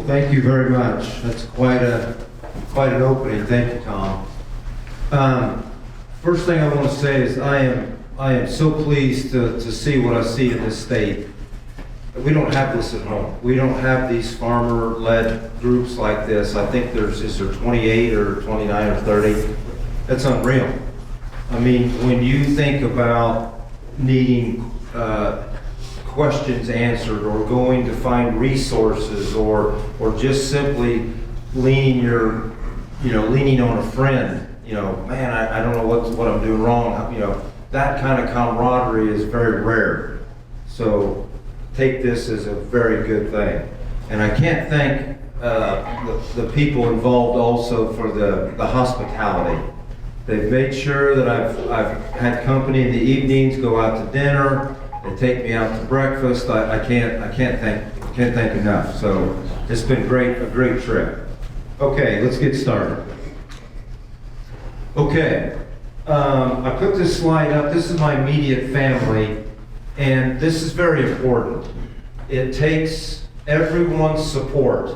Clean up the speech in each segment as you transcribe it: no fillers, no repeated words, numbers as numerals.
Thank you very much. That's quite an opening. Thank you, Tom. First thing I want to say is I am so pleased to see what I see in this state. We don't have this at home. We don't have these farmer-led groups like this. I think is there 28 or 29 or 30? That's unreal. I mean, when you think about needing questions answered, or going to find resources, or just simply leaning on a friend, man, I don't know what I'm doing wrong. That kind of camaraderie is very rare. So take this as a very good thing. And I can't thank the people involved also for the hospitality. They've made sure that I've had company in the evenings, go out to dinner. They take me out to breakfast. I can't thank enough. So it's been a great trip. Okay, let's get started. Okay, I put this slide up. This is my immediate family, and this is very important. It takes everyone's support.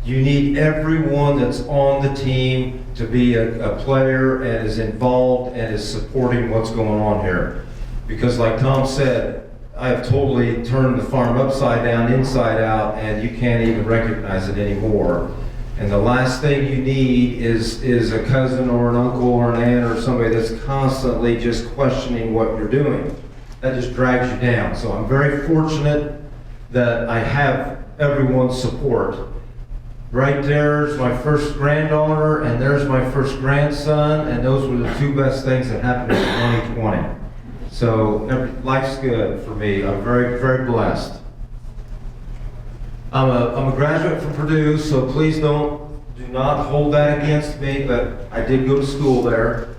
You need everyone that's on the team to be a player and is involved and is supporting what's going on here. Because like Tom said, I have totally turned the farm upside down, inside out, and you can't even recognize it anymore. And the last thing you need is a cousin or an uncle or an aunt or somebody that's constantly just questioning what you're doing. That just drags you down. So I'm very fortunate that I have everyone's support. Right there's my first granddaughter, and there's my first grandson, and those were the two best things that happened in 2020. So life's good for me. I'm very blessed. I'm a graduate from Purdue, so please do not hold that against me, but I did go to school there.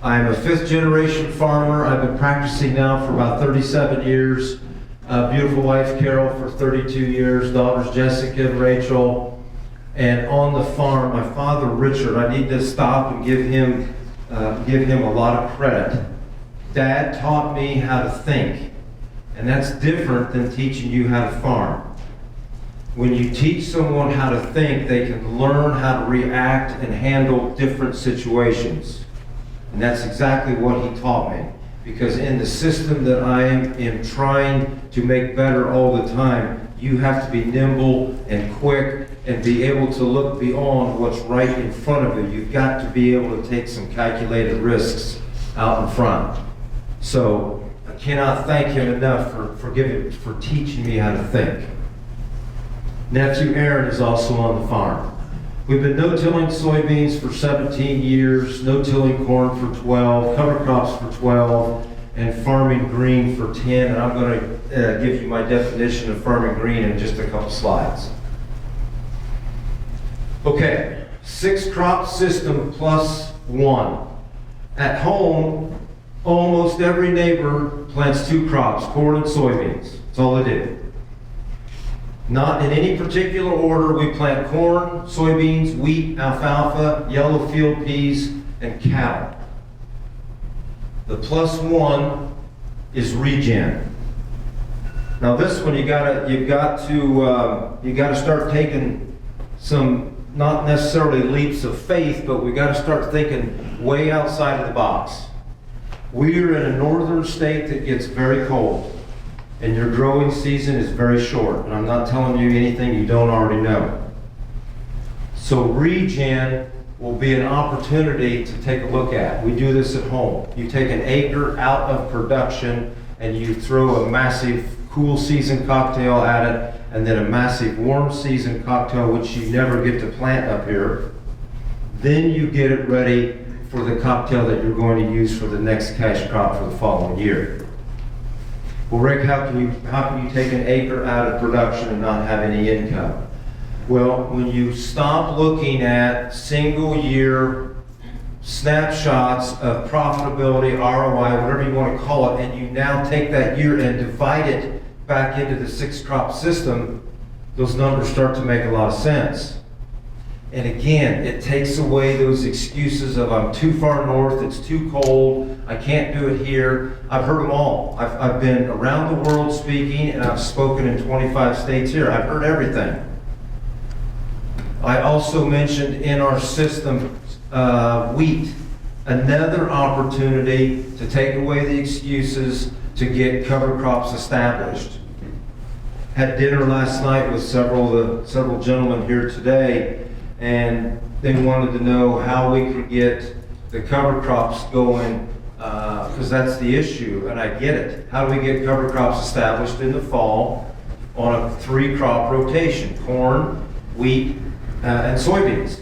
I'm a 5th generation farmer. I've been practicing now for about 37 years. Beautiful wife Carol for 32 years, daughters Jessica and Rachel. And on the farm, my father Richard, I need to stop and give him a lot of credit. Dad taught me how to think, and that's different than teaching you how to farm. When you teach someone how to think, they can learn how to react and handle different situations. And that's exactly what he taught me. Because in the system that I am trying to make better all the time, you have to be nimble and quick and be able to look beyond what's right in front of you. You've got to be able to take some calculated risks out in front. So I cannot thank him enough for teaching me how to think. Nephew Aaron is also on the farm. We've been no-tilling soybeans for 17 years, no-tilling corn for 12, cover crops for 12, and farming green for 10. And I'm going to give you my definition of farming green in just a couple slides. Okay, 6-crop system plus 1. At home, almost every neighbor plants 2 crops, corn and soybeans. That's all they do. Not in any particular order, we plant corn, soybeans, wheat, alfalfa, yellow field peas, and cattle. The plus 1 is regen. Now this one you've got to start taking some, not necessarily leaps of faith, but we got to start thinking way outside of the box. We're in a northern state that gets very cold, and your growing season is very short. And I'm not telling you anything you don't already know. So regen will be an opportunity to take a look at. We do this at home. You take an acre out of production and you throw a massive cool season cocktail at it, and then a massive warm season cocktail, which you never get to plant up here. Then you get it ready for the cocktail that you're going to use for the next cash crop for the following year. Well, Rick, how can you take an acre out of production and not have any income? Well, when you stop looking at single year snapshots of profitability, ROI, whatever you want to call it, and you now take that year and divide it back into the 6-crop system, those numbers start to make a lot of sense. And again, it takes away those excuses of I'm too far north, it's too cold, I can't do it here. I've heard them all. I've been around the world speaking, and I've spoken in 25 states here. I've heard everything. I also mentioned in our system wheat, another opportunity to take away the excuses to get cover crops established. Had dinner last night with several gentlemen here today, and they wanted to know how we could get the cover crops going, because that's the issue, and I get it. How do we get cover crops established in the fall on a 3-crop rotation: corn, wheat, and soybeans?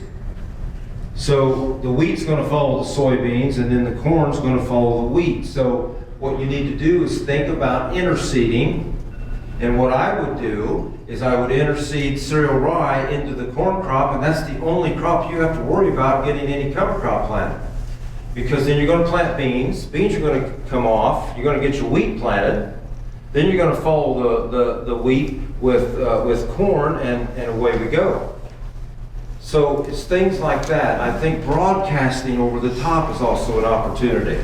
So the wheat's going to follow the soybeans, and then the corn's going to follow the wheat. So what you need to do is think about interseeding. And what I would do is I would interseed cereal rye into the corn crop, and that's the only crop you have to worry about getting any cover crop planted. Because then you're going to plant beans. Beans are going to come off. You're going to get your wheat planted. Then you're going to follow the wheat with corn, and away we go. So it's things like that. I think broadcasting over the top is also an opportunity.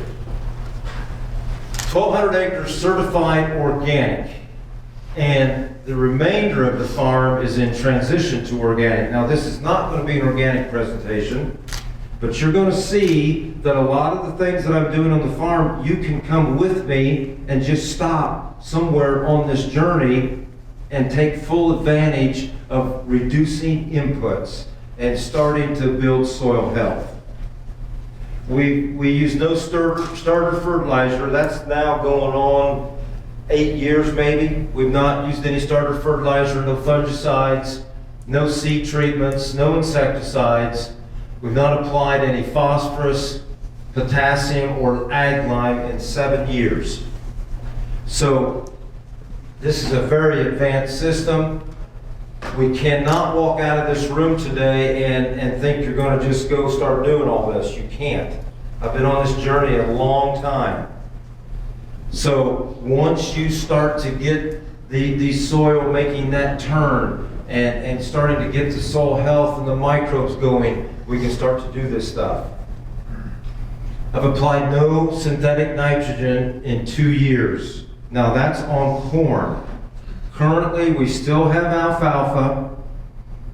1,200 acres certified organic, and the remainder of the farm is in transition to organic. Now, this is not going to be an organic presentation, but you're going to see that a lot of the things that I'm doing on the farm, you can come with me and just stop somewhere on this journey and take full advantage of reducing inputs and starting to build soil health. We use no starter fertilizer. That's now going on 8 years maybe. We've not used any starter fertilizer, no fungicides, no seed treatments, no insecticides. We've not applied any phosphorus, potassium, or ag lime in 7 years. So this is a very advanced system. We cannot walk out of this room today and think you're going to just go start doing all this. You can't. I've been on this journey a long time. So once you start to get the soil making that turn and starting to get the soil health and the microbes going, we can start to do this stuff. I've applied no synthetic nitrogen in 2 years. Now that's on corn. Currently, we still have alfalfa,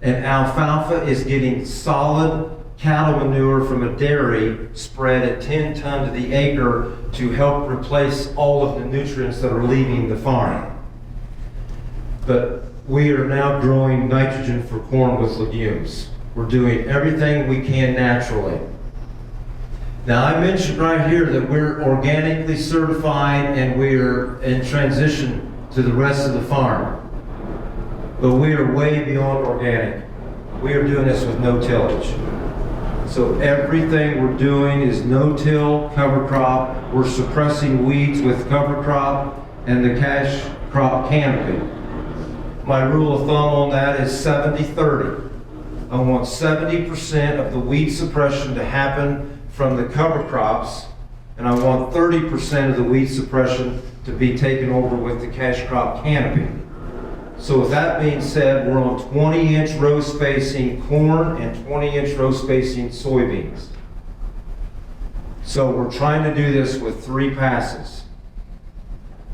and alfalfa is getting solid cattle manure from a dairy spread at 10 tons to the acre to help replace all of the nutrients that are leaving the farm. But we are now growing nitrogen for corn with legumes. We're doing everything we can naturally. Now, I mentioned right here that we're organically certified and we're in transition to the rest of the farm. But we are way beyond organic. We are doing this with no tillage. So everything we're doing is no-till cover crop. We're suppressing weeds with cover crop and the cash crop canopy. My rule of thumb on that is 70-30. I want 70% of the weed suppression to happen from the cover crops, and I want 30% of the weed suppression to be taken over with the cash crop canopy. So with that being said, we're on 20-inch row spacing corn and 20-inch row spacing soybeans. So we're trying to do this with 3 passes.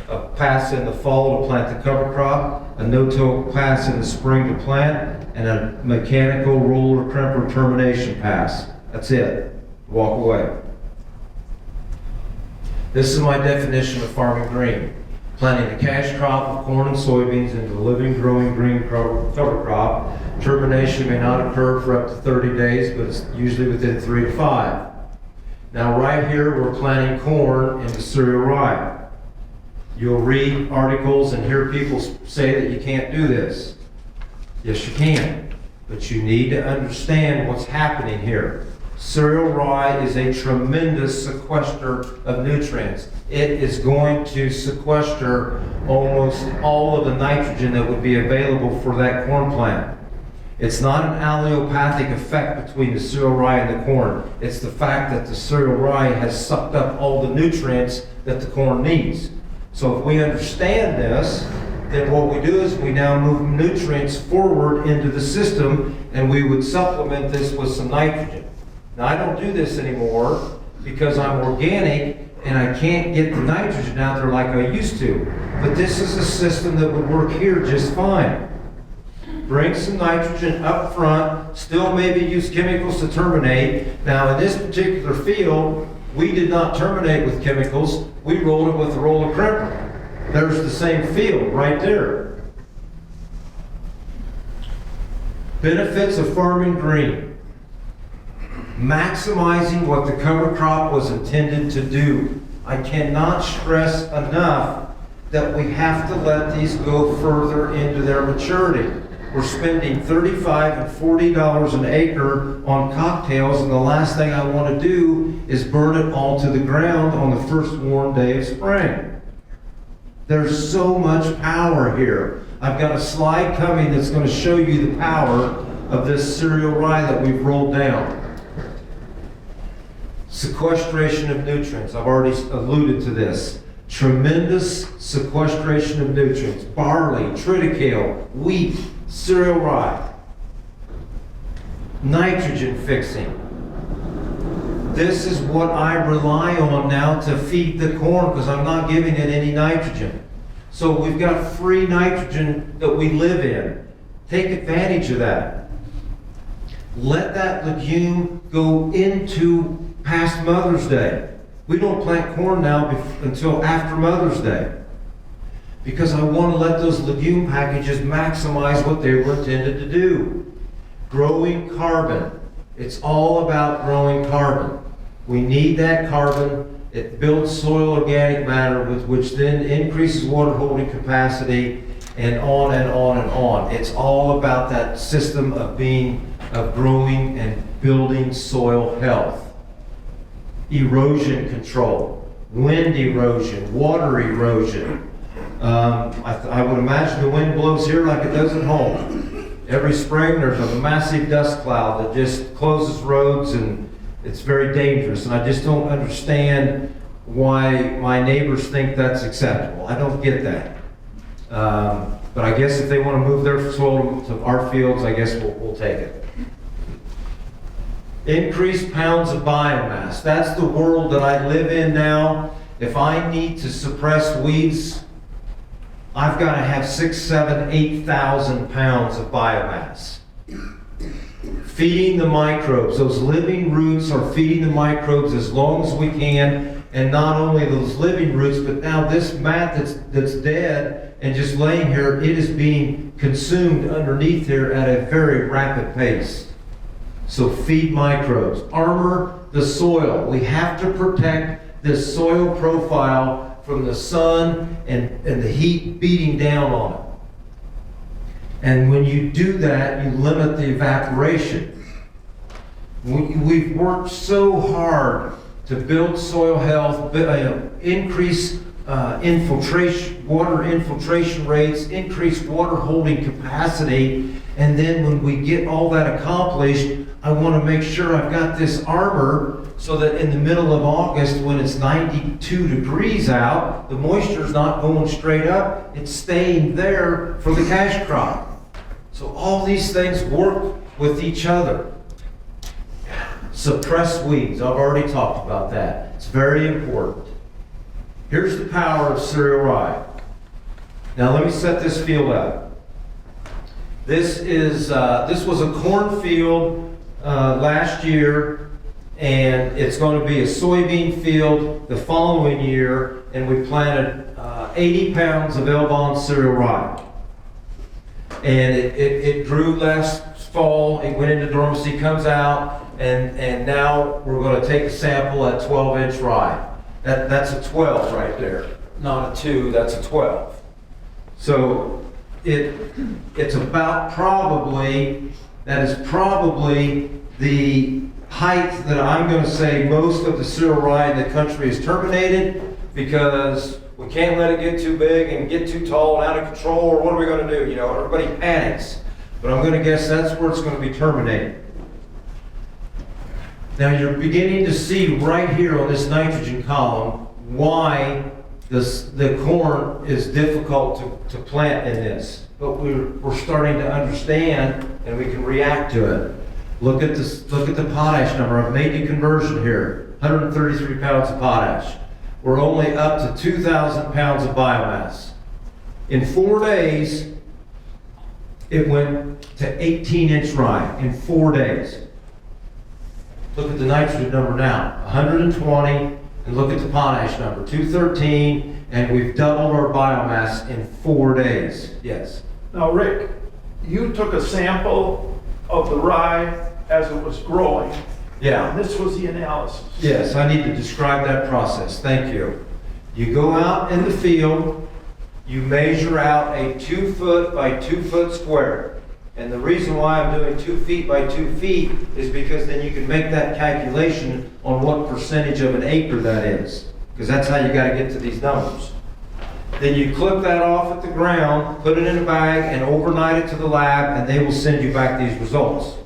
A pass in the fall to plant the cover crop, a no-till pass in the spring to plant, and a mechanical roller crimper termination pass. That's it. Walk away. This is my definition of farming green. Planting the cash crop of corn and soybeans into a living, growing green cover crop. Termination may not occur for up to 30 days, but it's usually within 3 to 5. Now right here, we're planting corn into cereal rye. You'll read articles and hear people say that you can't do this. Yes, you can, but you need to understand what's happening here. Cereal rye is a tremendous sequester of nutrients. It is going to sequester almost all of the nitrogen that would be available for that corn plant. It's not an allelopathic effect between the cereal rye and the corn. It's the fact that the cereal rye has sucked up all the nutrients that the corn needs. So if we understand this, then what we do is we now move nutrients forward into the system, and we would supplement this with some nitrogen. Now, I don't do this anymore because I'm organic and I can't get the nitrogen out there like I used to. But this is a system that would work here just fine. bring some nitrogen up front, still maybe use chemicals to terminate. Now in this particular field, we did not terminate with chemicals, we rolled it with a roll of crimper. There's the same field right there. Benefits of farming green. Maximizing what the cover crop was intended to do. I cannot stress enough that we have to let these go further into their maturity. We're spending $35 and $40 an acre on cocktails, and the last thing I want to do is burn it all to the ground on the first warm day of spring. There's so much power here. I've got a slide coming that's going to show you the power of this cereal rye that we've rolled down. Sequestration of nutrients. I've already alluded to this. Tremendous sequestration of nutrients. Barley, triticale, wheat, cereal rye. Nitrogen fixing. This is what I rely on now to feed the corn because I'm not giving it any nitrogen. So we've got free nitrogen that we live in. Take advantage of that. Let that legume go into past Mother's Day. We don't plant corn now until after Mother's Day because I want to let those legume packages maximize what they were intended to do. Growing carbon. It's all about growing carbon. We need that carbon. It builds soil organic matter, which then increases water holding capacity, and on and on and on. It's all about that system of growing and building soil health. Erosion control, wind erosion, water erosion. I would imagine the wind blows here like it does at home. Every spring there's a massive dust cloud that just closes roads, and it's very dangerous, and I just don't understand why my neighbors think that's acceptable. I don't get that. But I guess if they want to move their soil to our fields, I guess we'll take it. Increased pounds of biomass. That's the world that I live in now. If I need to suppress weeds, I've got to have 6,000, 7,000, 8,000 pounds of biomass. Feeding the microbes. Those living roots are feeding the microbes as long as we can, and not only those living roots, but now this mat that's dead and just laying here, it is being consumed underneath here at a very rapid pace. So feed microbes. Armor the soil. We have to protect this soil profile from the sun and the heat beating down on it. And when you do that, you limit the evaporation. We've worked so hard to build soil health, increase infiltration, water infiltration rates, increase water holding capacity, and then when we get all that accomplished, I want to make sure I've got this armor so that in the middle of August, when it's 92 degrees out, the moisture's not going straight up, it's staying there for the cash crop. So all these things work with each other. Suppress weeds, I've already talked about that. It's very important. Here's the power of cereal rye. Now let me set this field up. This was a cornfield last year, and it's going to be a soybean field the following year, and we planted 80 pounds of Elbon cereal rye. And it grew last fall, it went into dormancy, comes out, and now we're going to take a sample at 12-inch rye. That's a 12 right there, not a 2, that's a 12. So it's about that is probably the height that I'm going to say most of the cereal rye in the country is terminated, because we can't let it get too big and get too tall and out of control, or what are we going to do? You know, everybody panics. But I'm going to guess that's where it's going to be terminated. Now you're beginning to see right here on this nitrogen column why the corn is difficult to plant in this. But we're starting to understand, and we can react to it. Look at this. Look at the potash number. I've made the conversion here. 133 pounds of potash. We're only up to 2,000 pounds of biomass. In 4 days, It went to 18-inch rye in 4 days. Look at the nitrogen number now, 120, and look at the potash number, 213, and we've doubled our biomass in 4 days. Yes. Now, Rick, you took a sample of the rye as it was growing. Yeah. And this was the analysis. Yes, I need to describe that process. Thank you. You go out in the field, you measure out a 2 foot by 2 foot square. And the reason why I'm doing 2 feet by 2 feet is because then you can make that calculation on what percentage of an acre that is. Because that's how you got to get to these numbers. Then you clip that off at the ground, put it in a bag, and overnight it to the lab, and they will send you back these results.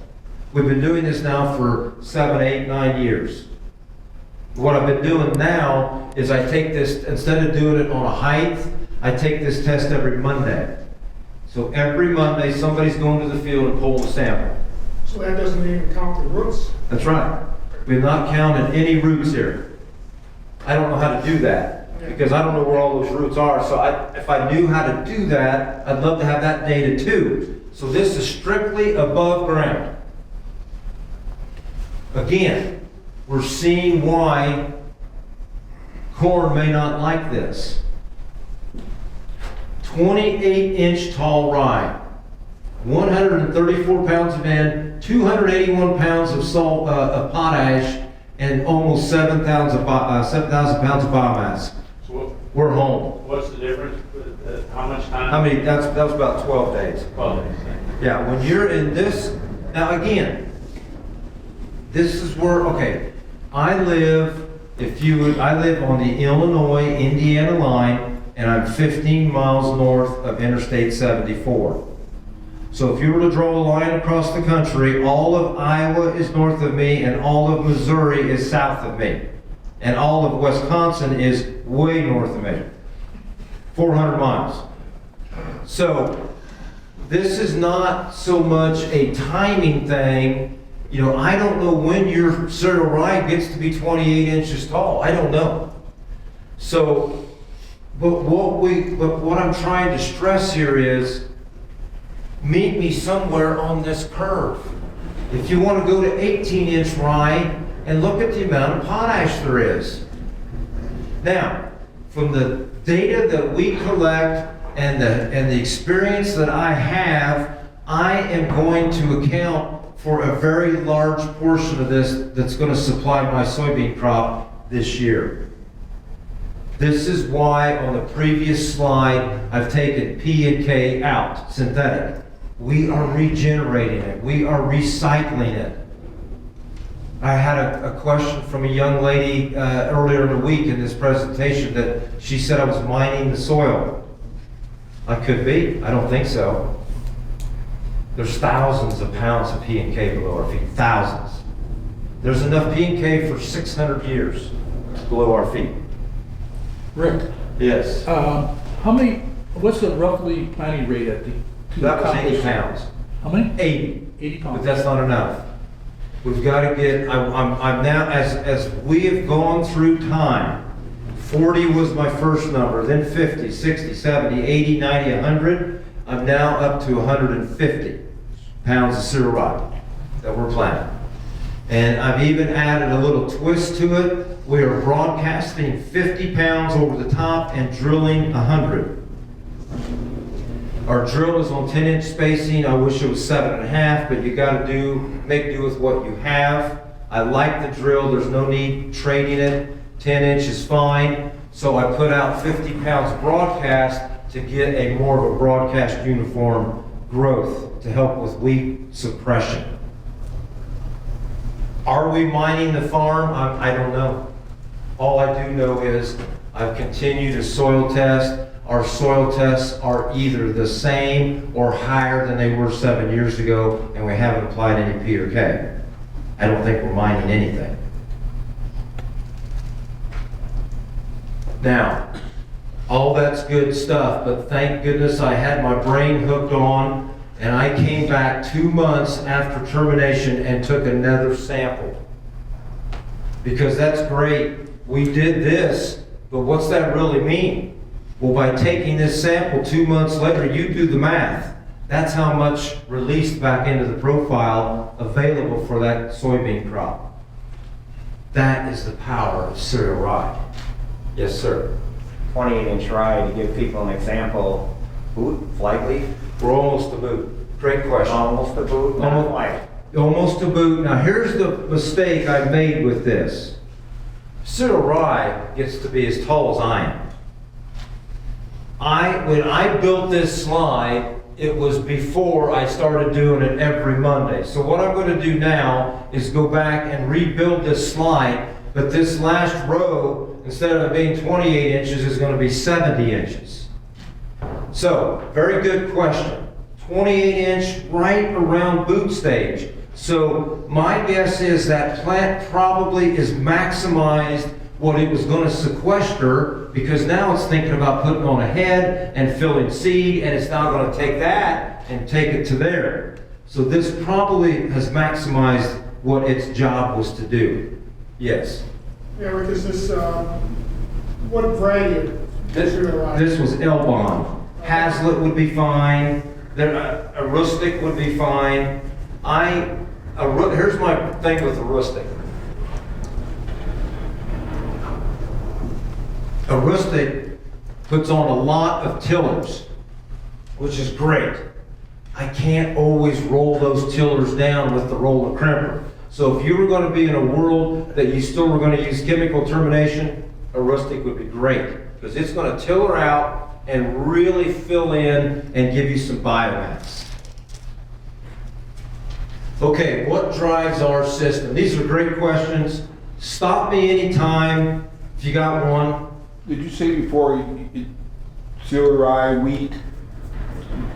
We've been doing this now for 7, 8, 9 years. What I've been doing now is I take this, instead of doing it on a height, I take this test every Monday. So every Monday, somebody's going to the field and pulling a sample. So that doesn't even count the roots? That's right. We've not counted any roots here. I don't know how to do that because I don't know where all those roots are. So if I knew how to do that, I'd love to have that data too. So this is strictly above ground. Again, we're seeing why corn may not like this. 28-inch tall rye, 134 pounds of N, 281 pounds of salt, of potash, and almost 7,000 pounds of biomass. So We're home. what's the difference? How much time? How many? That was about 12 days. 12 days. Yeah, when you're in this, now again, this is where, okay, I live on the Illinois-Indiana line, and I'm 15 miles north of Interstate 74. So if you were to draw a line across the country, all of Iowa is north of me, and all of Missouri is south of me. And all of Wisconsin is way north of me. 400 miles. So this is not so much a timing thing. You know, I don't know when your cereal rye gets to be 28 inches tall. I don't know. So, but what I'm trying to stress here is, meet me somewhere on this curve. If you want to go to 18-inch rye and look at the amount of potash there is. Now, from the data that we collect and the experience that I have, I am going to account for a very large portion of this that's going to supply my soybean crop this year. This is why on the previous slide, I've taken P and K out, synthetic. We are regenerating it. We are recycling it. I had a question from a young lady earlier in the week in this presentation that she said I was mining the soil. I could be. I don't think so. There's thousands of pounds of P and K below our feet. Thousands. There's enough P and K for 600 years below our feet. Rick, Yes. what's the roughly planting rate at the? That was 80 pounds. How many? 80. 80 pounds. But that's not enough. We've got to get, I'm now, as we have gone through time, 40 was my first number, then 50, 60, 70, 80, 90, 100. I'm now up to 150 pounds of cereal rye that we're planting. And I've even added a little twist to it. We are broadcasting 50 pounds over the top and drilling 100. Our drill is on 10-inch spacing. I wish it was 7.5, but you got to make do with what you have. I like the drill. There's no need trading it. 10 inch is fine. So I put out 50 pounds broadcast to get a more of a broadcast uniform growth to help with weed suppression. Are we mining the farm? I don't know. All I do know is I've continued to soil test. Our soil tests are either the same or higher than they were 7 years ago, and we haven't applied any P or K. I don't think we're mining anything. Now, all that's good stuff, but thank goodness I had my brain hooked on, and I came back 2 months after termination and took another sample. Because that's great. We did this, but what's that really mean? Well, by taking this sample 2 months later, you do the math. That's how much released back into the profile available for that soybean crop. That is the power of cereal rye. Yes, sir. 28-inch rye, to give people an example, boot, flight leaf, We're almost to boot. Great question. almost a boot, not Almost. quite. Almost to boot. Now here's the mistake I made with this. Cereal rye gets to be as tall as I am. When I built this slide, it was before I started doing it every Monday. So what I'm going to do now is go back and rebuild this slide, but this last row, instead of it being 28 inches, is going to be 70 inches. So, very good question. 28 inch right around boot stage. So my guess is that plant probably is maximized what it was going to sequester, because now it's thinking about putting on a head and filling seed, and it's now going to take that and take it to there. So this probably has maximized what its job was to do. Yes. Yeah, because this, what variety of cereal rye? This was Elbon. Hazlitt would be fine. A rustic would be fine. Here's my thing with a rustic. A rustic puts on a lot of tillers, which is great. I can't always roll those tillers down with the roller crimper. So if you were going to be in a world that you still were going to use chemical termination, a rustic would be great, because it's going to tiller out and really fill in and give you some biomass. Okay, what drives our system? These are great questions. Stop me anytime if you got one. Did you say before, cereal rye, wheat,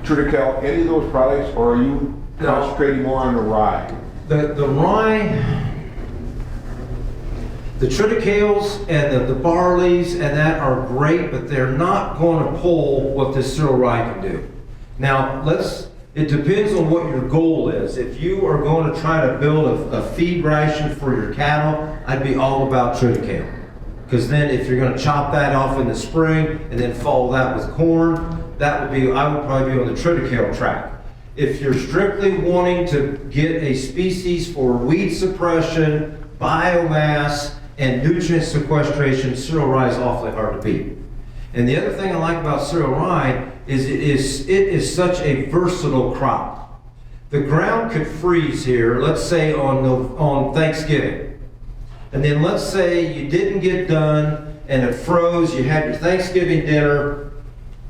triticale, any of those products, or are you No. concentrating more on the rye? The rye, the triticales and the barleys and that are great, but they're not going to pull what this cereal rye can do. Now, it depends on what your goal is. If you are going to try to build a feed ration for your cattle, I'd be all about triticale. Because then if you're going to chop that off in the spring and then follow that with corn, I would probably be on the triticale track. If you're strictly wanting to get a species for weed suppression, biomass, and nutrient sequestration, cereal rye is awfully hard to beat. And the other thing I like about cereal rye is it is such a versatile crop. The ground could freeze here, let's say on Thanksgiving. And then let's say you didn't get done and it froze, you had your Thanksgiving dinner,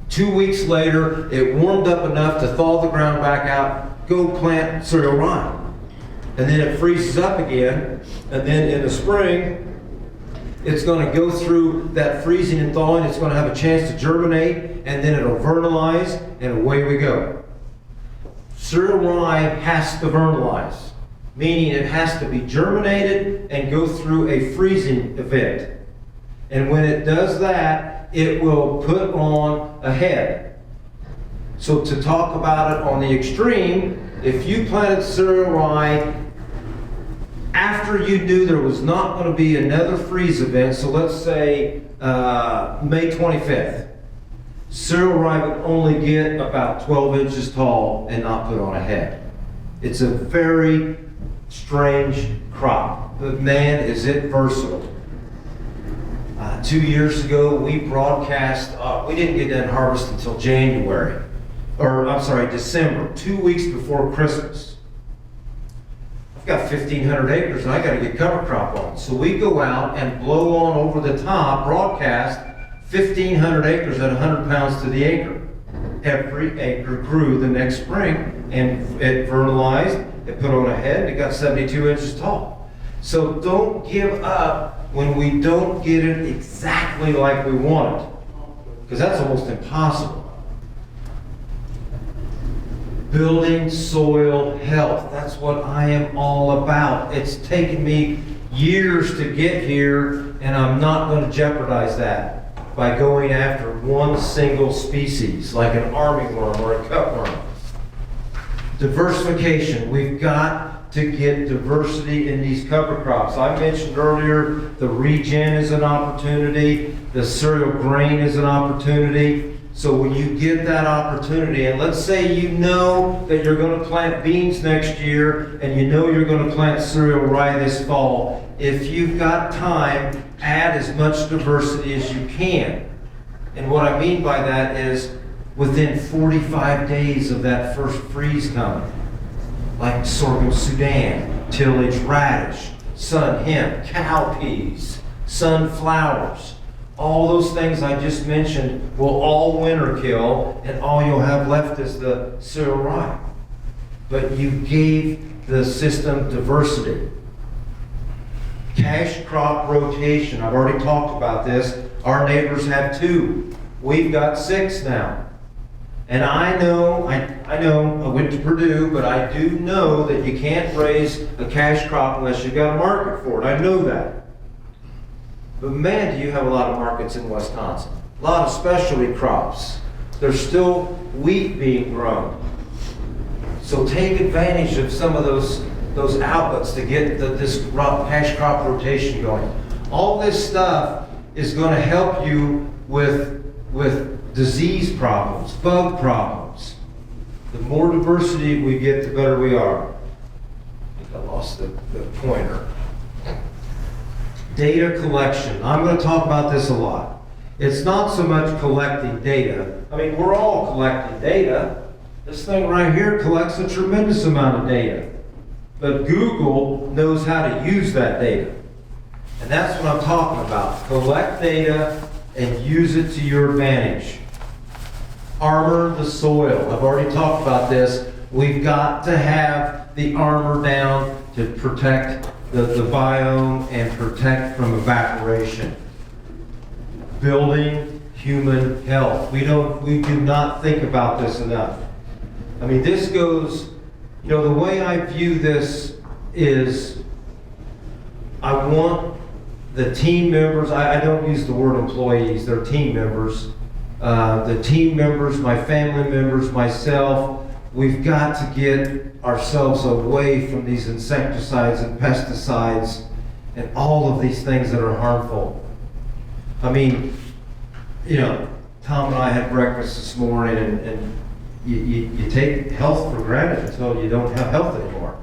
2 weeks later, it warmed up enough to thaw the ground back out, go plant cereal rye. And then it freezes up again, and then in the spring, it's going to go through that freezing and thawing, it's going to have a chance to germinate, and then it'll vernalize, and away we go. Cereal rye has to vernalize, meaning it has to be germinated and go through a freezing event. And when it does that, it will put on a head. So to talk about it on the extreme, if you planted cereal rye after you knew there was not going to be another freeze event, so let's say May 25th, cereal rye would only get about 12 inches tall and not put on a head. It's a very strange crop, but man, is it versatile. 2 years ago, we broadcast, we didn't get done harvest until December, 2 weeks before Christmas. I've got 1,500 acres and I got to get cover crop on. So we go out and blow on over the top, broadcast 1,500 acres at 100 pounds to the acre. Every acre grew the next spring and it vernalized, it put on a head, and it got 72 inches tall. So don't give up when we don't get it exactly like we want it, because that's almost impossible. Building soil health, that's what I am all about. It's taken me years to get here, and I'm not going to jeopardize that by going after one single species like an armyworm or a cutworm. Diversification, we've got to get diversity in these cover crops. I mentioned earlier the regen is an opportunity, the cereal grain is an opportunity. So when you get that opportunity, and let's say you know that you're gonna plant beans next year, and you know you're gonna plant cereal rye this fall, if you've got time, add as much diversity as you can. And what I mean by that is within 45 days of that first freeze coming, like sorghum Sudan, tillage radish, sun hemp, cowpeas, sunflowers, all those things I just mentioned will all winter kill, and all you'll have left is the cereal rye. But you gave the system diversity. Cash crop rotation, I've already talked about this. Our neighbors have 2. We've got 6 now. And I know, I went to Purdue, but I do know that you can't raise a cash crop unless you've got a market for it. I know that. But man, do you have a lot of markets in Wisconsin. A lot of specialty crops. There's still wheat being grown. So take advantage of some of those outlets to get this cash crop rotation going. All this stuff is going to help you with disease problems, bug problems. The more diversity we get, the better we are. I think I lost the pointer. Data collection. I'm going to talk about this a lot. It's not so much collecting data. I mean, we're all collecting data. This thing right here collects a tremendous amount of data. But Google knows how to use that data. And that's what I'm talking about. Collect data and use it to your advantage. Armor the soil. I've already talked about this. We've got to have the armor down to protect the biome and protect from evaporation. Building human health. We do not think about this enough. I mean, this goes, you know, the way I view this is I want the team members, I don't use the word employees, they're team members. The team members, my family members, myself, we've got to get ourselves away from these insecticides and pesticides and all of these things that are harmful. I mean, you know, Tom and I had breakfast this morning, and you take health for granted until you don't have health anymore.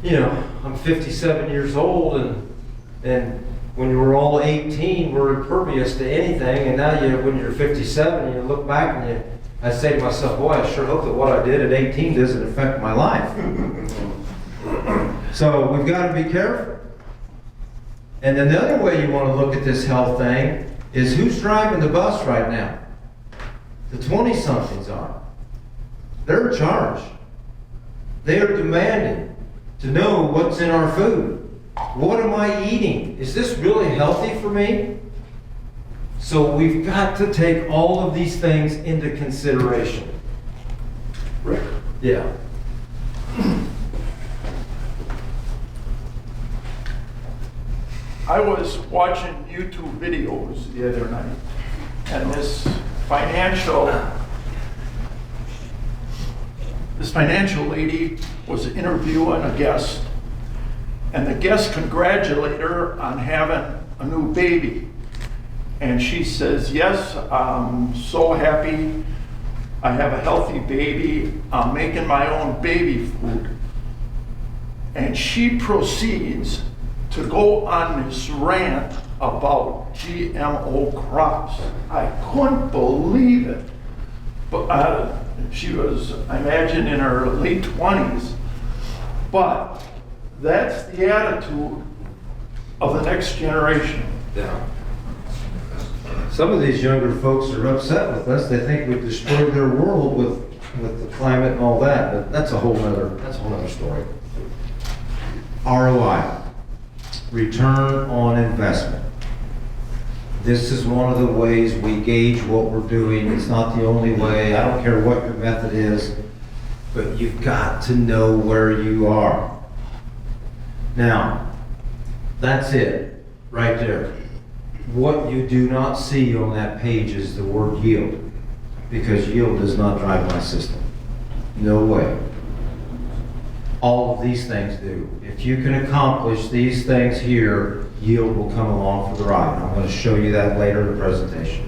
You know, I'm 57 years old, and when you were all 18, we're impervious to anything, and now when you're 57, you look back and I say to myself, boy, I sure hope that what I did at 18 doesn't affect my life. So we've got to be careful. And then the other way you want to look at this health thing is who's driving the bus right now? The 20-somethings are. They're in charge. They are demanding to know what's in our food. What am I eating? Is this really healthy for me? So we've got to take all of these things into consideration. Rick? Yeah. I was watching YouTube videos the other night, and this financial lady was interviewing a guest, and the guest congratulated her on having a new baby. And she says, yes, I'm so happy I have a healthy baby. I'm making my own baby food. And she proceeds to go on this rant about GMO crops. I couldn't believe it. But she was, I imagine, in her late 20s. But that's the attitude of the next generation. Yeah. Some of these younger folks are upset with us. They think we've destroyed their world with the climate and all that, but that's a whole other story. ROI, return on investment. This is one of the ways we gauge what we're doing. It's not the only way. I don't care what your method is, but you've got to know where you are. Now, that's it, right there. What you do not see on that page is the word yield, because yield does not drive my system. No way. All of these things do. If you can accomplish these things here, yield will come along for the ride. I'm going to show you that later in the presentation.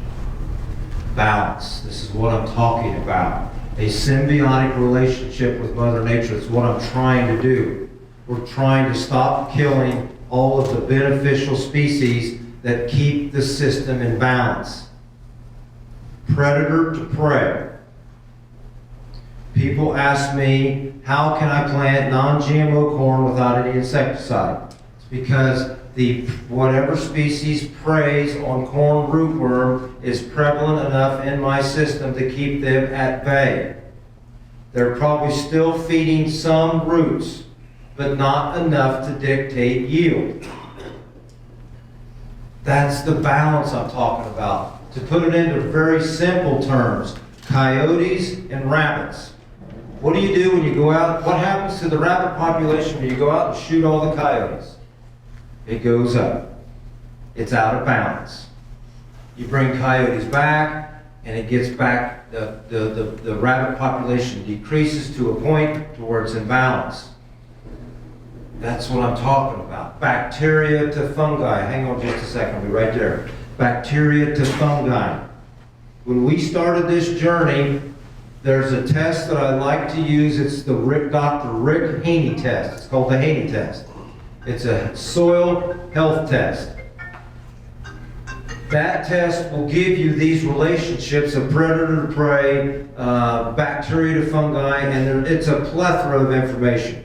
balance. This is what I'm talking about. A symbiotic relationship with Mother Nature is what I'm trying to do. We're trying to stop killing all of the beneficial species that keep the system in balance. Predator to prey. People ask me, how can I plant non-GMO corn without any insecticide? It's because whatever species preys on corn rootworm is prevalent enough in my system to keep them at bay. They're probably still feeding some roots, but not enough to dictate yield. That's the balance I'm talking about. To put it into very simple terms, coyotes and rabbits. What do you do when you go out? What happens to the rabbit population when you go out and shoot all the coyotes? It goes up. It's out of balance. You bring coyotes back, and it gets back, the rabbit population decreases to a point to where it's in balance. That's what I'm talking about. Bacteria to fungi. Hang on just a second, I'll be right there. Bacteria to fungi. When we started this journey, there's a test that I like to use. It's the Dr. Rick Haney test. It's called the Haney test. It's a soil health test. That test will give you these relationships of predator to prey, bacteria to fungi, and it's a plethora of information.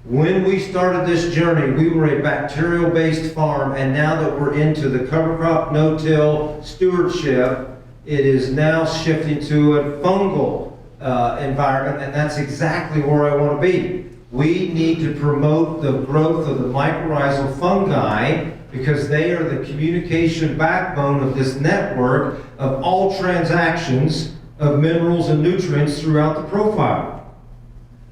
When we started this journey, we were a bacterial-based farm, and now that we're into the cover crop, no-till stewardship, it is now shifting to a fungal environment, and that's exactly where I want to be. We need to promote the growth of the mycorrhizal fungi because they are the communication backbone of this network of all transactions of minerals and nutrients throughout the profile.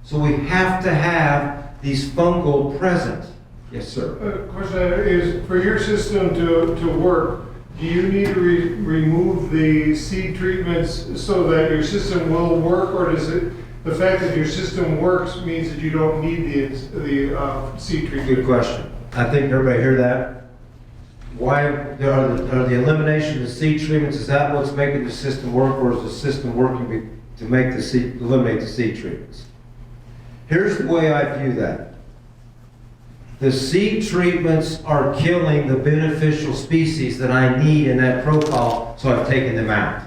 So we have to have these fungal present. Yes, sir. Question is, for your system to work, do you need to remove the seed treatments so that your system will work, or does it, the fact that your system works means that you don't need the seed treatment? Good question. I think everybody hear that. Why are the elimination of the seed treatments, is that what's making the system work, or is the system working to make eliminate the seed treatments? Here's the way I view that. The seed treatments are killing the beneficial species that I need in that profile, so I've taken them out.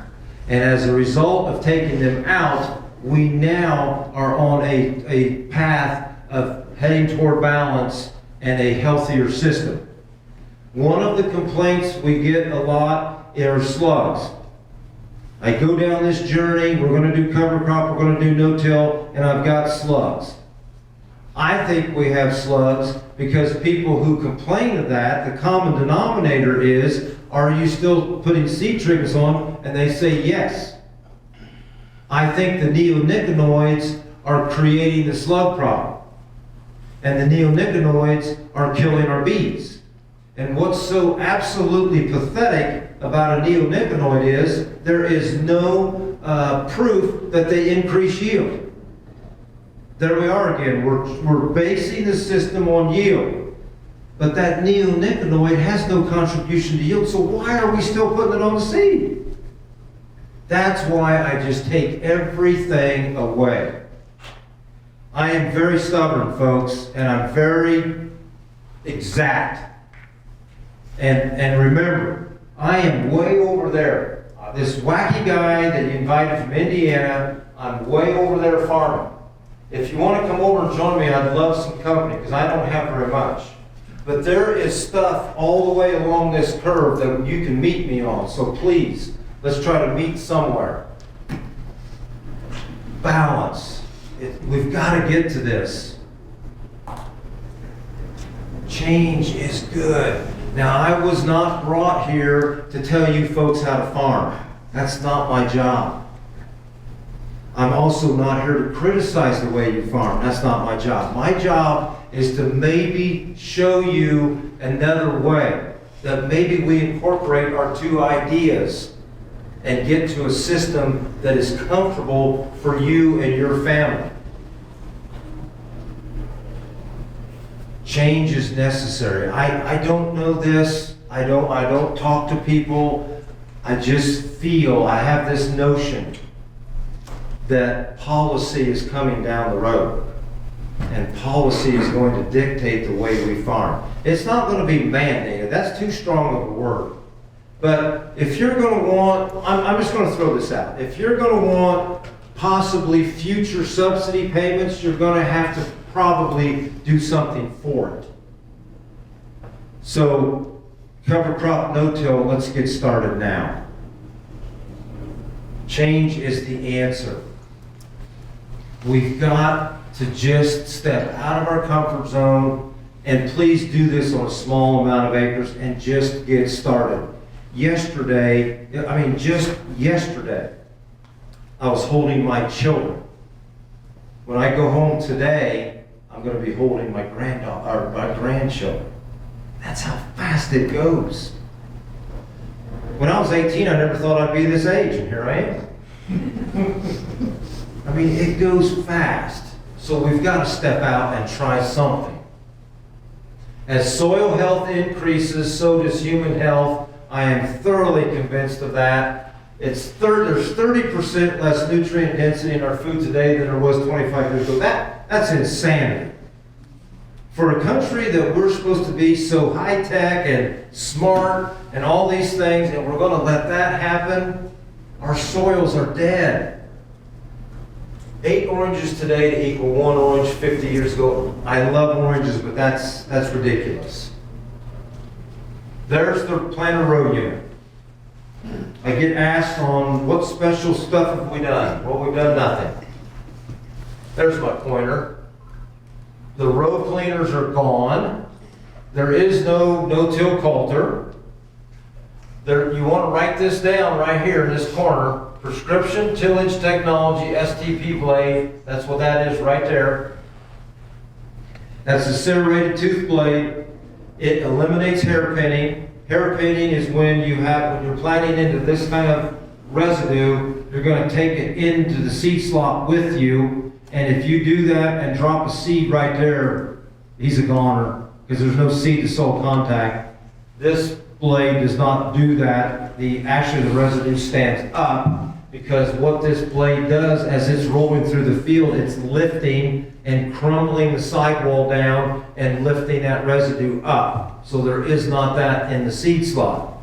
And as a result of taking them out, we now are on a path of heading toward balance and a healthier system. One of the complaints we get a lot are slugs. I go down this journey, we're going to do cover crop, we're going to do no-till, and I've got slugs. I think we have slugs because people who complain of that, the common denominator is, are you still putting seed treatments on? And they say yes. I think the neonicotinoids are creating the slug problem. And the neonicotinoids are killing our bees. And what's so absolutely pathetic about a neonicotinoid is there is no proof that they increase yield. There we are again. We're basing the system on yield. But that neonicotinoid has no contribution to yield, so why are we still putting it on the seed? That's why I just take everything away. I am very stubborn, folks, and I'm very exact. And remember, I am way over there. This wacky guy that you invited from Indiana, I'm way over there farming. If you want to come over and join me, I'd love some company because I don't have very much. But there is stuff all the way along this curve that you can meet me on. So please, let's try to meet somewhere. Balance. We've got to get to this. Change is good. Now, I was not brought here to tell you folks how to farm. That's not my job. I'm also not here to criticize the way you farm. That's not my job. My job is to maybe show you another way, that maybe we incorporate our two ideas and get to a system that is comfortable for you and your family. Change is necessary. I don't know this. I don't talk to people. I just feel, I have this notion that policy is coming down the road. And policy is going to dictate the way we farm. It's not going to be mandated. That's too strong of a word. But if you're going to want, I'm just going to throw this out. If you're going to want possibly future subsidy payments, you're going to have to probably do something for it. So, cover crop no-till, let's get started now. Change is the answer. We've got to just step out of our comfort zone, and please do this on a small amount of acres and just get started. Just yesterday, I was holding my children. When I go home today, I'm going to be holding my grandchildren. That's how fast it goes. When I was 18, I never thought I'd be this age, and here I am. I mean, it goes fast. So we've got to step out and try something. As soil health increases, so does human health. I am thoroughly convinced of that. There's 30% less nutrient density in our food today than there was 25 years ago. That's insanity. For a country that we're supposed to be so high-tech and smart and all these things, and we're going to let that happen, our soils are dead. 8 oranges today to equal 1 orange 50 years ago. I love oranges, but that's ridiculous. There's the planter row unit. I get asked on what special stuff have we done? Well, we've done nothing. There's my pointer. The row cleaners are gone. There is no no-till coulter. You want to write this down right here in this corner. Prescription tillage technology, STP blade. That's what that is right there. That's a serrated tooth blade. It eliminates hairpinning. Hairpinning is when you're planting into this kind of residue, you're going to take it into the seed slot with you. And if you do that and drop a seed right there, he's a goner because there's no seed to soil contact. This blade does not do that. Actually, the residue stands up because what this blade does as it's rolling through the field, it's lifting and crumbling the sidewall down and lifting that residue up. So there is not that in the seed slot.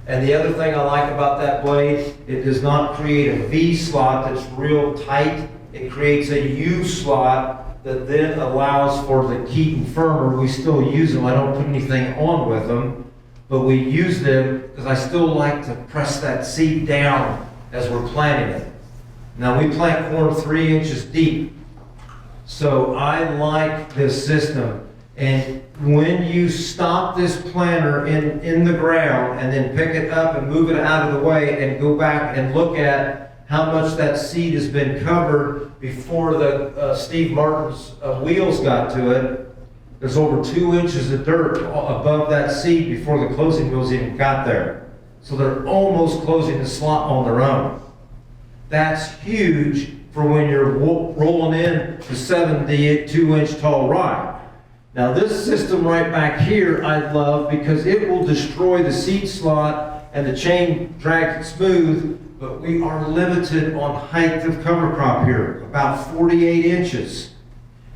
And the other thing I like about that blade, it does not create a V slot that's real tight. It creates a U slot that then allows for the Keaton firmer. We still use them. I don't put anything on with them, but we use them because I still like to press that seed down as we're planting it. Now we plant corn 3 inches deep. So I like this system. And when you stop this planter in the ground and then pick it up and move it out of the way and go back and look at how much that seed has been covered before the Steve Martin's wheels got to it, there's over 2 inches of dirt above that seed before the closing wheels even got there. So they're almost closing the slot on their own. That's huge for when you're rolling in the 72-inch tall rye. Now this system right back here I love because it will destroy the seed slot and the chain drags it smooth, but we are limited on height of cover crop here, about 48 inches.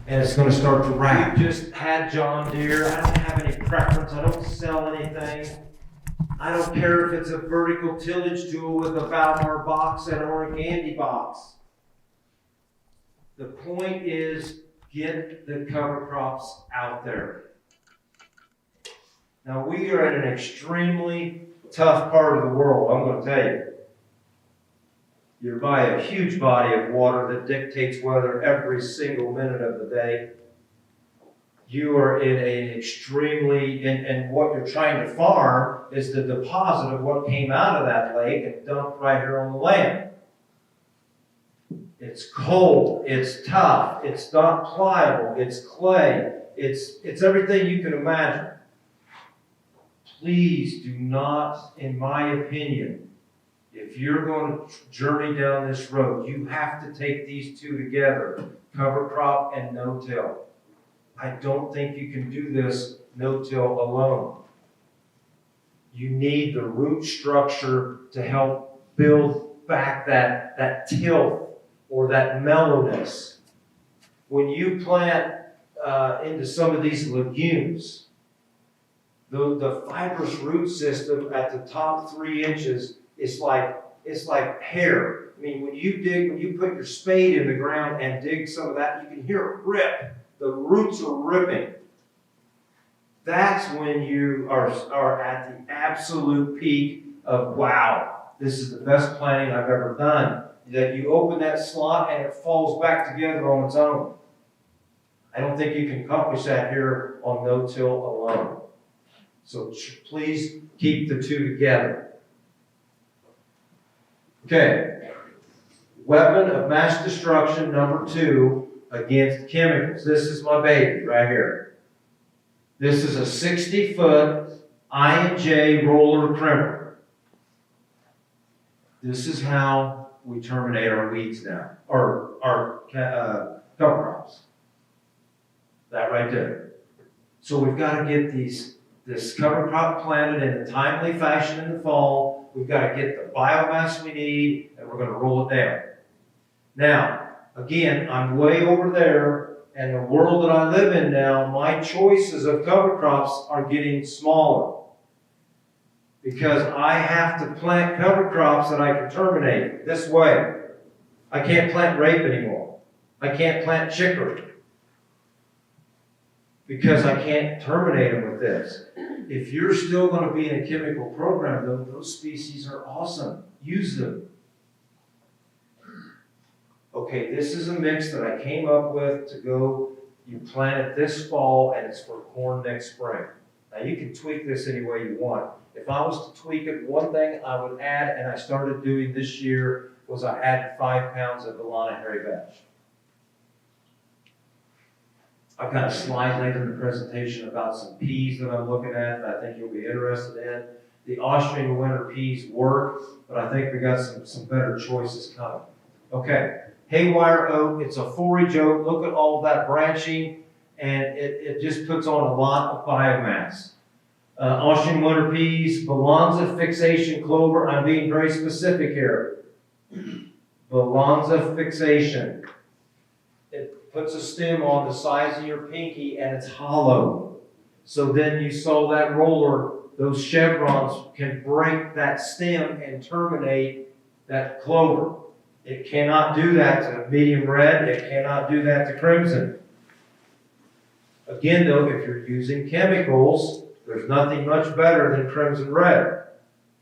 And it's going to start to wrap. Just had John Deere. I don't have any preference. I don't sell anything. I don't care if it's a vertical tillage tool with a Valmar box and an Organdi box. The point is, get the cover crops out there. Now we are in an extremely tough part of the world, I'm going to tell you. You're by a huge body of water that dictates weather every single minute of the day. You are in an extremely, and what you're trying to farm is the deposit of what came out of that lake and dumped right here on the land. It's cold, it's tough, it's not pliable, it's clay, it's everything you can imagine. Please do not, in my opinion, if you're going to journey down this road, you have to take these two together, cover crop and no-till. I don't think you can do this no-till alone. You need the root structure to help build back that tilth or that mellowness. When you plant into some of these legumes, the fibrous root system at the top 3 inches is like hair. I mean, when you put your spade in the ground and dig some of that, you can hear it rip. The roots are ripping. That's when you are at the absolute peak of, wow, this is the best planting I've ever done. That you open that slot and it falls back together on its own. I don't think you can accomplish that here on no-till alone. So please keep the two together. Okay. Weapon of mass destruction number 2 against chemicals. This is my baby right here. This is a 60-foot I&J roller crimper. This is how we terminate our weeds now, or our cover crops. That right there. So we've got to get this cover crop planted in a timely fashion in the fall. We've got to get the biomass we need, and we're going to roll it down. Now, again, I'm way over there, and the world that I live in now, my choices of cover crops are getting smaller. Because I have to plant cover crops that I can terminate this way. I can't plant rape anymore. I can't plant chicory. Because I can't terminate them with this. If you're still going to be in a chemical program, though, those species are awesome. Use them. Okay, this is a mix that I came up with to go, you plant it this fall, and it's for corn next spring. Now, you can tweak this any way you want. If I was to tweak it, one thing I would add, and I started doing this year, was I added 5 pounds of Valana hairy vetch. I've got a slide later in the presentation about some peas that I'm looking at that I think you'll be interested in. The Austrian winter peas work, but I think we got some better choices coming. Okay, haywire oak, it's a forage oak. Look at all that branching, and it just puts on a lot of biomass. Austrian winter peas, Balanza fixation clover. I'm being very specific here. Balanza fixation. It puts a stem on the size of your pinky and it's hollow. So then you saw that roller, those chevrons can break that stem and terminate that clover. It cannot do that to medium red. It cannot do that to crimson. Again, though, if you're using chemicals, there's nothing much better than crimson red.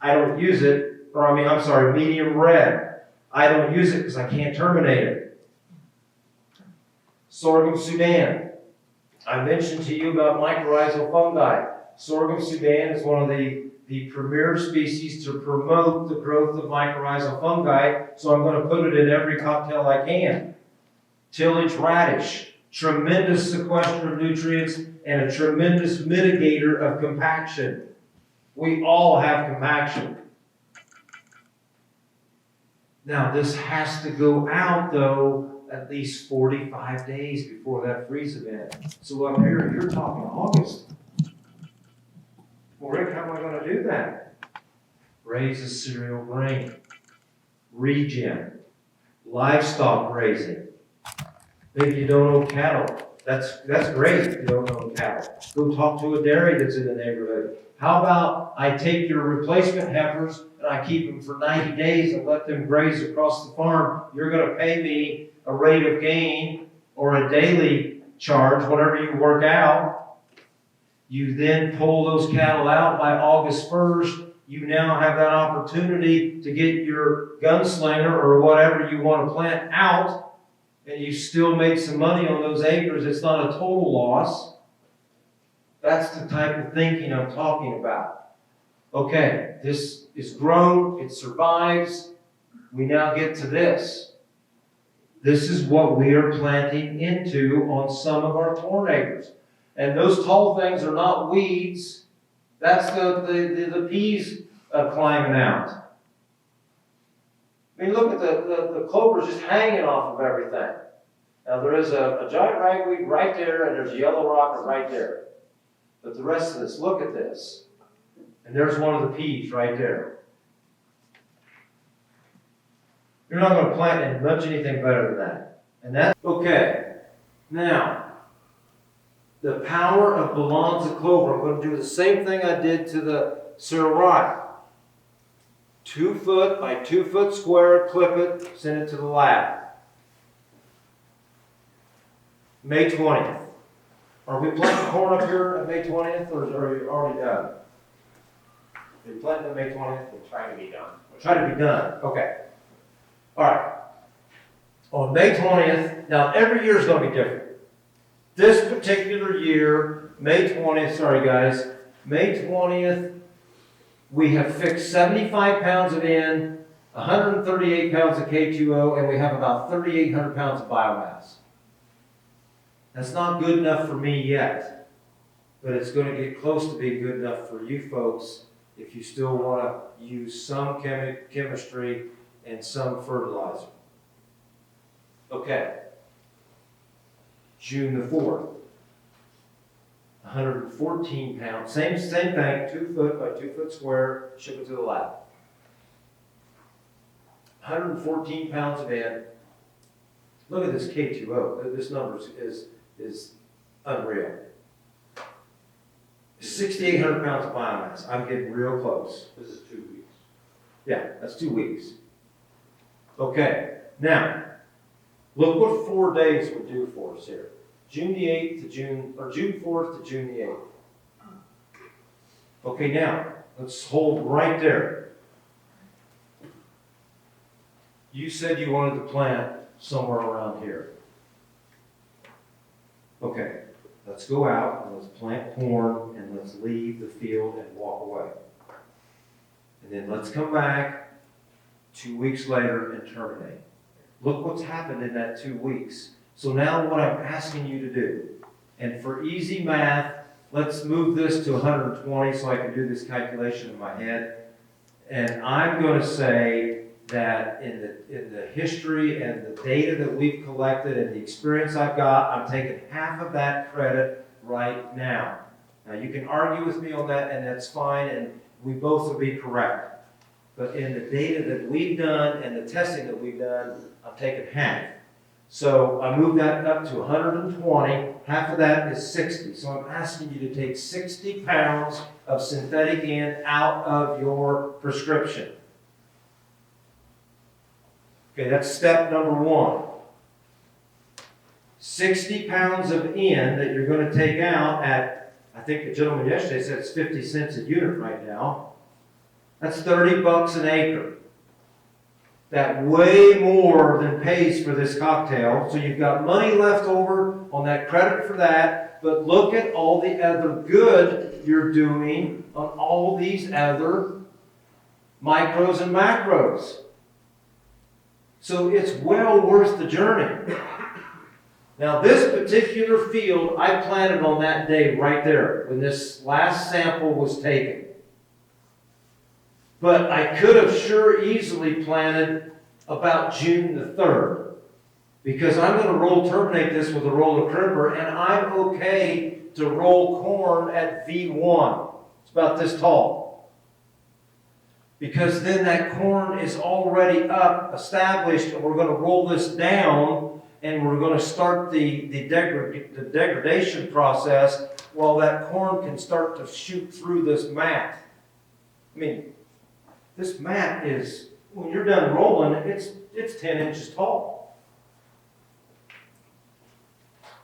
I don't use it, medium red. I don't use it because I can't terminate it. Sorghum Sudan. I mentioned to you about mycorrhizal fungi. Sorghum Sudan is one of the premier species to promote the growth of mycorrhizal fungi, so I'm going to put it in every cocktail I can. Tillage radish. Tremendous sequester of nutrients and a tremendous mitigator of compaction. We all have compaction. Now, this has to go out, though, at least 45 days before that freeze event. So up here, you're talking August. Well, Rick, how am I going to do that? Raise a cereal grain. Regen. Livestock grazing. Maybe you don't own cattle. That's great if you don't own cattle. Go talk to a dairy that's in the neighborhood. How about I take your replacement heifers and I keep them for 90 days and let them graze across the farm? You're going to pay me a rate of gain or a daily charge, whatever you work out. You then pull those cattle out by August 1st. You now have that opportunity to get your gunslinger or whatever you want to plant out. And you still make some money on those acres. It's not a total loss. That's the type of thinking I'm talking about. Okay, this is grown, it survives. We now get to this. This is what we are planting into on some of our corn acres. And those tall things are not weeds. That's the peas climbing out. I mean, look at the clovers just hanging off of everything. Now, there is a giant ragweed right there, and there's a yellow rocker right there. But the rest of this, look at this. And there's one of the P's right there. You're not gonna plant much anything better than that. And that's, okay. Now, the power of Balanza clover, I'm gonna do the same thing I did to the Syrah. 2 foot by 2 foot square, clip it, send it to the lab. May 20th. Are we planting corn up here at May 20th, or are you already done? Are you planting on May 20th? We're trying to be done. Try to be done, okay. All right. On May 20th, now every year is going to be different. This particular year, May 20th, sorry guys, May 20th, we have fixed 75 pounds of N, 138 pounds of K2O, and we have about 3,800 pounds of biomass. That's not good enough for me yet, but it's going to get close to being good enough for you folks if you still want to use some chemistry and some fertilizer. Okay. June the 4th. 114 pounds, same thing, 2 foot by 2 foot square, ship it to the lab. 114 pounds of N. Look at this K2O. This number is unreal. 6,800 pounds of biomass. I'm getting real close. This is 2 weeks. Yeah, that's 2 weeks. Okay, now, look what 4 days would do for us here. June the 8th to June 4th to June the 8th. Okay, now, let's hold right there. You said you wanted to plant somewhere around here. Okay, let's go out and let's plant corn and let's leave the field and walk away. And then let's come back 2 weeks later and terminate. Look what's happened in that 2 weeks. So now what I'm asking you to do, and for easy math, let's move this to 120 so I can do this calculation in my head. And I'm going to say that in the history and the data that we've collected and the experience I've got, I'm taking half of that credit right now. Now you can argue with me on that, and that's fine, and we both will be correct. But in the data that we've done and the testing that we've done, I'm taking half. So I moved that up to 120. Half of that is 60. So I'm asking you to take 60 pounds of synthetic N out of your prescription. Okay, that's step number 1. 60 pounds of N that you're going to take out at, I think the gentleman yesterday said it's 50 cents a unit right now. That's $30 an acre. That way more than pays for this cocktail. So you've got money left over on that credit for that. But look at all the other good you're doing on all these other micros and macros. So it's well worth the journey. Now this particular field, I planted on that day right there when this last sample was taken. But I could have sure easily planted about June the 3rd. Because I'm going to terminate this with a roller crimper, and I'm okay to roll corn at V1. It's about this tall. Because then that corn is already up, established, and we're going to roll this down, and we're going to start the degradation process while that corn can start to shoot through this mat. I mean, this mat is, when you're done rolling, it's 10 inches tall.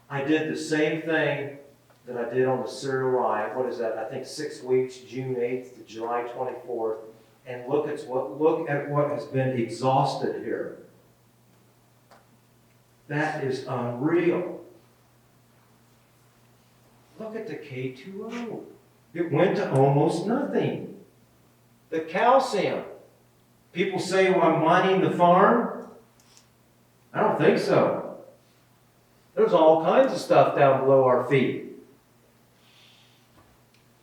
I did the same thing that I did on the cereal rye. What is that? I think 6 weeks, June 8th to July 24th. And look at what has been exhausted here. That is unreal. Look at the K2O. It went to almost nothing. The calcium. People say, well, I'm mining the farm. I don't think so. There's all kinds of stuff down below our feet.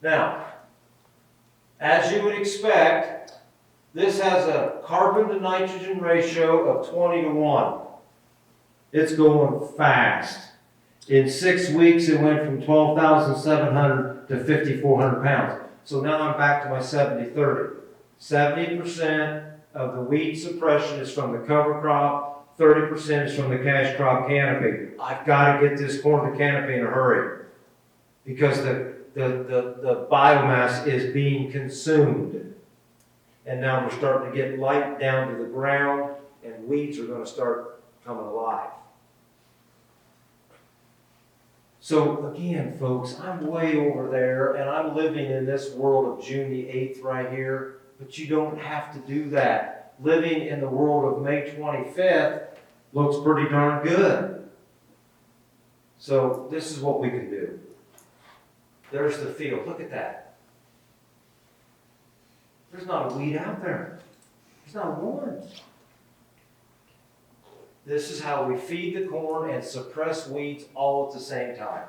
Now, as you would expect, this has a carbon to nitrogen ratio of 20 to 1. It's going fast. In 6 weeks, it went from 12,700 to 5,400 pounds. So now I'm back to my 70-30. 70% of the weed suppression is from the cover crop, 30% is from the cash crop canopy. I've got to get this corn to canopy in a hurry because the biomass is being consumed. And now we're starting to get light down to the ground and weeds are going to start coming alive. So again, folks, I'm way over there and I'm living in this world of June the 8th right here, but you don't have to do that. Living in the world of May 25th looks pretty darn good. So this is what we can do. There's the field. Look at that. There's not a weed out there. There's not one. This is how we feed the corn and suppress weeds all at the same time.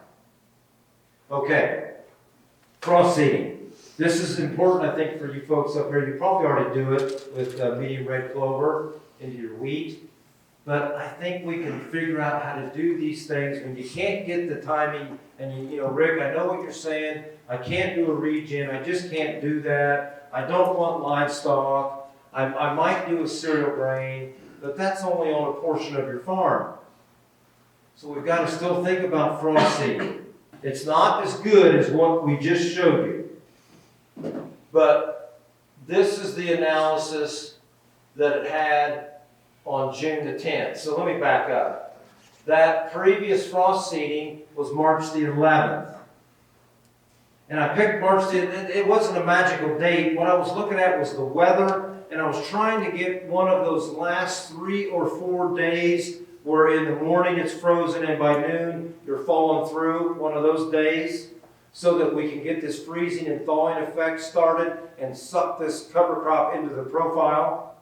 Okay, frost seeding. This is important, I think, for you folks up here. You probably already do it with medium red clover into your wheat. But I think we can figure out how to do these things when you can't get the timing. And you know, Rick, I know what you're saying. I can't do a regen. I just can't do that. I don't want livestock. I might do a cereal grain. But that's only on a portion of your farm. So we've got to still think about frost seeding. It's not as good as what we just showed you. But this is the analysis that it had on June the 10th. So let me back up. That previous frost seeding was March the 11th. And I picked March the 11th. It wasn't a magical date. What I was looking at was the weather. And I was trying to get one of those last 3 or 4 days where in the morning it's frozen and by noon you're falling through, one of those days, so that we can get this freezing and thawing effect started and suck this cover crop into the profile.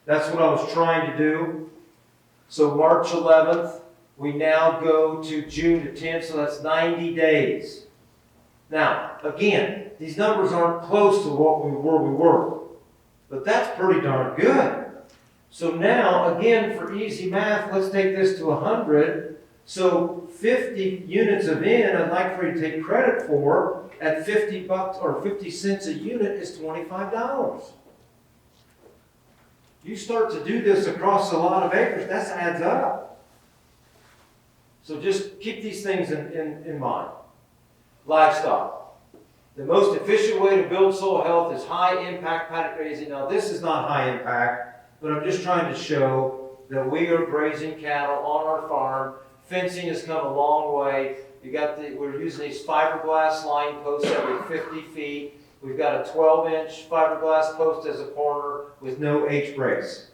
That's what I was trying to do. So March 11th, we now go to June the 10th, so that's 90 days. Now, again, these numbers aren't close to where we were. But that's pretty darn good. So now, again, for easy math, let's take this to 100. So 50 units of N, I'd like for you to take credit for, at $50 or 50 cents a unit is $25. You start to do this across a lot of acres, that adds up. So just keep these things in mind. Livestock. The most efficient way to build soil health is high-impact paddock grazing. Now, this is not high impact, but I'm just trying to show that we are grazing cattle on our farm. Fencing has come a long way. We're using these fiberglass line posts every 50 feet. We've got a 12-inch fiberglass post as a corner with no H-brace.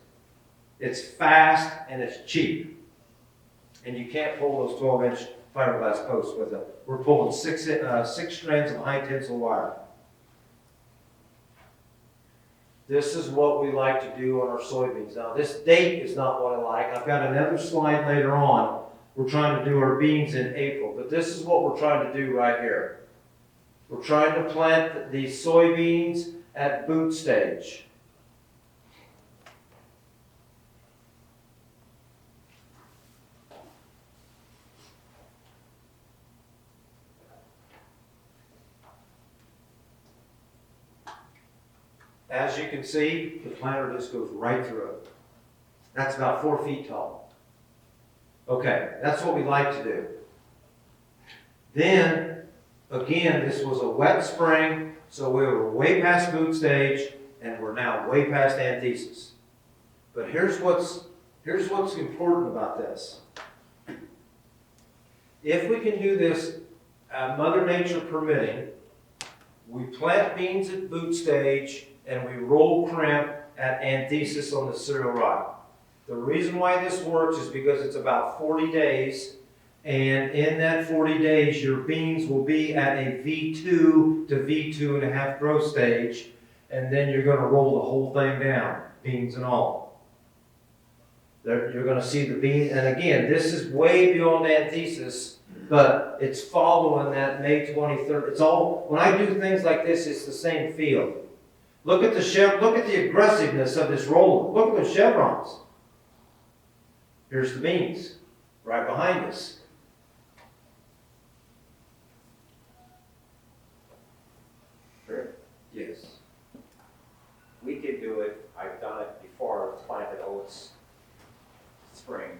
It's fast and it's cheap. And you can't pull those 12-inch fiberglass posts with it. We're pulling six strands of high tensile wire. This is what we like to do on our soybeans. Now, this date is not what I like. I've got another slide later on. We're trying to do our beans in April, but this is what we're trying to do right here. We're trying to plant these soybeans at boot stage. As you can see, the planter just goes right through it. That's about 4 feet tall. Okay, that's what we like to do. Then, again, this was a wet spring, so we were way past boot stage, and we're now way past anthesis. But here's what's important about this. If we can do this, Mother Nature permitting, we plant beans at boot stage, and we roll crimp at anthesis on the cereal rye. The reason why this works is because it's about 40 days, and in that 40 days, your beans will be at a V2 to V2.5 growth stage, and then you're going to roll the whole thing down, beans and all. You're going to see the bean, and again, this is way beyond anthesis, but it's following that May 23rd. It's all, when I do things like this, it's the same field. Look at the aggressiveness of this roller. Look at the chevrons. Here's the beans, right behind us. spring.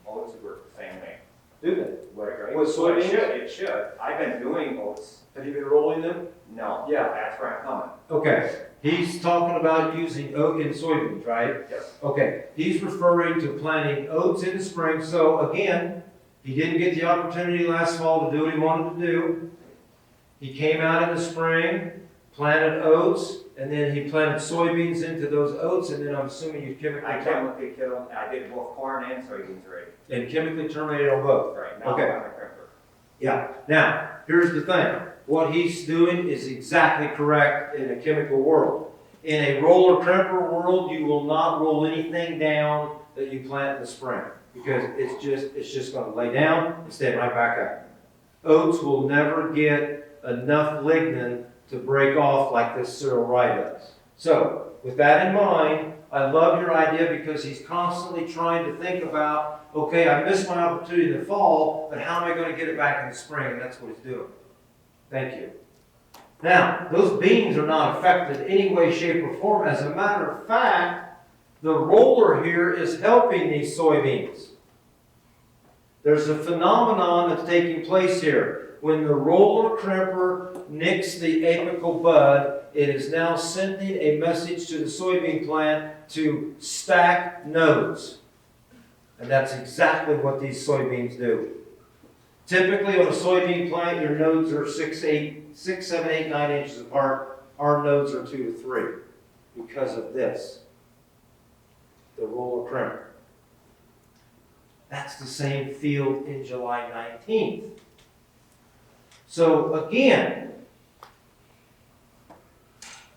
Oats work the same way. Do they? Work, right? With Well, it soybeans? should, it should. I've been doing oats. Have you been rolling them? No. Yeah. That's where I'm coming. Okay, he's talking about using oat in soybeans, right? Yes. Okay, he's referring to planting oats in the spring, so again, he didn't get the opportunity last fall to do what he wanted to do. He came out in the spring, planted oats, and then he planted soybeans into those oats, and then I'm assuming you I chemically killed, I did both corn and soybeans already. and chemically terminated on both. Right, now Okay. I'm on the crimper. Yeah, now, here's the thing. What he's doing is exactly correct in a chemical world. In a roller crimper world, you will not roll anything down that you plant in the spring because it's just gonna lay down and stay right back up. Oats will never get enough lignin to break off like this cereal rye does. So, with that in mind, I love your idea because he's constantly trying to think about, okay, I missed my opportunity in the fall, but how am I going to get it back in the spring? And that's what he's doing. Thank you. Now, those beans are not affected in any way, shape, or form. As a matter of fact, the roller here is helping these soybeans. There's a phenomenon that's taking place here. When the roller crimper nicks the apical bud, it is now sending a message to the soybean plant to stack nodes. And that's exactly what these soybeans do. Typically on a soybean plant, your nodes are 6, 7, 8, 9 inches apart. Our nodes are 2 to 3 because of this, the roller crimper. That's the same field in July 19th. So again,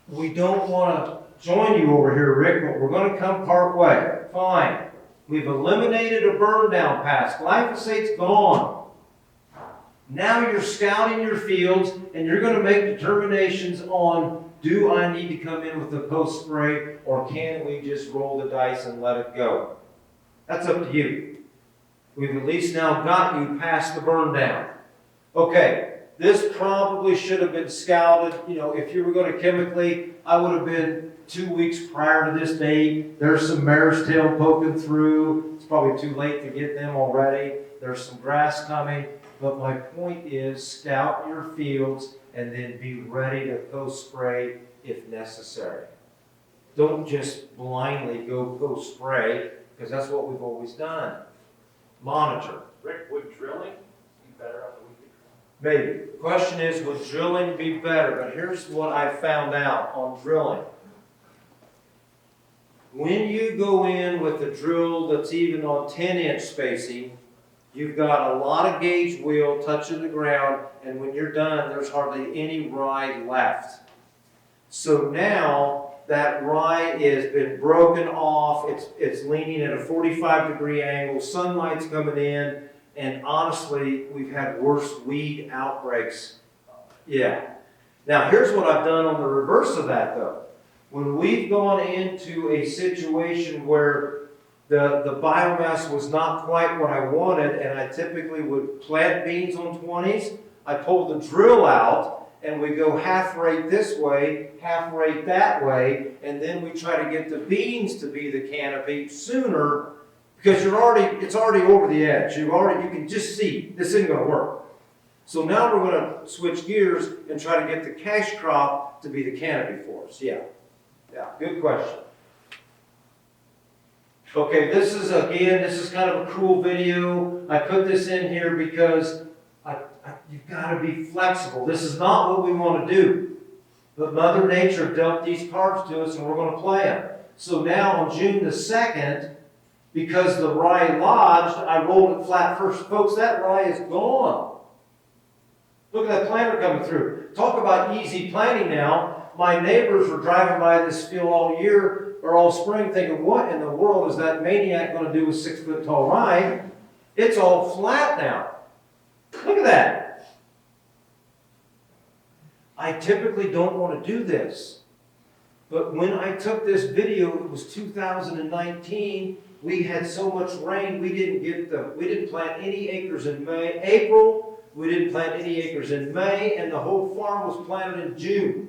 we don't want to join you over here, Rick, but we're going to come part way. Fine. We've eliminated a burn down pass. Glyphosate's gone. Now you're scouting your fields and you're going to make determinations on, do I need to come in with a post spray or can we just roll the dice and let it go? That's up to you. We've at least now got you past the burn down. Okay. This probably should have been scouted. You know, if you were going to chemically, I would have been 2 weeks prior to this date. There's some mare's tail poking through. It's probably too late to get them already. There's some grass coming. But my point is, scout your fields and then be ready to post-spray if necessary. Don't just blindly go post-spray, because that's what we've always done. Monitor. Rick, would drilling be better on the weekly? Maybe. The question is, would drilling be better? But here's what I found out on drilling. When you go in with a drill that's even on 10-inch spacing, you've got a lot of gauge wheel touching the ground, and when you're done, there's hardly any rye left. So now that rye has been broken off, it's leaning at a 45-degree angle, sunlight's coming in, and honestly, we've had worse weed outbreaks. Yeah. Now, here's what I've done on the reverse of that, though. When we've gone into a situation where the biomass was not quite what I wanted, and I typically would plant beans on 20s, I pull the drill out, and we go half rate this way, half rate that way, and then we try to get the beans to be the canopy sooner, because it's already over the edge. You can just see this isn't going to work. So now we're going to switch gears and try to get the cash crop to be the canopy for us. Yeah, good question. Okay, this is kind of a cool video. I put this in here because you've got to be flexible. This is not what we want to do. But Mother Nature dealt these cards to us and we're going to play them. So now on June the 2nd, because the rye lodged, I rolled it flat first. Folks, that rye is gone. Look at that planter coming through. Talk about easy planting now. My neighbors were driving by this field all year or all spring thinking, what in the world is that maniac going to do with 6-foot-tall rye? It's all flat now. Look at that. I typically don't want to do this. But when I took this video, it was 2019. We had so much rain, we didn't plant any acres in April. We didn't plant any acres in May, and the whole farm was planted in June.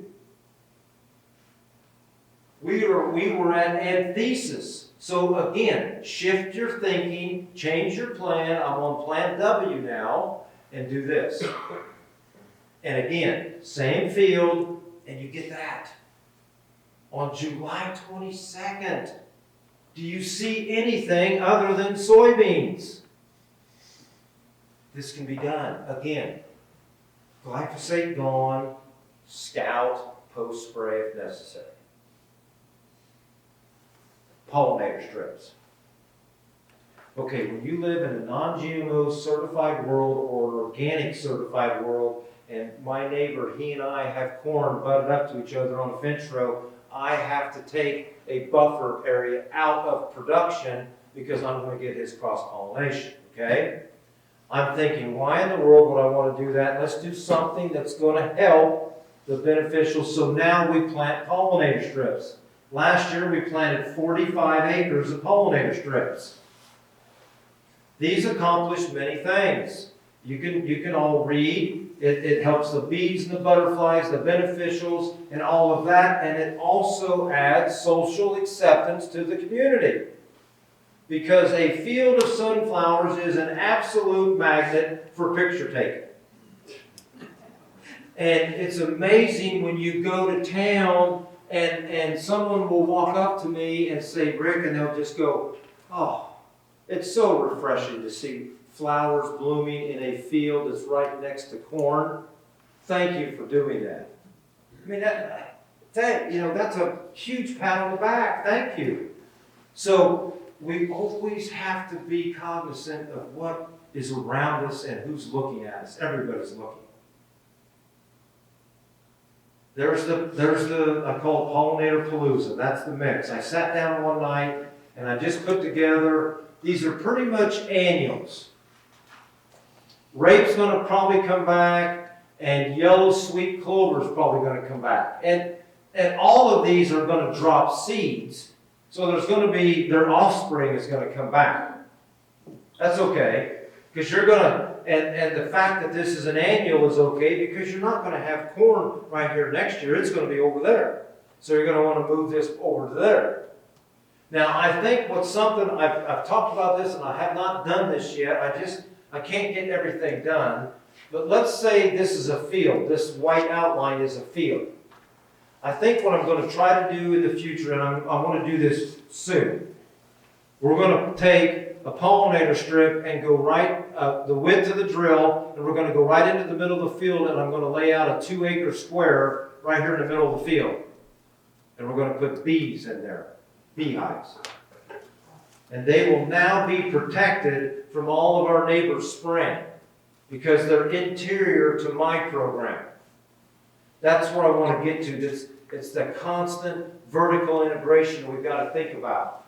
We were at antithesis. So again, shift your thinking, change your plan. I'm on plan W now, and do this. And again, same field, and you get that. On July 22nd, do you see anything other than soybeans? This can be done. Again, glyphosate gone, scout, post-spray if necessary. Pollinator strips. Okay, when you live in a non-GMO certified world or organic certified world, and my neighbor, he and I have corn butted up to each other on a fence row, I have to take a buffer area out of production because I'm going to get his cross-pollination, okay? I'm thinking, why in the world would I want to do that? Let's do something that's going to help the beneficial. So now we plant pollinator strips. Last year we planted 45 acres of pollinator strips. These accomplish many things. You can all read. It helps the bees and the butterflies, the beneficials, and all of that. And it also adds social acceptance to the community. Because a field of sunflowers is an absolute magnet for picture taking. And it's amazing when you go to town and someone will walk up to me and say, Rick, and they'll just go, oh, it's so refreshing to see flowers blooming in a field that's right next to corn. Thank you for doing that. I mean, that's a huge pat on the back. Thank you. So we always have to be cognizant of what is around us and who's looking at us. Everybody's looking. There's the I call it Pollinator Palooza. That's the mix. I sat down one night and I just put together, these are pretty much annuals. Rape's going to probably come back, and yellow sweet clover is probably going to come back. And all of these are going to drop seeds. So there's going to be, their offspring is going to come back. That's okay, because you're going to, and the fact that this is an annual is okay, because you're not going to have corn right here next year. It's going to be over there. So you're going to want to move this over to there. Now, I think what's something, I've talked about this, and I have not done this yet. I can't get everything done. But let's say this is a field. This white outline is a field. I think what I'm going to try to do in the future, and I want to do this soon, we're going to take a pollinator strip and go right the width of the drill, and we're going to go right into the middle of the field, and I'm going to lay out a 2-acre square right here in the middle of the field. And we're going to put bees in there, beehives. And they will now be protected from all of our neighbors' spraying because they're interior to my program. That's where I want to get to. It's the constant vertical integration we've got to think about.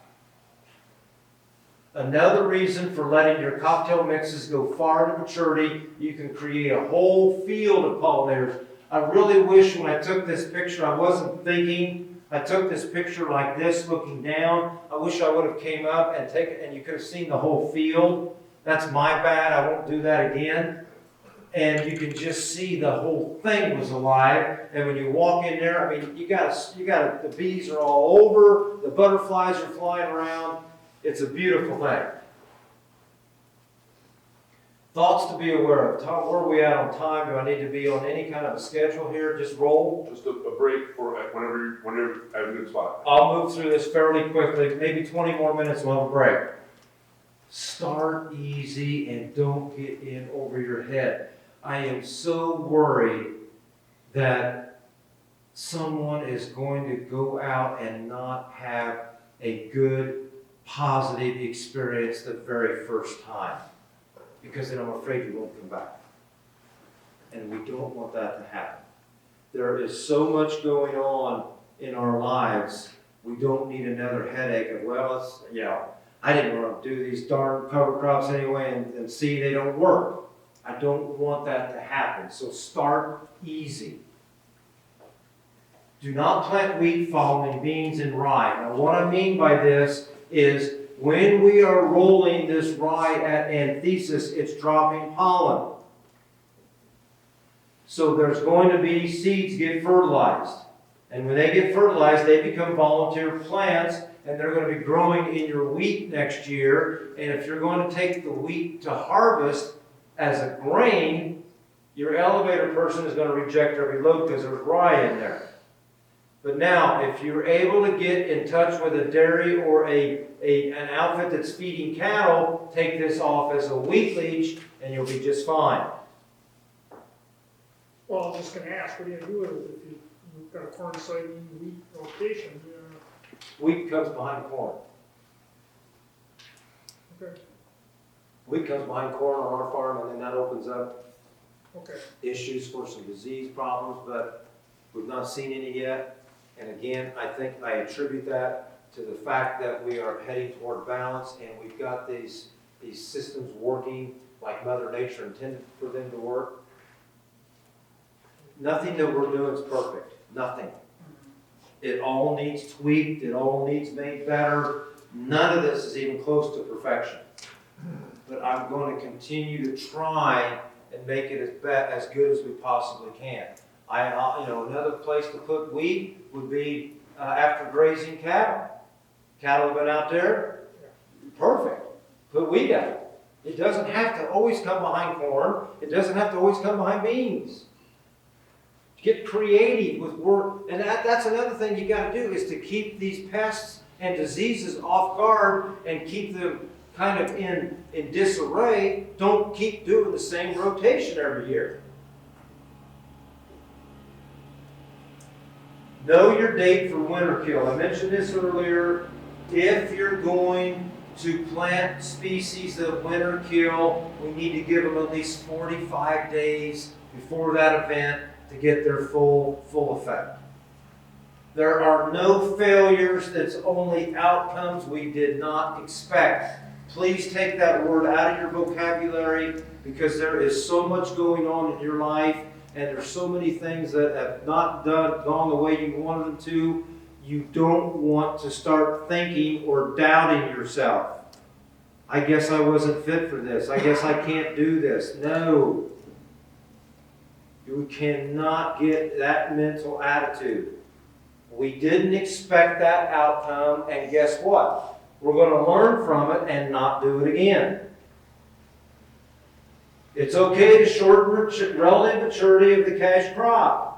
Another reason for letting your cocktail mixes go far into maturity, you can create a whole field of pollinators. I really wish when I took this picture, I wasn't thinking. I took this picture like this, looking down. I wish I would have came up and taken, and you could have seen the whole field. That's my bad. I won't do that again. And you can just see the whole thing was alive. And when you walk in there, I mean, you got the bees are all over, the butterflies are flying around. It's a beautiful thing. Thoughts to be aware of. Tom, where are we at on time? Do I need to be on any kind of a schedule here? Just roll? Just a break for whenever I have a good spot. I'll move through this fairly quickly. Maybe 20 more minutes, we'll have a break. Start easy and don't get in over your head. I am so worried that someone is going to go out and not have a good, positive experience the very first time. Because then I'm afraid you won't come back. And we don't want that to happen. There is so much going on in our lives, we don't need another headache of, well, I didn't want to do these darn cover crops anyway and see they don't work. I don't want that to happen. So start easy. Do not plant wheat following beans and rye. Now what I mean by this is when we are rolling this rye at anthesis, it's dropping pollen. So there's going to be seeds get fertilized. And when they get fertilized, they become volunteer plants, and they're going to be growing in your wheat next year. And if you're going to take the wheat to harvest as a grain, your elevator person is going to reject every load because there's rye in there. But now, if you're able to get in touch with a dairy or an outfit that's feeding cattle, take this off as a wheat leach, and you'll be just fine. Well, I was just gonna ask, what do you do with it if you've got a corn, soybean, wheat rotation? Wheat comes behind corn. Okay, Wheat comes behind corn on our farm, and then that opens up okay. issues for some disease problems, but we've not seen any yet. And again, I think I attribute that to the fact that we are heading toward balance, and we've got these systems working like Mother Nature intended for them to work. Nothing that we're doing is perfect. Nothing. It all needs tweaked. It all needs made better. None of this is even close to perfection. But I'm going to continue to try and make it as good as we possibly can. Another place to put wheat would be after grazing cattle. Cattle have been out there. Perfect. Put wheat out. It doesn't have to always come behind corn. It doesn't have to always come behind beans. Get creative with work. And that's another thing you got to do is to keep these pests and diseases off guard and keep them kind of in disarray. Don't keep doing the same rotation every year. Know your date for winter kill. I mentioned this earlier. If you're going to plant species that winter kill, we need to give them at least 45 days before that event to get their full effect. There are no failures. That's only outcomes we did not expect. Please take that word out of your vocabulary because there is so much going on in your life and there's so many things that have not gone the way you wanted them to. You don't want to start thinking or doubting yourself. I guess I wasn't fit for this. I guess I can't do this. No. You cannot get that mental attitude. We didn't expect that outcome, and guess what? We're going to learn from it and not do it again. It's okay to shorten relative maturity of the cash crop.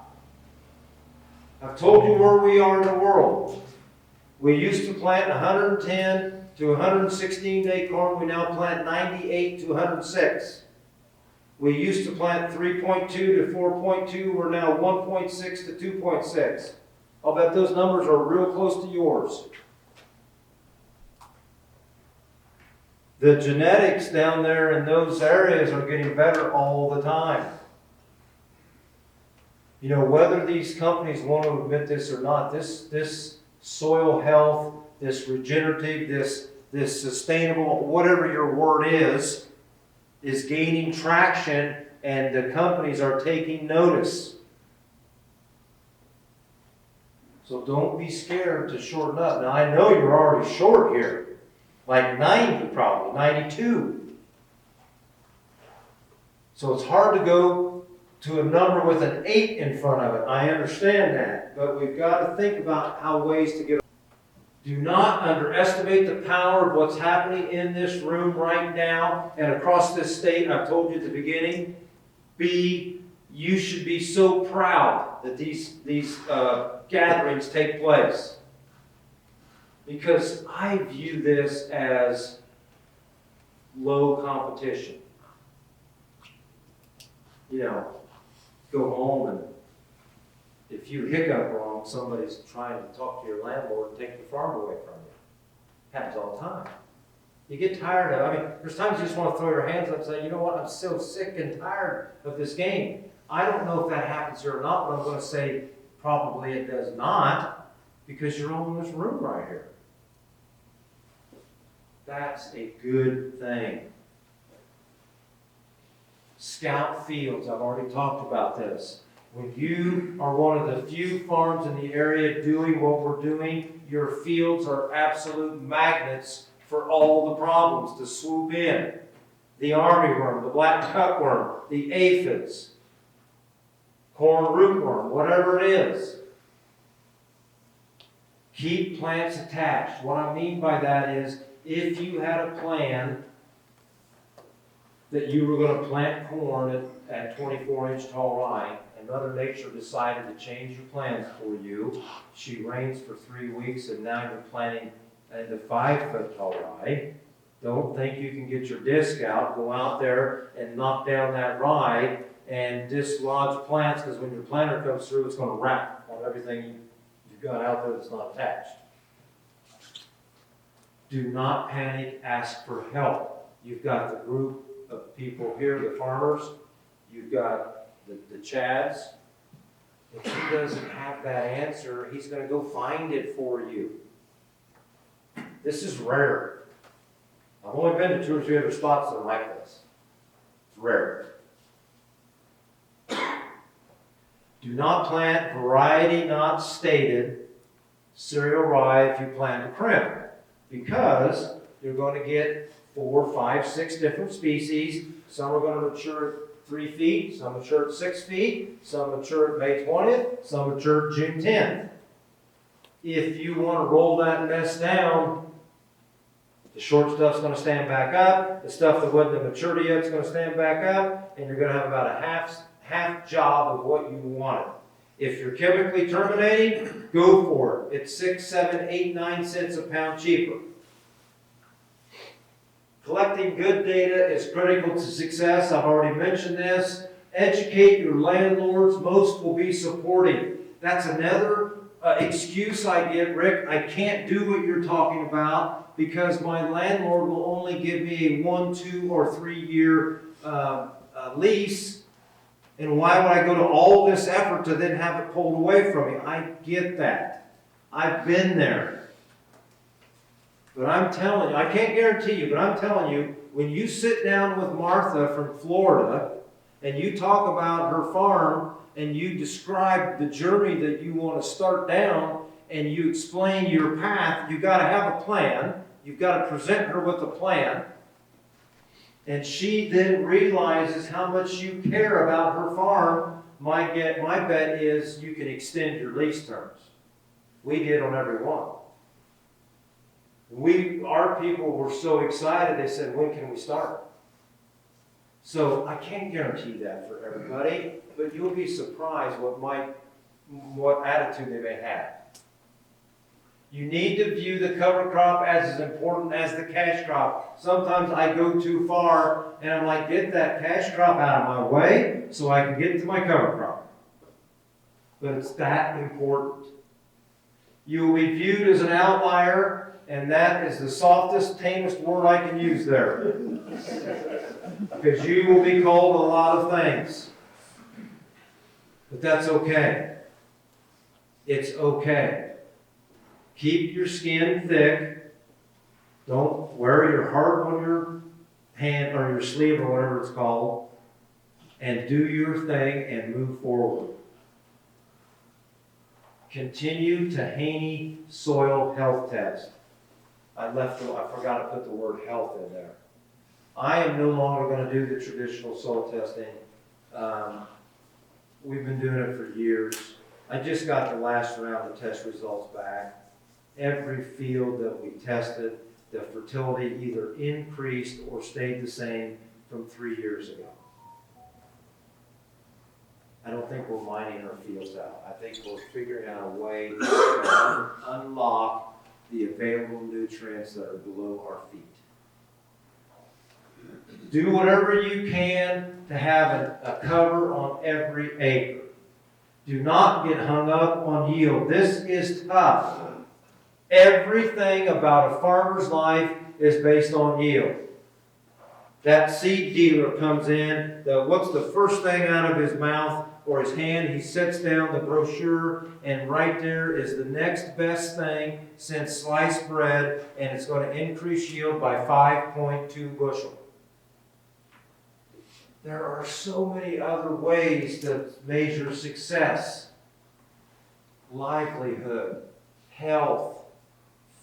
I've told you where we are in the world. We used to plant 110 to 116 day corn. We now plant 98 to 106. We used to plant 3.2 to 4.2. We're now 1.6 to 2.6. I'll bet those numbers are real close to yours. The genetics down there in those areas are getting better all the time. You know, whether these companies want to admit this or not, this soil health, this regenerative, this sustainable, whatever your word is gaining traction, and the companies are taking notice. So don't be scared to shorten up. Now, I know you're already short here. Like 90 probably, 92. So it's hard to go to a number with an 8 in front of it. I understand that. But we've got to think about how ways to get. Do not underestimate the power of what's happening in this room right now and across this state. I've told you at the beginning. You should be so proud that these gatherings take place. Because I view this as low competition. You know, go home and if you hiccup wrong, somebody's trying to talk to your landlord and take the farm away from you. Happens all the time. You get tired of it. I mean, there's times you just want to throw your hands up and say, you know what, I'm so sick and tired of this game. I don't know if that happens here or not, but I'm going to say probably it does not because you're all in this room right here. That's a good thing. Scout fields, I've already talked about this. When you are one of the few farms in the area doing what we're doing, your fields are absolute magnets for all the problems to swoop in. The armyworm, the black cutworm, the aphids, corn rootworm, whatever it is. Keep plants attached. What I mean by that is, if you had a plan that you were gonna plant corn at 24-inch tall rye, and Mother Nature decided to change your plans for you, she rains for 3 weeks, and now you're planting into 5-foot tall rye, don't think you can get your disc out, go out there and knock down that rye and dislodge plants, because when your planter comes through, it's gonna wrap on everything you've got out there that's not attached. Do not panic, ask for help. You've got the group of people here, the farmers, you've got the Chads. If he doesn't have that answer, he's gonna go find it for you. This is rare. I've only been to 2 or 3 other spots that are like this. It's rare. Do not plant variety not stated cereal rye if you plan to crimp, because you're going to get 4, 5, 6 different species. Some are going to mature at 3 feet, some mature at 6 feet, some mature at May 20th, some mature at June 10th. If you want to roll that mess down, the short stuff's going to stand back up, the stuff that wasn't at maturity yet is going to stand back up, and you're going to have about a half job of what you wanted. If you're chemically terminating, go for it. It's 6, 7, 8, 9 cents a pound cheaper. Collecting good data is critical to success. I've already mentioned this. Educate your landlords. Most will be supporting. That's another excuse I get, Rick. I can't do what you're talking about because my landlord will only give me a 1, 2, or 3 year lease. And why would I go to all this effort to then have it pulled away from me? I get that. I've been there. But I'm telling you, I can't guarantee you, but I'm telling you, when you sit down with Martha from Florida and you talk about her farm and you describe the journey that you want to start down and you explain your path, you've got to have a plan. You've got to present her with a plan. And she then realizes how much you care about her farm. My bet is you can extend your lease terms. We did on every one. Our people were so excited, they said, when can we start? So I can't guarantee that for everybody, but you'll be surprised what attitude they may have. You need to view the cover crop as important as the cash crop. Sometimes I go too far and I'm like, get that cash crop out of my way so I can get to my cover crop. But it's that important. You will be viewed as an outlier, and that is the softest, tamest word I can use there. Because you will be called a lot of things. But that's okay. It's okay. Keep your skin thick. Don't wear your heart on your hand or your sleeve or whatever it's called. And do your thing and move forward. Continue to Haney soil health test. I forgot to put the word health in there. I am no longer going to do the traditional soil testing. We've been doing it for years. I just got the last round of test results back. Every field that we tested, the fertility either increased or stayed the same from 3 years ago. I don't think we're mining our fields out. I think we're figuring out a way to unlock the available nutrients that are below our feet. Do whatever you can to have a cover on every acre. Do not get hung up on yield. This is tough. Everything about a farmer's life is based on yield. That seed dealer comes in, what's the first thing out of his mouth or his hand? He sets down the brochure, and right there is the next best thing since sliced bread, and it's going to increase yield by 5.2 bushel. There are so many other ways to measure success. Livelihood, health,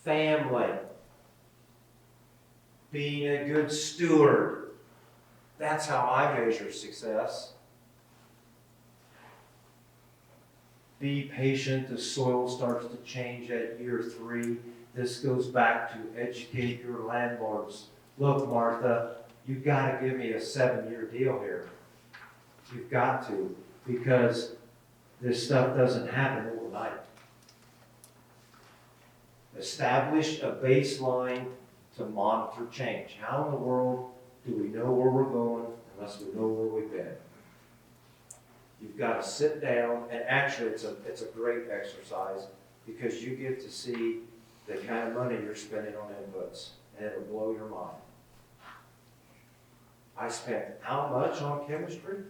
family, being a good steward. That's how I measure success. be patient, the soil starts to change at year 3. This goes back to educate your landlords. Look, Martha, you've got to give me a 7-year deal here. You've got to, because this stuff doesn't happen overnight. Establish a baseline to monitor change. How in the world do we know where we're going unless we know where we've been? You've got to sit down, and actually it's a great exercise because you get to see the kind of money you're spending on inputs, and it'll blow your mind. I spent how much on chemistry?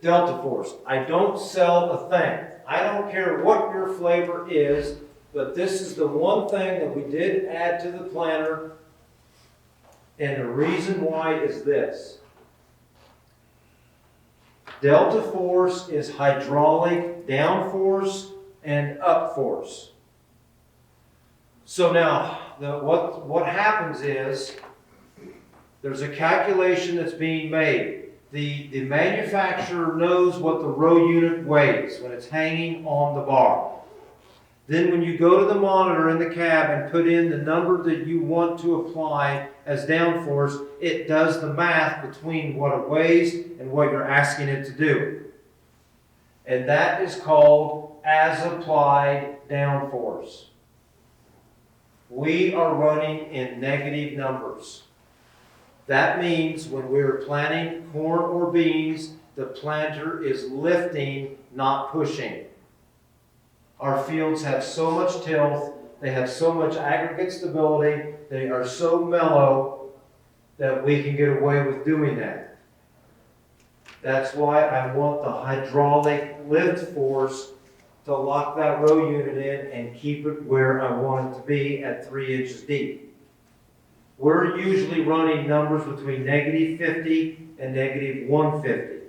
Delta Force. I don't sell a thing. I don't care what your flavor is, but this is the one thing that we did add to the planner, and the reason why is this. Delta Force is hydraulic down force and up force. So now, what happens is, there's a calculation that's being made. The manufacturer knows what the row unit weighs when it's hanging on the bar. Then when you go to the monitor in the cab and put in the number that you want to apply as downforce, it does the math between what it weighs and what you're asking it to do. And that is called as applied downforce. We are running in negative numbers. That means when we're planting corn or beans, the planter is lifting, not pushing. Our fields have so much tilth, they have so much aggregate stability, they are so mellow that we can get away with doing that. That's why I want the hydraulic lift force to lock that row unit in and keep it where I want it to be at 3 inches deep. We're usually running numbers between -50 and -150.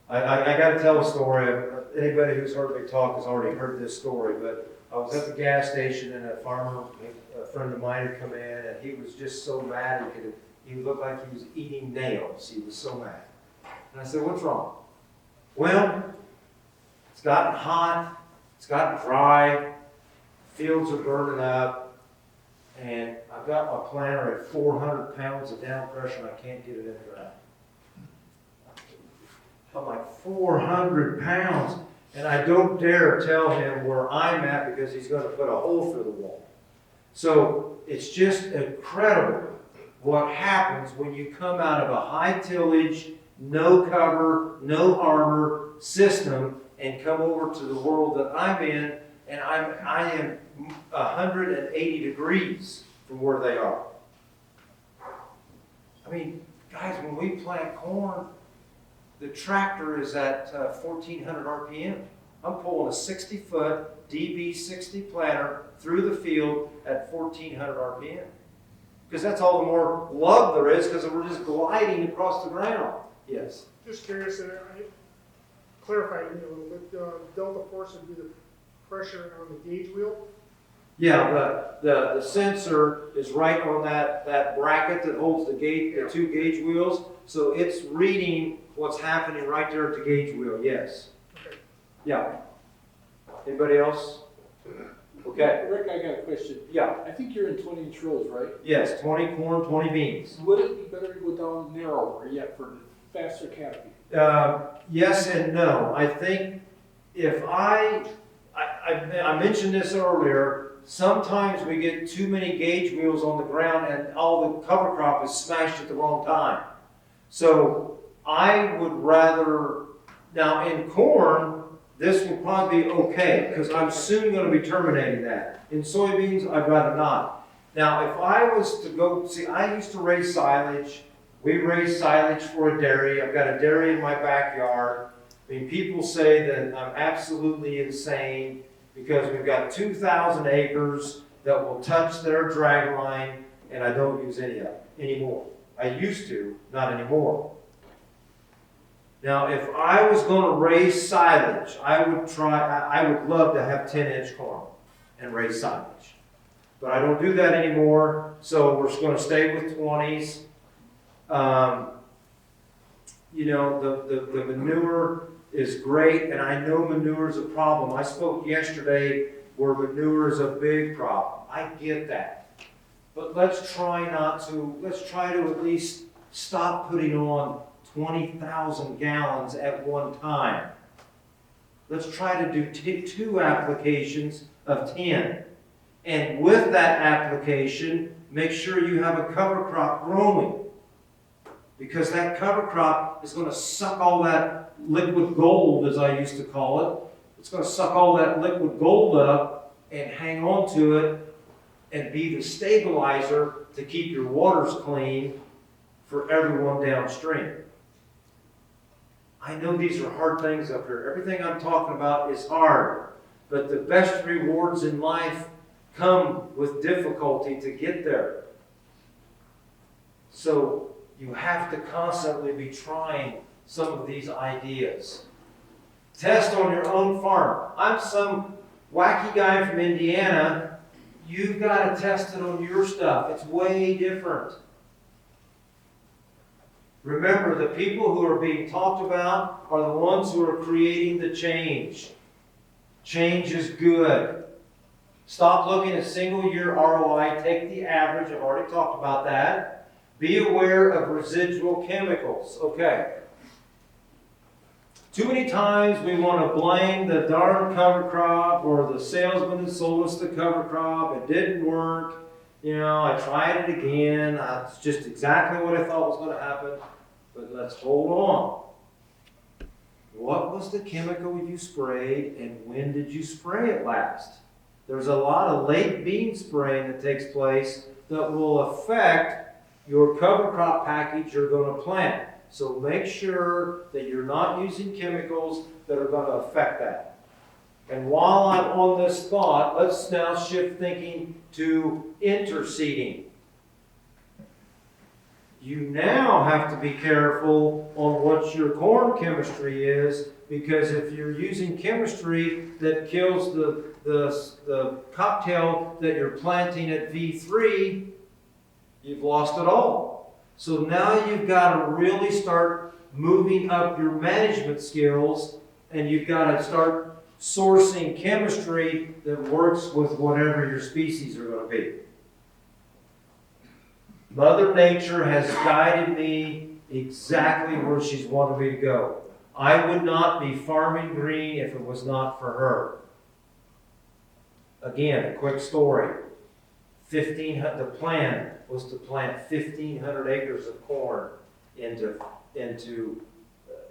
I got to tell a story. Anybody who's heard me talk has already heard this story, but I was at the gas station and a friend of mine had come in, and he was just so mad. He looked like he was eating nails. He was so mad. And I said, "What's wrong?" "Well, it's gotten hot, it's gotten dry, fields are burning up, and I've got my planter at 400 pounds of down pressure and I can't get it in the ground." I'm like, 400 pounds? And I don't dare tell him where I'm at because he's going to put a hole through the wall. So it's just incredible what happens when you come out of a high tillage, no cover, no armor system and come over to the world that I'm in, and I am 180 degrees from where they are. I mean, guys, when we plant corn, the tractor is at 1,400 RPM. I'm pulling a 60-foot DB60 planter through the field at 1,400 RPM. Because that's all the more love there is, because we're just gliding across the ground. Yes? Just curious, clarify to me a little bit, Delta Force would be the pressure on the gauge wheel? Yeah, the sensor is right on that bracket that holds the two gauge wheels. So it's reading what's happening right there at the gauge wheel, yes. Okay. Yeah. Anybody else? Okay. Rick, I got a question. Yeah. I think you're in 20-inch rows, right? Yes, 20 corn, 20 beans. Would it be better to go down narrower yet for faster canopy? Yes and no. I think if I mentioned this earlier, sometimes we get too many gauge wheels on the ground and all the cover crop is smashed at the wrong time. So I would rather, now in corn, this will probably be okay because I'm soon going to be terminating that. In soybeans, I'd rather not. Now, if I was to go, see, I used to raise silage. We raise silage for a dairy. I've got a dairy in my backyard. I mean, people say that I'm absolutely insane because we've got 2,000 acres that will touch their drag line, and I don't use any of it anymore. I used to, not anymore. Now, if I was going to raise silage, I would love to have 10-inch corn and raise silage. But I don't do that anymore, so we're just going to stay with 20s. you know, the manure is great, and I know manure is a problem. I spoke yesterday where manure is a big problem. I get that. But let's try to at least stop putting on 20,000 gallons at one time. Let's try to do two applications of 10. And with that application, make sure you have a cover crop growing. Because that cover crop is going to suck all that liquid gold, as I used to call it. It's going to suck all that liquid gold up and hang on to it and be the stabilizer to keep your waters clean for everyone downstream. I know these are hard things up here. Everything I'm talking about is hard. But the best rewards in life come with difficulty to get there. So you have to constantly be trying some of these ideas. Test on your own farm. I'm some wacky guy from Indiana. You've got to test it on your stuff. It's way different. Remember, the people who are being talked about are the ones who are creating the change. Change is good. Stop looking at single-year ROI. Take the average. I've already talked about that. Be aware of residual chemicals. Okay. Too many times we want to blame the darn cover crop or the salesman that sold us the cover crop. It didn't work. You know, I tried it again. It's just exactly what I thought was going to happen. But let's hold on. What was the chemical you sprayed and when did you spray it last? There's a lot of late bean spraying that takes place that will affect your cover crop package you're going to plant. So make sure that you're not using chemicals that are going to affect that. And while I'm on this thought, let's now shift thinking to interseeding. You now have to be careful on what your corn chemistry is, because if you're using chemistry that kills the cocktail that you're planting at V3, you've lost it all. So now you've got to really start moving up your management skills, and you've got to start sourcing chemistry that works with whatever your species are going to be. Mother Nature has guided me exactly where she's wanted me to go. I would not be farming green if it was not for her. Again, a quick story. The plan was to plant 1,500 acres of corn into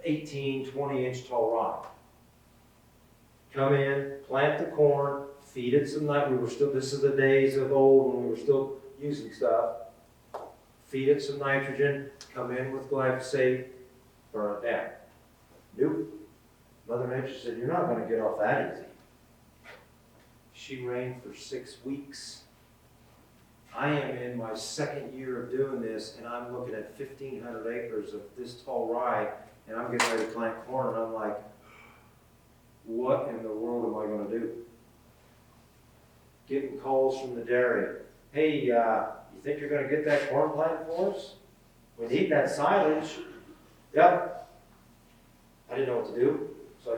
18, 20-inch tall rock. Come in, plant the corn, feed it some nitrogen. This is the days of old when we were still using stuff. Feed it some nitrogen, come in with glyphosate, burn it down. Nope. Mother Nature said, you're not going to get off that easy. She rained for 6 weeks. I am in my second year of doing this, and I'm looking at 1,500 acres of this tall rye, and I'm getting ready to plant corn, and I'm like, what in the world am I going to do? Getting calls from the dairy. Hey, you think you're going to get that corn planted for us? We need that silage. Yep. I didn't know what to do, so I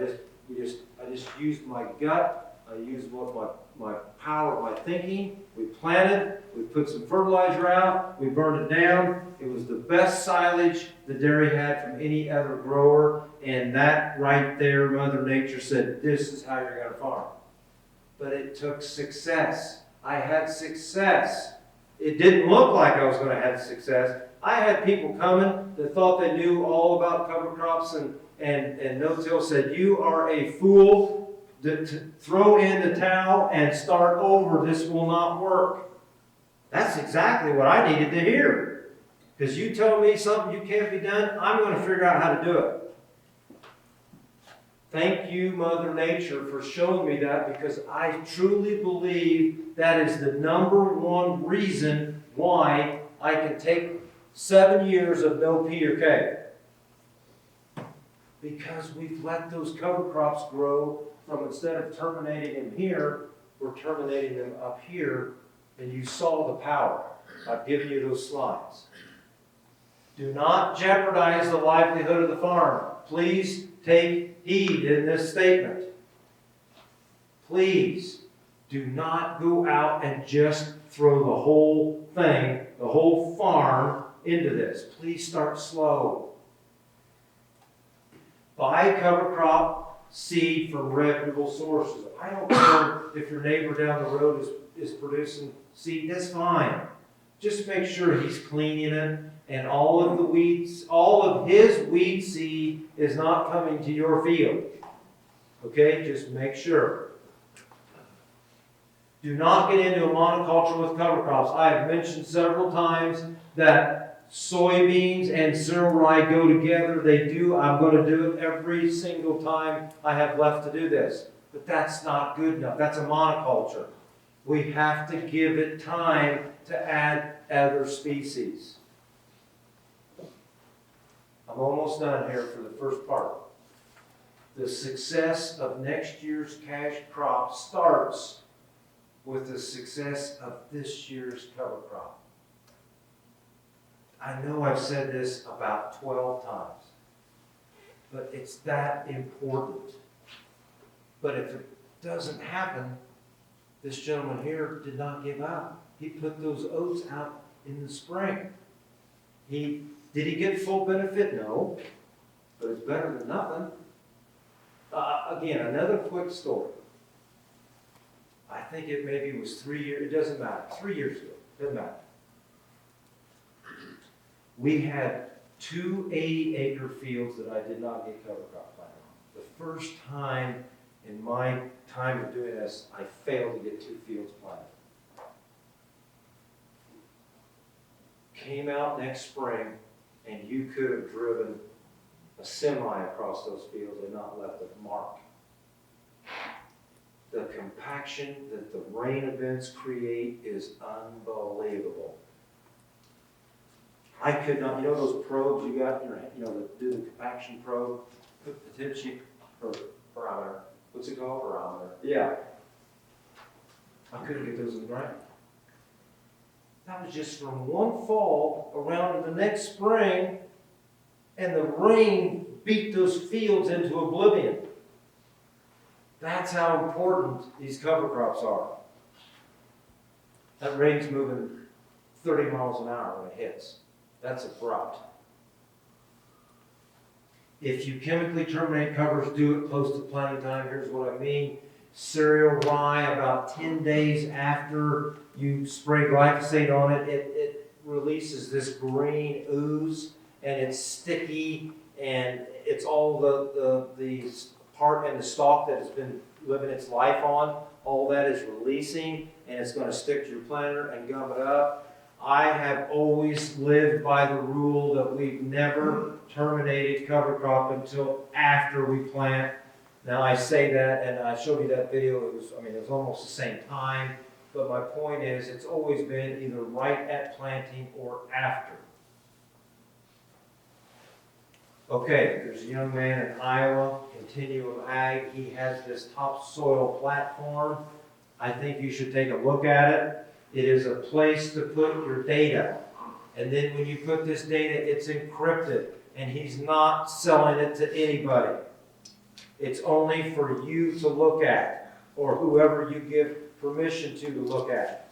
just used my gut. I used what my power, my thinking. We planted. We put some fertilizer out. We burned it down. It was the best silage the dairy had from any other grower, and that right there, Mother Nature said, "This is how you're going to farm." But it took success. I had success. It didn't look like I was going to have success. I had people coming that thought they knew all about cover crops and no-till, said, "You are a fool. To throw in the towel and start over. This will not work." That's exactly what I needed to hear. Because you tell me something you can't be done, I'm going to figure out how to do it. Thank you, Mother Nature, for showing me that, because I truly believe that is the number one reason why I can take 7 years of no P or K. Because we've let those cover crops grow from, instead of terminating them here, we're terminating them up here, and you saw the power. I've given you those slides. Do not jeopardize the livelihood of the farm. Please take heed in this statement. Please do not go out and just throw the whole thing, the whole farm into this. Please start slow. Buy cover crop seed from reputable sources. I don't care if your neighbor down the road is producing seed, that's fine. Just make sure he's cleaning it and all of the weeds, all of his weed seed is not coming to your field. Okay, just make sure. Do not get into a monoculture with cover crops. I have mentioned several times that soybeans and cereal rye go together. They do. I'm going to do it every single time I have left to do this. But that's not good enough. That's a monoculture. We have to give it time to add other species. I'm almost done here for the first part. The success of next year's cash crop starts with the success of this year's cover crop. I know I've said this about 12 times, but it's that important. But if it doesn't happen, this gentleman here did not give up. He put those oats out in the spring. Did he get full benefit? No, but it's better than nothing. Again, another quick story. I think it maybe was 3 years, it doesn't matter, 3 years ago, doesn't matter. We had 2 80-acre fields that I did not get cover crop planted on. The first time in my time of doing this, I failed to get 2 fields planted. Came out next spring, and you could have driven a semi across those fields and not left a mark. The compaction that the rain events create is unbelievable. I could not, you know those probes you got in your, that do the compaction probe, put the tip sheet, or barometer, what's it called, barometer? Yeah. I couldn't get those in the ground. That was just from one fall around to the next spring, and the rain beat those fields into oblivion. That's how important these cover crops are. That rain's moving 30 miles an hour when it hits. That's abrupt. If you chemically terminate covers, do it close to planting time. Here's what I mean. Cereal rye, about 10 days after you spray glyphosate on it, it releases this green ooze, and it's sticky, and it's all the part in the stalk that has been living its life on. All that is releasing, and it's going to stick to your planter and gum it up. I have always lived by the rule that we've never terminated cover crop until after we plant. Now I say that, and I showed you that video, it was almost the same time, but my point is, it's always been either right at planting or after. Okay, there's a young man in Iowa, Continuum Ag, he has this topsoil platform. I think you should take a look at it. It is a place to put your data. And then when you put this data, it's encrypted, and he's not selling it to anybody. It's only for you to look at, or whoever you give permission to look at.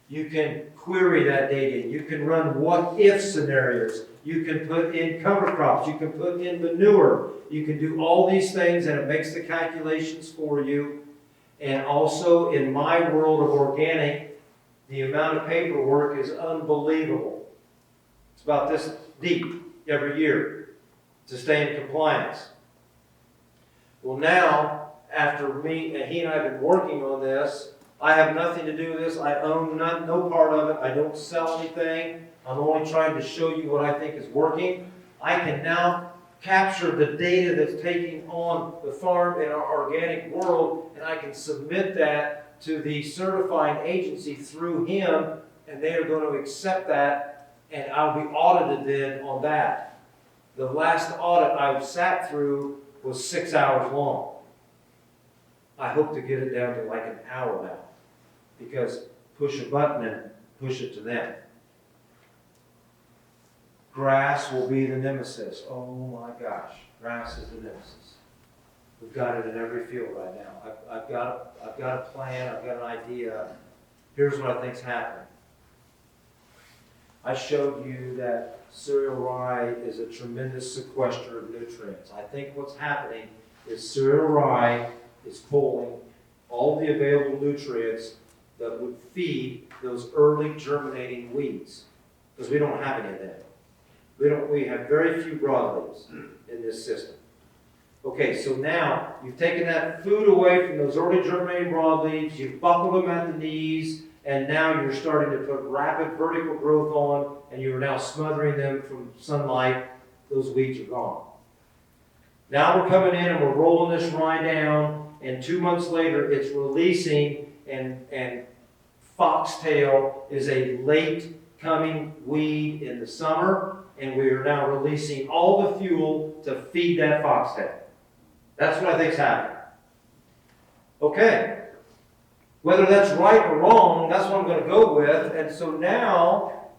You can query that data. You can run what-if scenarios. You can put in cover crops. You can put in manure. You can do all these things, and it makes the calculations for you. And also, in my world of organic, the amount of paperwork is unbelievable. It's about this deep every year to stay in compliance. Well, now, after he and I have been working on this, I have nothing to do with this. I own no part of it. I don't sell anything. I'm only trying to show you what I think is working. I can now capture the data that's taking on the farm in our organic world, and I can submit that to the certifying agency through him, and they are going to accept that, and I'll be audited then on that. The last audit I've sat through was 6 hours long. I hope to get it down to like an hour now, because push a button and push it to them. grass will be the nemesis. Oh my gosh, grass is the nemesis. We've got it in every field right now. I've got a plan, I've got an idea. Here's what I think's happening. I showed you that cereal rye is a tremendous sequester of nutrients. I think what's happening is cereal rye is pulling all the available nutrients that would feed those early germinating weeds, because we don't have any of them. We have very few broadleaves in this system. Okay, so now you've taken that food away from those early germinating broadleaves, you've buckled them at the knees, and now you're starting to put rapid vertical growth on, and you're now smothering them from sunlight. Those weeds are gone. Now we're coming in and we're rolling this rye down, and 2 months later it's releasing, and foxtail is a late coming weed in the summer, and we are now releasing all the fuel to feed that foxtail. That's what I think's happening. Okay. Whether that's right or wrong, that's what I'm going to go with. And so now,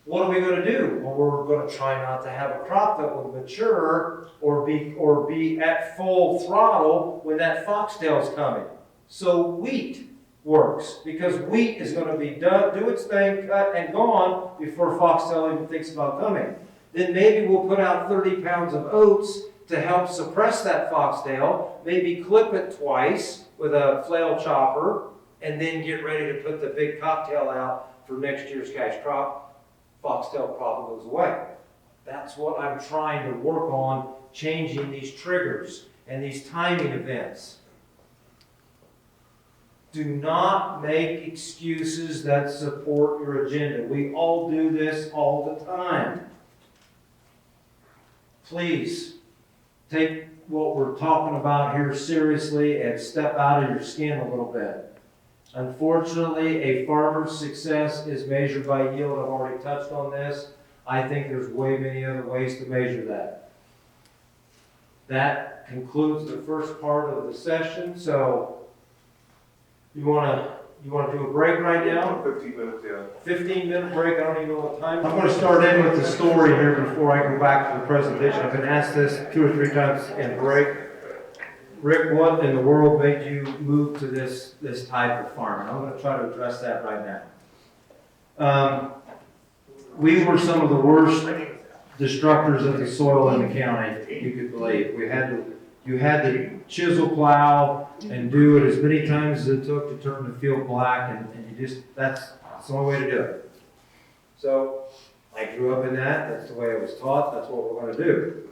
what are we going to do? Well, we're going to try not to have a crop that will mature or be at full throttle when that foxtail is coming. So wheat works, because wheat is going to be done, do its thing, cut and gone before foxtail even thinks about coming. Then maybe we'll put out 30 pounds of oats to help suppress that foxtail, maybe clip it twice with a flail chopper, and then get ready to put the big cocktail out for next year's cash crop. Foxtail problem goes away. That's what I'm trying to work on, changing these triggers and these timing events. Do not make excuses that support your agenda. We all do this all the time. Please, take what we're talking about here seriously and step out of your skin a little bit. Unfortunately, a farmer's success is measured by yield. I've already touched on this. I think there's way many other ways to measure that. That concludes the first part of the session. So you want to do a break right now? 15 minutes, yeah. 15-minute break. I don't even know what time. I'm going to start in with the story here before I go back to the presentation. I've been asked this 2 or 3 times in break. Rick, what in the world made you move to this type of farming? I'm going to try to address that right now. We were some of the worst destructors of the soil in the county, you could believe. You had to chisel plow and do it as many times as it took to turn the field black, and that's the only way to do it. So I grew up in that. That's the way I was taught. That's what we're going to do.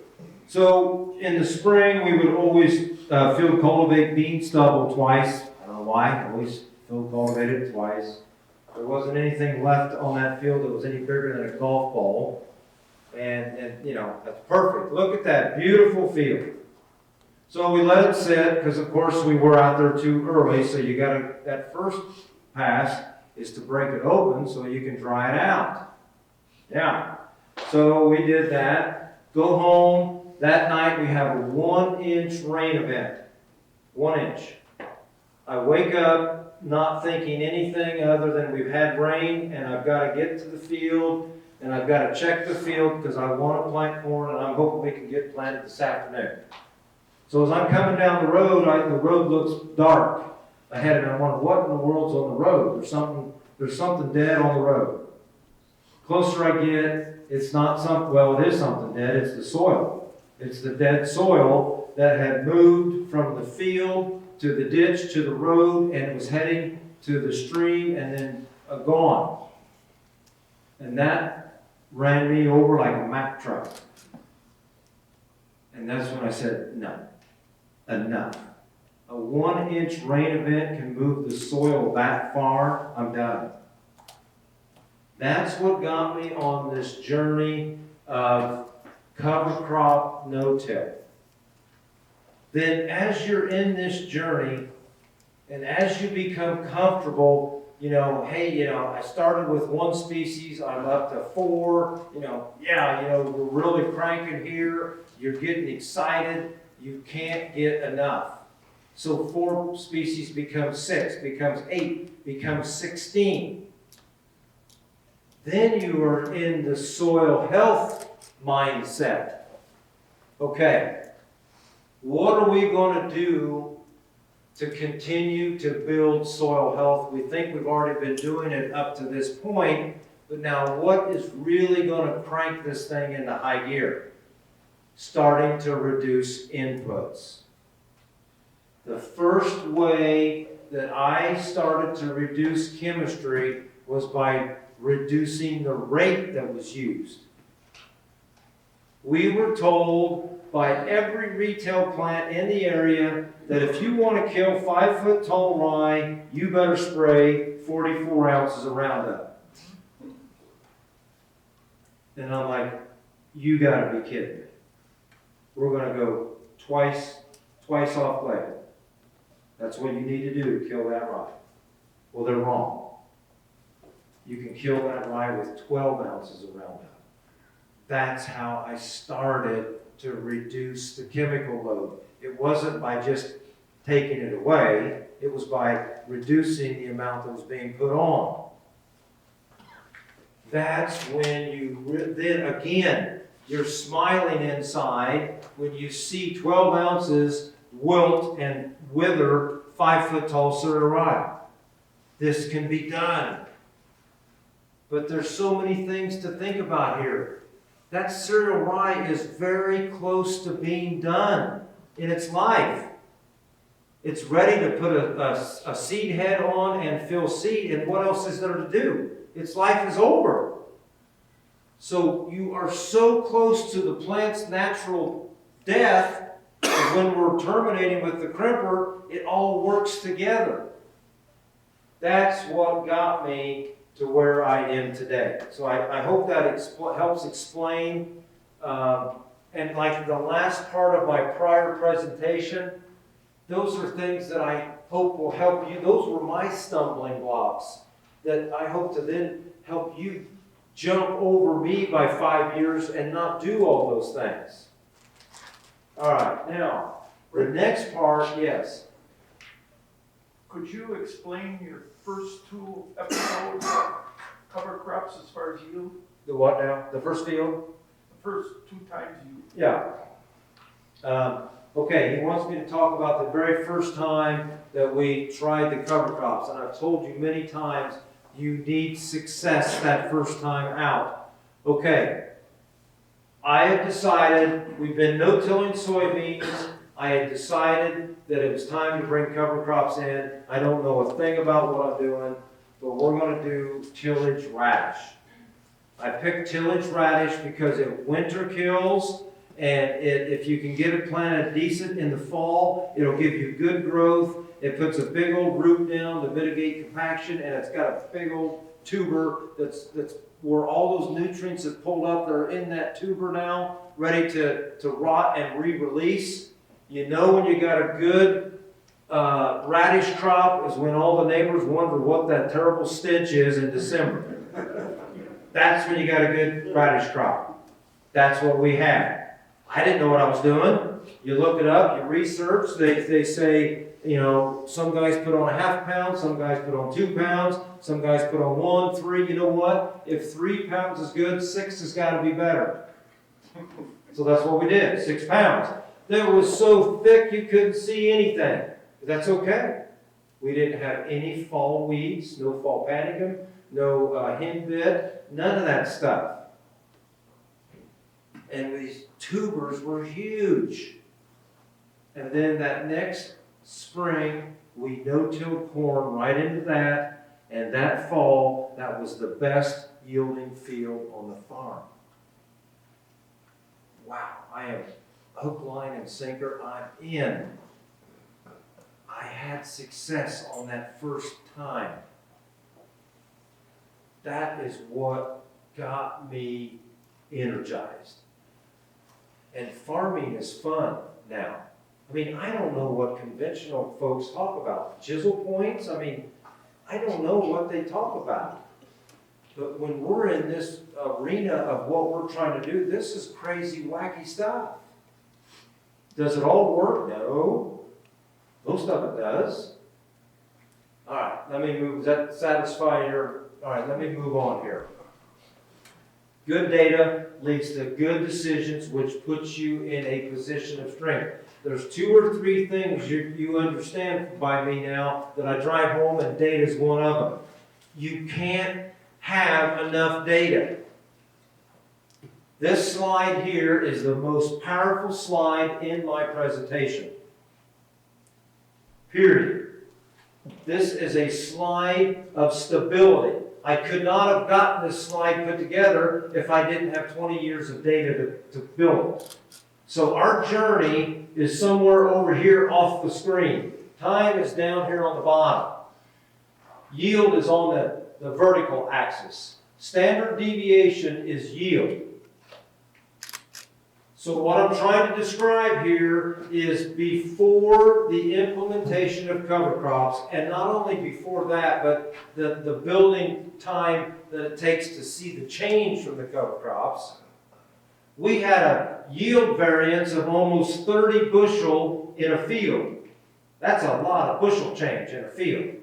So in the spring, we would always field cultivate bean stubble twice. I don't know why. Always field cultivated twice. There wasn't anything left on that field that was any bigger than a golf ball. And you know, that's perfect. Look at that beautiful field. So we let it sit, because of course we were out there too early, so you gotta, that first pass is to break it open so you can dry it out. Yeah. So we did that. Go home. That night we have a 1-inch rain event. 1 inch. I wake up not thinking anything other than we've had rain, and I've got to get to the field, and I've got to check the field because I want to plant corn, and I'm hoping we can get planted this afternoon. So as I'm coming down the road, the road looks dark ahead, and I'm wondering what in the world's on the road. There's something dead on the road. Closer I get, it's not something, well, it is something dead. It's the soil. It's the dead soil that had moved from the field to the ditch to the road, and it was heading to the stream and then gone. And that ran me over like a Mack truck. And that's when I said, no, enough. A 1-inch rain event can move the soil that far. I'm done. That's what got me on this journey of cover crop no-till. Then as you're in this journey, and as you become comfortable, I started with 1 species, I'm up to 4, we're really cranking here, you're getting excited, you can't get enough. So 4 species becomes 6, becomes 8, becomes 16. Then you are in the soil health mindset. Okay, what are we going to do to continue to build soil health? We think we've already been doing it up to this point, but now what is really going to crank this thing into high gear? Starting to reduce inputs. The first way that I started to reduce chemistry was by reducing the rate that was used. We were told by every retail plant in the area that if you want to kill 5-foot tall rye, you better spray 44 ounces of Roundup. And I'm like, you gotta be kidding me. We're gonna go twice off label. That's what you need to do to kill that rye. Well, they're wrong. You can kill that rye with 12 ounces of Roundup. That's how I started to reduce the chemical load. It wasn't by just taking it away, it was by reducing the amount that was being put on. That's when you, then again, you're smiling inside when you see 12 ounces wilt and wither 5-foot tall cereal rye. This can be done. But there's so many things to think about here. That cereal rye is very close to being done in its life. It's ready to put a seed head on and fill seed, and what else is there to do? Its life is over. So you are so close to the plant's natural death that when we're terminating with the crimper, it all works together. That's what got me to where I am today. So I hope that helps explain. And like the last part of my prior presentation, those are things that I hope will help you. Those were my stumbling blocks that I hope to then help you jump over me by 5 years and not do all those things. All right, now, the next part, yes. Could you explain your first 2 episodes of cover crops as far as yield? The what now? The first field? The first 2 times you. Yeah. Okay, he wants me to talk about the very first time that we tried the cover crops. And I've told you many times, you need success that first time out. Okay. I had decided, we've been no-tilling soybeans. I had decided that it was time to bring cover crops in. I don't know a thing about what I'm doing, but we're going to do tillage radish. I picked tillage radish because it winter kills, and if you can get it planted decent in the fall, it'll give you good growth. It puts a big old root down to mitigate compaction, and it's got a big old tuber that's where all those nutrients have pulled up. They're in that tuber now, ready to rot and re-release. You know when you got a good radish crop is when all the neighbors wonder what that terrible stench is in December. That's when you got a good radish crop. That's what we had. I didn't know what I was doing. You look it up, you research, they say, you know, some guys put on a ½ pound, some guys put on 2 pounds, some guys put on 1, 3. You know what? If 3 pounds is good, 6 has got to be better. So that's what we did, 6 pounds. It was so thick you couldn't see anything. But that's okay. We didn't have any fall weeds, no fall panicum, no henbit, none of that stuff. And these tubers were huge. And then that next spring, we no-tilled corn right into that. And that fall, that was the best yielding field on the farm. Wow, I am hook, line, and sinker. I'm in. I had success on that first time. That is what got me energized. And farming is fun now. I mean, I don't know what conventional folks talk about. Chisel points? I mean, I don't know what they talk about. But when we're in this arena of what we're trying to do, this is crazy, wacky stuff. Does it all work? No. Most of it does. All right, let me move. Does that satisfy your... All right, let me move on here. Good data leads to good decisions, which puts you in a position of strength. There's 2 or 3 things you understand by me now that I drive home, and data is one of them. You can't have enough data. This slide here is the most powerful slide in my presentation. Period. This is a slide of stability. I could not have gotten this slide put together if I didn't have 20 years of data to build it. So our journey is somewhere over here off the screen. Time is down here on the bottom. Yield is on the vertical axis. Standard deviation is yield. So what I'm trying to describe here is before the implementation of cover crops, and not only before that, but the building time that it takes to see the change from the cover crops, we had a yield variance of almost 30 bushel in a field. That's a lot of bushel change in a field.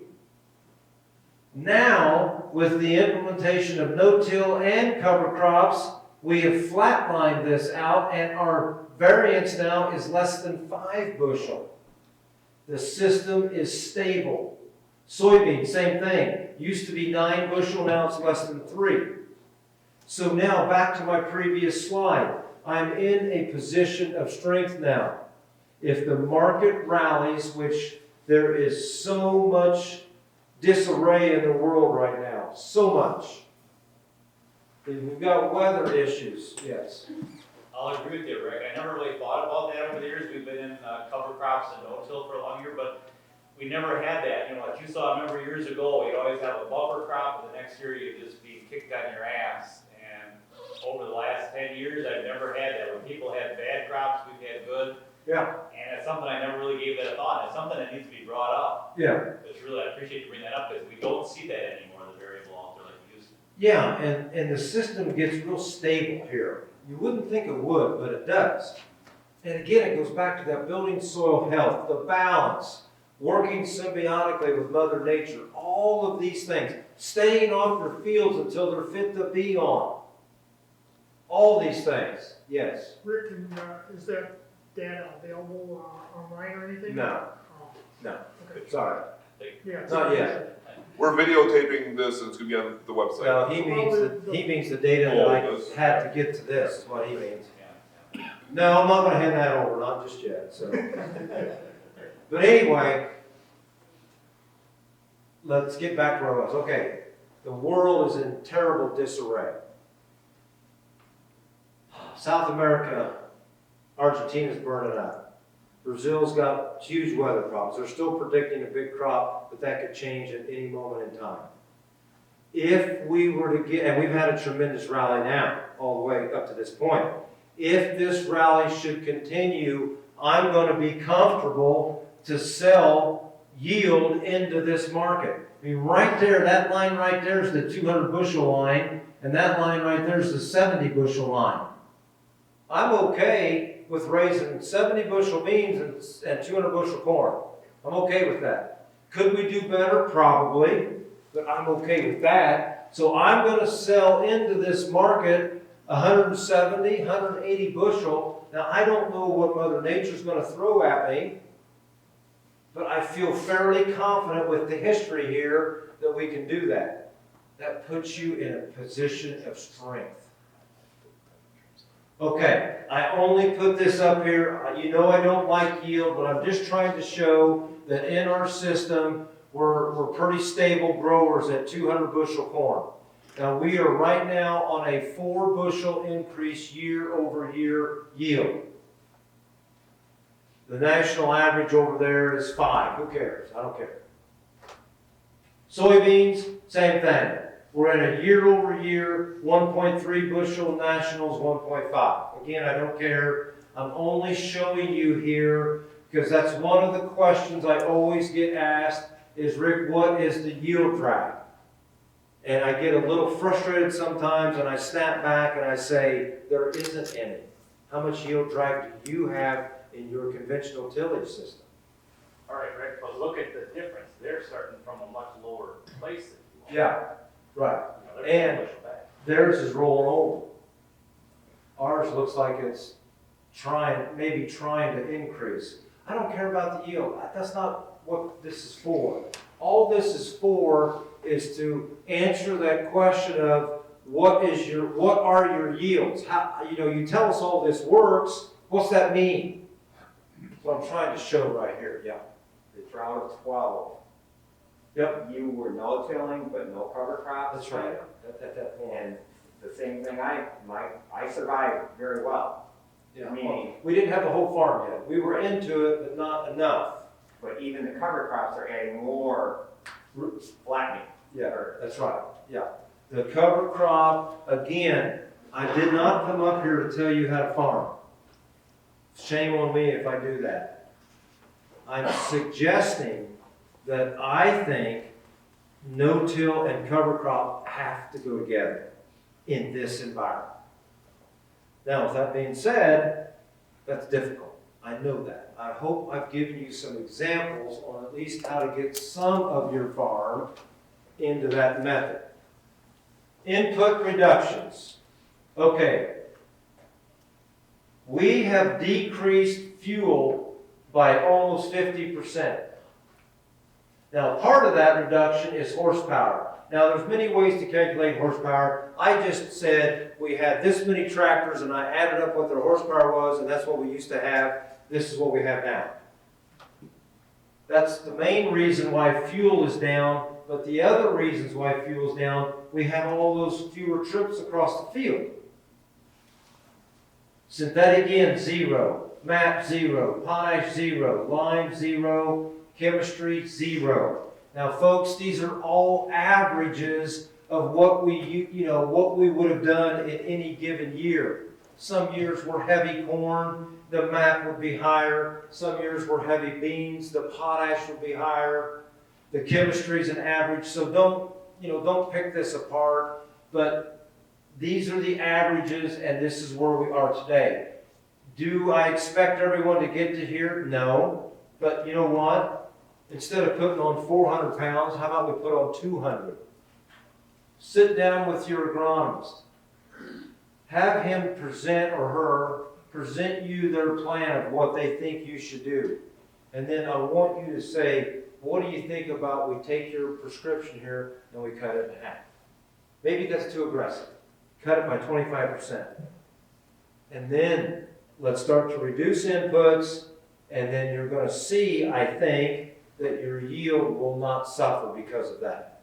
Now, with the implementation of no-till and cover crops, we have flatlined this out, and our variance now is less than 5 bushel. The system is stable. Soybean, same thing. Used to be 9 bushel, now it's less than 3. So now, back to my previous slide. I'm in a position of strength now. If the market rallies, which there is so much disarray in the world right now, so much. We've got weather issues, yes. I'll agree with you, Rick. I never really thought about that over the years. We've been in cover crops and no-till for a long year, but we never had that. You know, like you saw, I remember years ago, you'd always have a bumper crop, and the next year you'd just be kicked on your ass. And over the last 10 years, I've never had that. When people had bad crops, we've had good. Yeah. And it's something I never really gave that a thought. It's something that needs to be brought up. Yeah. It's really, I appreciate you bringing that up, because we don't see that anymore, the variable out there like we used to. Yeah, and the system gets real stable here. You wouldn't think it would, but it does. And again, it goes back to that building soil health, the balance, working symbiotically with Mother Nature, all of these things, staying off your fields until they're fit to be on. All these things, yes. Rick, is that data available online or anything? No, Oh, no, okay. sorry, Yeah. it's not a- yet. We're videotaping this, and it's gonna be on the website. No, he means the data that I had to get to this, is what he means. Yeah. No, I'm not gonna hand that over, not just yet, so. But anyway, let's get back where I was. Okay, the world is in terrible disarray. South America, Argentina's burning up. Brazil's got huge weather problems. They're still predicting a big crop, but that could change at any moment in time. If we were to get, and we've had a tremendous rally now, all the way up to this point. If this rally should continue, I'm going to be comfortable to sell yield into this market. I mean, right there, that line right there is the 200 bushel line, and that line right there is the 70 bushel line. I'm okay with raising 70 bushel beans and 200 bushel corn. I'm okay with that. Could we do better? Probably, but I'm okay with that. So I'm going to sell into this market 170, 180 bushel. Now, I don't know what Mother Nature's going to throw at me, but I feel fairly confident with the history here that we can do that. That puts you in a position of strength. Okay, I only put this up here. You know I don't like yield, but I'm just trying to show that in our system, we're pretty stable growers at 200 bushel corn. Now, we are right now on a 4 bushel increase year over year yield. The national average over there is 5. Who cares? I don't care. Soybeans, same thing. We're at a year over year, 1.3 bushel, nationals 1.5. Again, I don't care. I'm only showing you here because that's one of the questions I always get asked is, Rick, what is the yield drag? And I get a little frustrated sometimes and I snap back and I say, there isn't any. How much yield drag do you have in your conventional tillage system? All right, Rick, but look at the difference. They're starting from a much lower place than you are. Yeah, right. You know, they're And a bushel back. theirs is rolling over. Ours looks like it's maybe trying to increase. I don't care about the yield. That's not what this is for. All this is for is to answer that question of what are your yields? How, you tell us all this works. What's that mean? That's what I'm trying to show right here. Yeah. The drought of 12. Yep. You were no-tilling, but no cover crops. That's right. At that point. And the same thing, I survived very well. Yeah. Meaning, Well, we didn't have the whole farm yet. We were into it, but not enough. but even the cover crops are adding more flattening. Yeah, that's right. Yeah. The cover crop, again, I did not come up here to tell you how to farm. Shame on me if I do that. I'm suggesting that I think no-till and cover crop have to go together in this environment. Now, with that being said, that's difficult. I know that. I hope I've given you some examples on at least how to get some of your farm into that method. Input reductions. Okay. We have decreased fuel by almost 50%. Now, part of that reduction is horsepower. Now, there's many ways to calculate horsepower. I just said we had this many tractors, and I added up what their horsepower was, and that's what we used to have. This is what we have now. That's the main reason why fuel is down, but the other reasons why fuel is down, we have all those fewer trips across the field. Synthetic N, 0. MAP, 0. Potash, 0. Lime, 0. Chemistry, 0. Now, folks, these are all averages of what we would have done in any given year. Some years were heavy corn, the MAP would be higher. Some years were heavy beans, the potash would be higher. The chemistry is an average, so don't pick this apart. But these are the averages, and this is where we are today. Do I expect everyone to get to here? No. But you know what? Instead of putting on 400 pounds, how about we put on 200? Sit down with your agronomist. Have him present or her present you their plan of what they think you should do. And then I want you to say, what do you think about we take your prescription here and we cut it in half? Maybe that's too aggressive. Cut it by 25%. And then let's start to reduce inputs, and then you're going to see, I think, that your yield will not suffer because of that.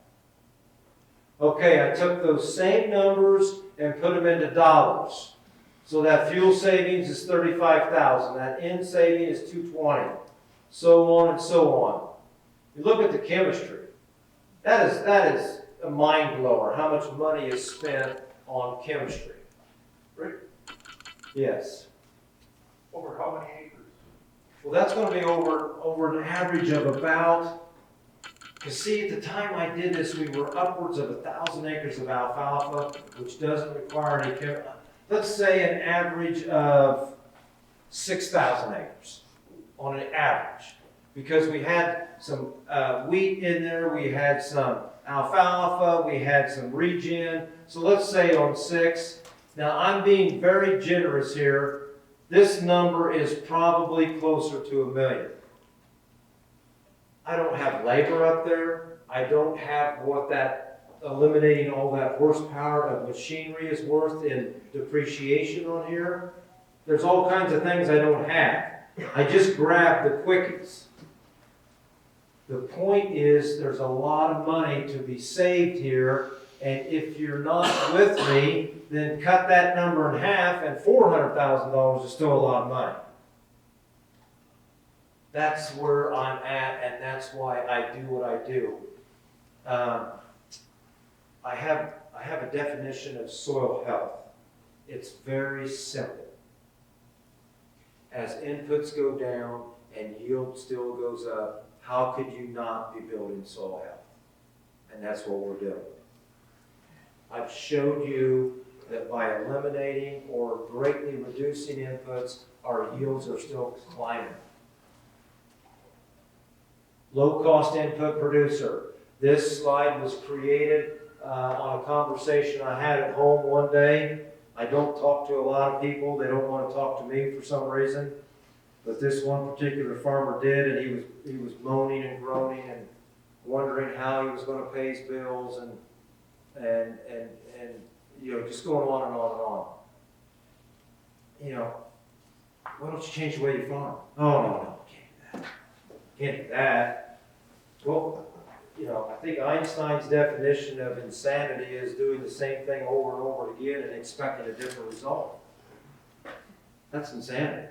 Okay, I took those same numbers and put them into dollars. So that fuel savings is $35,000. That N saving is $220. So on and so on. You look at the chemistry. That is a mind blower. How much money is spent on chemistry? Rick, Yes. over how many acres? Well, that's going to be over an average of about, because see, at the time I did this, we were upwards of 1,000 acres of alfalfa, which doesn't require any chemical. Let's say an average of 6,000 acres on an average, because we had some wheat in there, we had some alfalfa, we had some regen. So let's say on 6. Now I'm being very generous here. This number is probably closer to $1 million. I don't have labor up there. I don't have what that eliminating all that horsepower of machinery is worth in depreciation on here. There's all kinds of things I don't have. I just grabbed the quickies. The point is there's a lot of money to be saved here, and if you're not with me, then cut that number in half, and $400,000 is still a lot of money. That's where I'm at, and that's why I do what I do. I have a definition of soil health. It's very simple. As inputs go down and yield still goes up, how could you not be building soil health? And that's what we're doing. I've showed you that by eliminating or greatly reducing inputs, our yields are still climbing. Low-cost input producer. This slide was created on a conversation I had at home one day. I don't talk to a lot of people, they don't wanna talk to me for some reason. But this one particular farmer did, and he was moaning and groaning and wondering how he was gonna pay his bills and, you know, just going on and on and on. You know, why don't you change the way you farm? Oh, no, can't do that. Can't do that. Well, you know, I think Einstein's definition of insanity is doing the same thing over and over again and expecting a different result. That's insanity.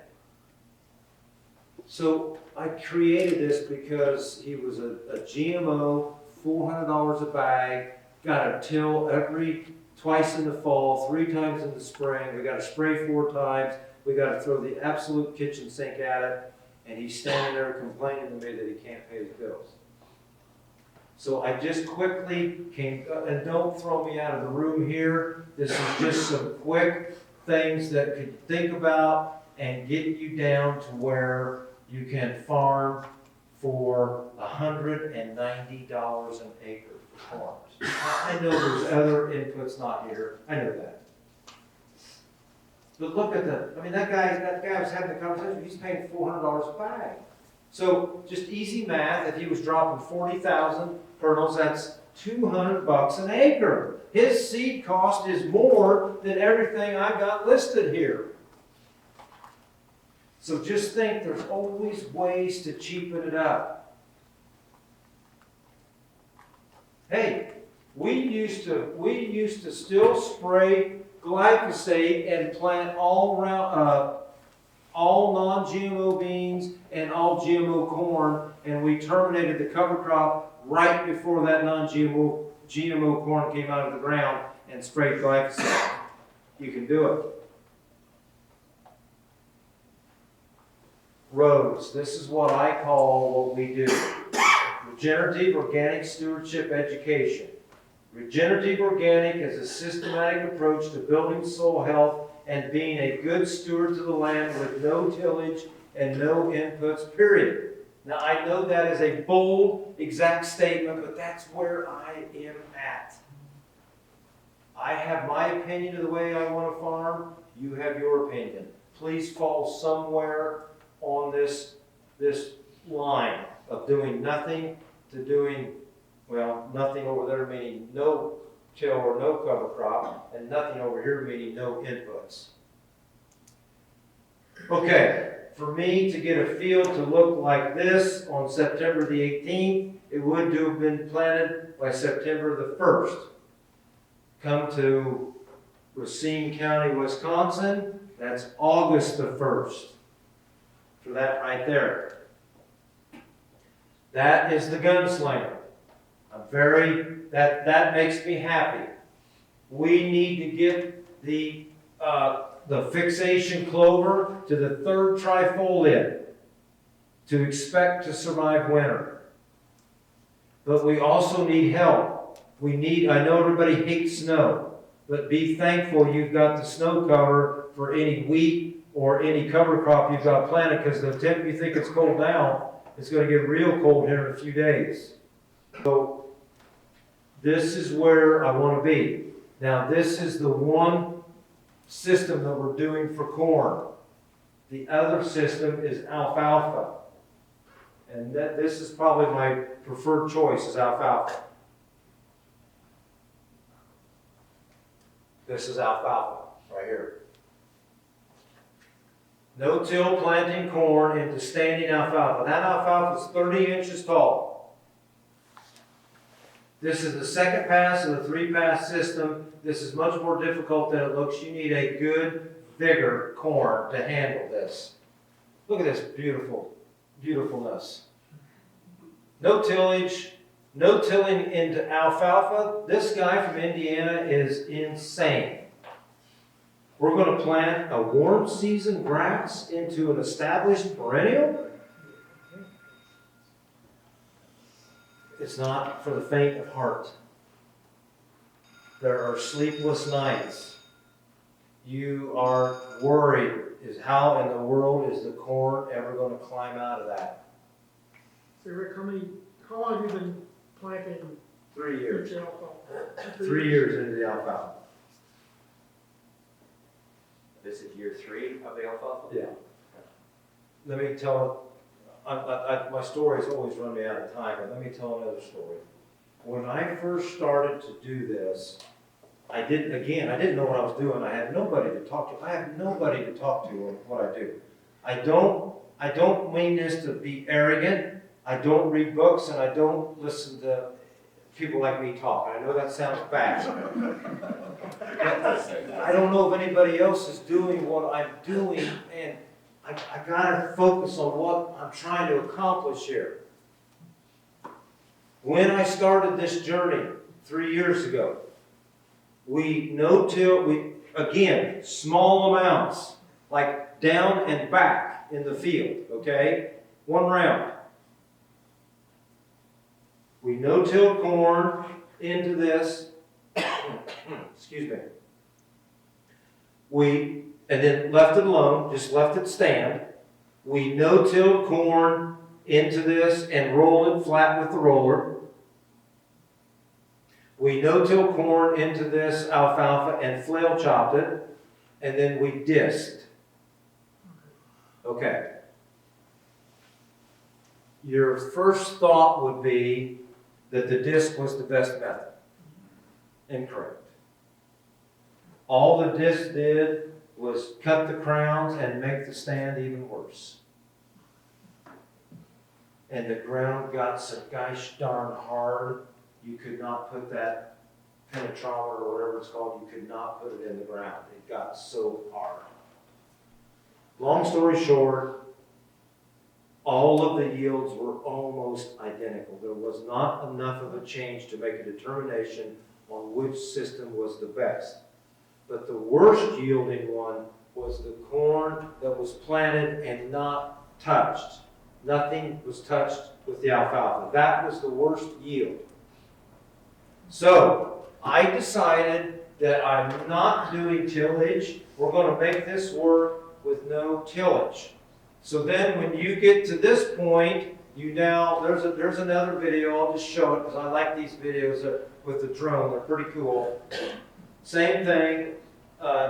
So I created this because he was a GMO, $400 a bag, got to till twice in the fall, 3 times in the spring. We got to spray 4 times. We got to throw the absolute kitchen sink at it. And he's standing there complaining to me that he can't pay his bills. So I just quickly came, and don't throw me out of the room here. This is just some quick things that could think about and get you down to where you can farm for $190 an acre for farmers. I know there's other inputs not here. I know that. But look at that guy was having the conversation, he's paying $400 a bag. So just easy math, if he was dropping 40,000 kernels, that's $200 an acre. His seed cost is more than everything I got listed here. So just think there's always ways to cheapen it up. Hey, we used to still spray glyphosate and plant all non-GMO beans and all GMO corn, and we terminated the cover crop right before that GMO corn came out of the ground and sprayed glyphosate. You can do it. Roads. This is what I call what we do. Regenerative organic stewardship education. Regenerative organic is a systematic approach to building soil health and being a good steward to the land with no tillage and no inputs, period. Now, I know that is a bold, exact statement, but that's where I am at. I have my opinion of the way I want to farm. You have your opinion. Please fall somewhere on this line of doing nothing to doing, well, nothing over there meaning no till or no cover crop, and nothing over here meaning no inputs. Okay, for me to get a field to look like this on September the 18th, it would have been planted by September the 1st. Come to Racine County, Wisconsin, that's August the 1st. For that right there. That is the gunslinger. That makes me happy. We need to get the fixation clover to the 3rd trifoliate to expect to survive winter. But we also need help. I know everybody hates snow, but be thankful you've got the snow cover for any wheat or any cover crop you've got planted, because the temp you think it's cold now, it's going to get real cold here in a few days. So this is where I want to be. Now this is the one system that we're doing for corn. The other system is alfalfa. And this is probably my preferred choice is alfalfa. This is alfalfa right here. No-till planting corn into standing alfalfa. That alfalfa is 30 inches tall. This is the second pass of the 3-pass system. This is much more difficult than it looks. You need a good vigor corn to handle this. Look at this beautifulness. No tillage, no tilling into alfalfa. This guy from Indiana is insane. We're going to plant a warm season grass into an established perennial? It's not for the faint of heart. There are sleepless nights. You are worried, is how in the world is the corn ever going to climb out of that? So Rick, how long have you been planting? 3 years. alfalfa? 3 years into the alfalfa. This is year 3 of the alfalfa? Yeah. Let me tell, my stories always run me out of time, but let me tell another story. When I first started to do this, I didn't know what I was doing. I had nobody to talk to. I have nobody to talk to on what I do. I don't mean this to be arrogant. I don't read books and I don't listen to people like me talk. I know that sounds bad. I don't know if anybody else is doing what I'm doing, and I gotta focus on what I'm trying to accomplish here. When I started this journey 3 years ago, we no-till, again, small amounts, like down and back in the field, okay? 1 round. We no-till corn into this, excuse me. And then left it alone, just left it stand. We no-till corn into this and roll it flat with the roller. We no-till corn into this alfalfa and flail chopped it, and then we disked. Okay. Your first thought would be that the disc was the best method. Incorrect. All the disc did was cut the crowns and make the stand even worse. And the ground got so gosh darn hard, you could not put that penetrometer or whatever it's called, you could not put it in the ground. It got so hard. Long story short, all of the yields were almost identical. There was not enough of a change to make a determination on which system was the best. But the worst yielding one was the corn that was planted and not touched. Nothing was touched with the alfalfa. That was the worst yield. So I decided that I'm not doing tillage. We're going to make this work with no tillage. So then when you get to this point, there's another video, I'll just show it because I like these videos with the drone, they're pretty cool. Same thing,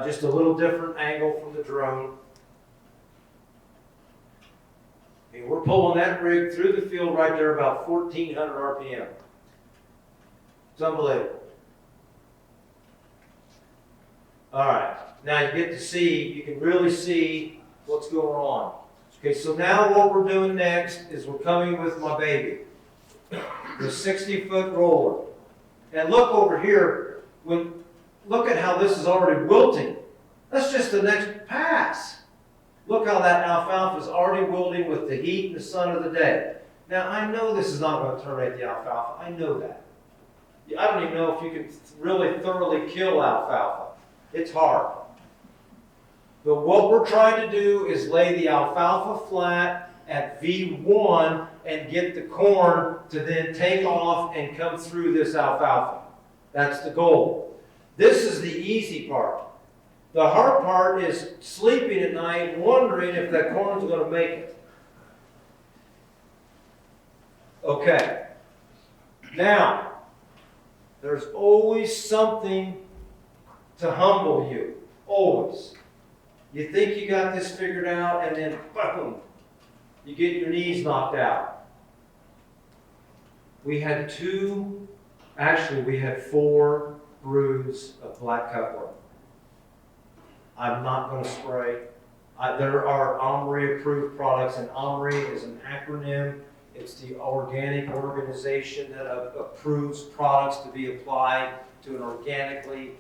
just a little different angle from the drone. And we're pulling that rig through the field right there about 1,400 RPM. It's unbelievable. All right, now you get to see, you can really see what's going on. Okay, so now what we're doing next is we're coming with my baby, the 60-foot roller. And look over here, look at how this is already wilting. That's just the next pass. Look how that alfalfa is already wilting with the heat and the sun of the day. Now, I know this is not going to terminate the alfalfa. I know that. I don't even know if you can really thoroughly kill alfalfa. It's hard. But what we're trying to do is lay the alfalfa flat at V1 and get the corn to then take off and come through this alfalfa. That's the goal. This is the easy part. The hard part is sleeping at night wondering if that corn's going to make it. Okay. Now, there's always something to humble you. Always. You think you got this figured out, and then boom, you get your knees knocked out. We had 4 broods of black cutworm. I'm not going to spray. There are OMRI approved products, and OMRI is an acronym. It's the organic organization that approves products to be applied to an organically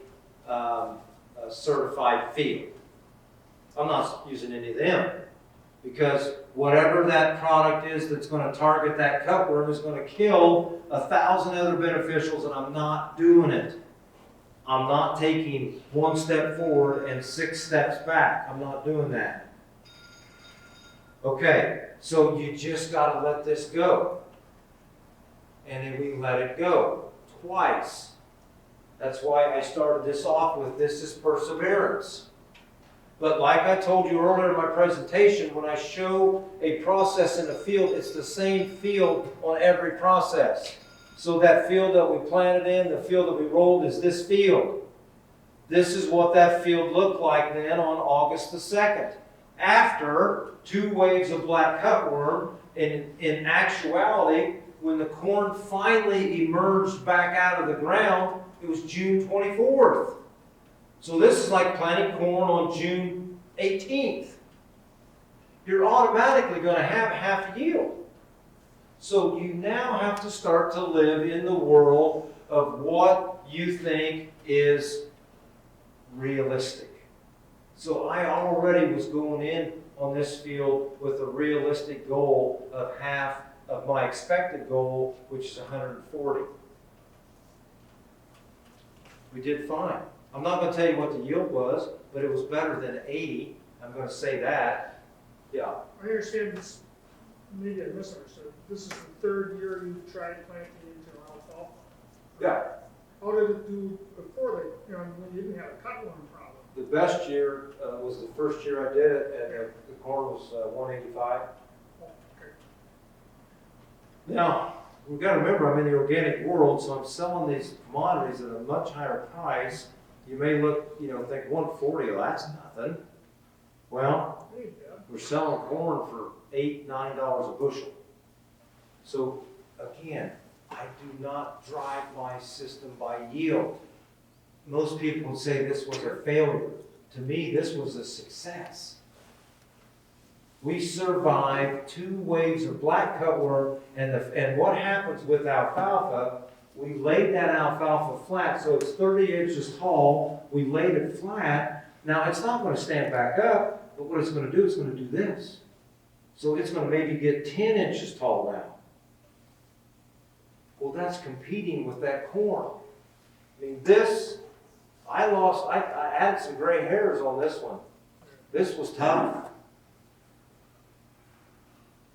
certified field. I'm not using any of them because whatever that product is that's going to target that cutworm is going to kill 1,000 other beneficials, and I'm not doing it. I'm not taking 1 step forward and 6 steps back. I'm not doing that. Okay, so you just got to let this go. And then we let it go twice. That's why I started this off with this is perseverance. But like I told you earlier in my presentation, when I show a process in the field, it's the same field on every process. So that field that we planted in, the field that we rolled is this field. This is what that field looked like then on August the 2nd. After 2 waves of black cutworm, in actuality, when the corn finally emerged back out of the ground, it was June 24th. So this is like planting corn on June 18th. You're automatically going to have half yield. So you now have to start to live in the world of what you think is realistic. So I already was going in on this field with a realistic goal of half of my expected goal, which is 140. We did fine. I'm not going to tell you what the yield was, but it was better than 80. I'm going to say that. Yeah. I understand this, maybe I misunderstood. This is the 3rd year you tried planting into alfalfa. Yeah. How did it do before they, when you didn't have a cutworm problem? The best year was the first year I did it, and the corn was 185. Oh, okay. Now, we've got to remember I'm in the organic world, so I'm selling these commodities at a much higher price. You may look, think 140, well, that's nothing. Well, Hey, Dad. we're selling corn for $8, $9 a bushel. So again, I do not drive my system by yield. Most people would say this was a failure. To me, this was a success. We survived 2 waves of black cutworm, and what happens with alfalfa, we laid that alfalfa flat, so it's 30 inches tall, we laid it flat. Now, it's not going to stand back up, but what it's going to do, it's going to do this. So it's going to maybe get 10 inches tall now. Well, that's competing with that corn. I mean, this, I added some gray hairs on this one. This was tough.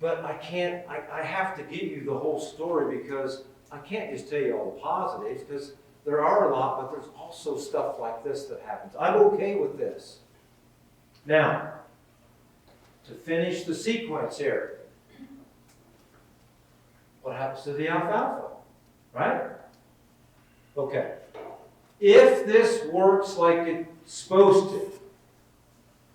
But I have to give you the whole story because I can't just tell you all the positives because there are a lot, but there's also stuff like this that happens. I'm okay with this. Now, to finish the sequence here, what happens to the alfalfa? Right? Okay. If this works like it's supposed to,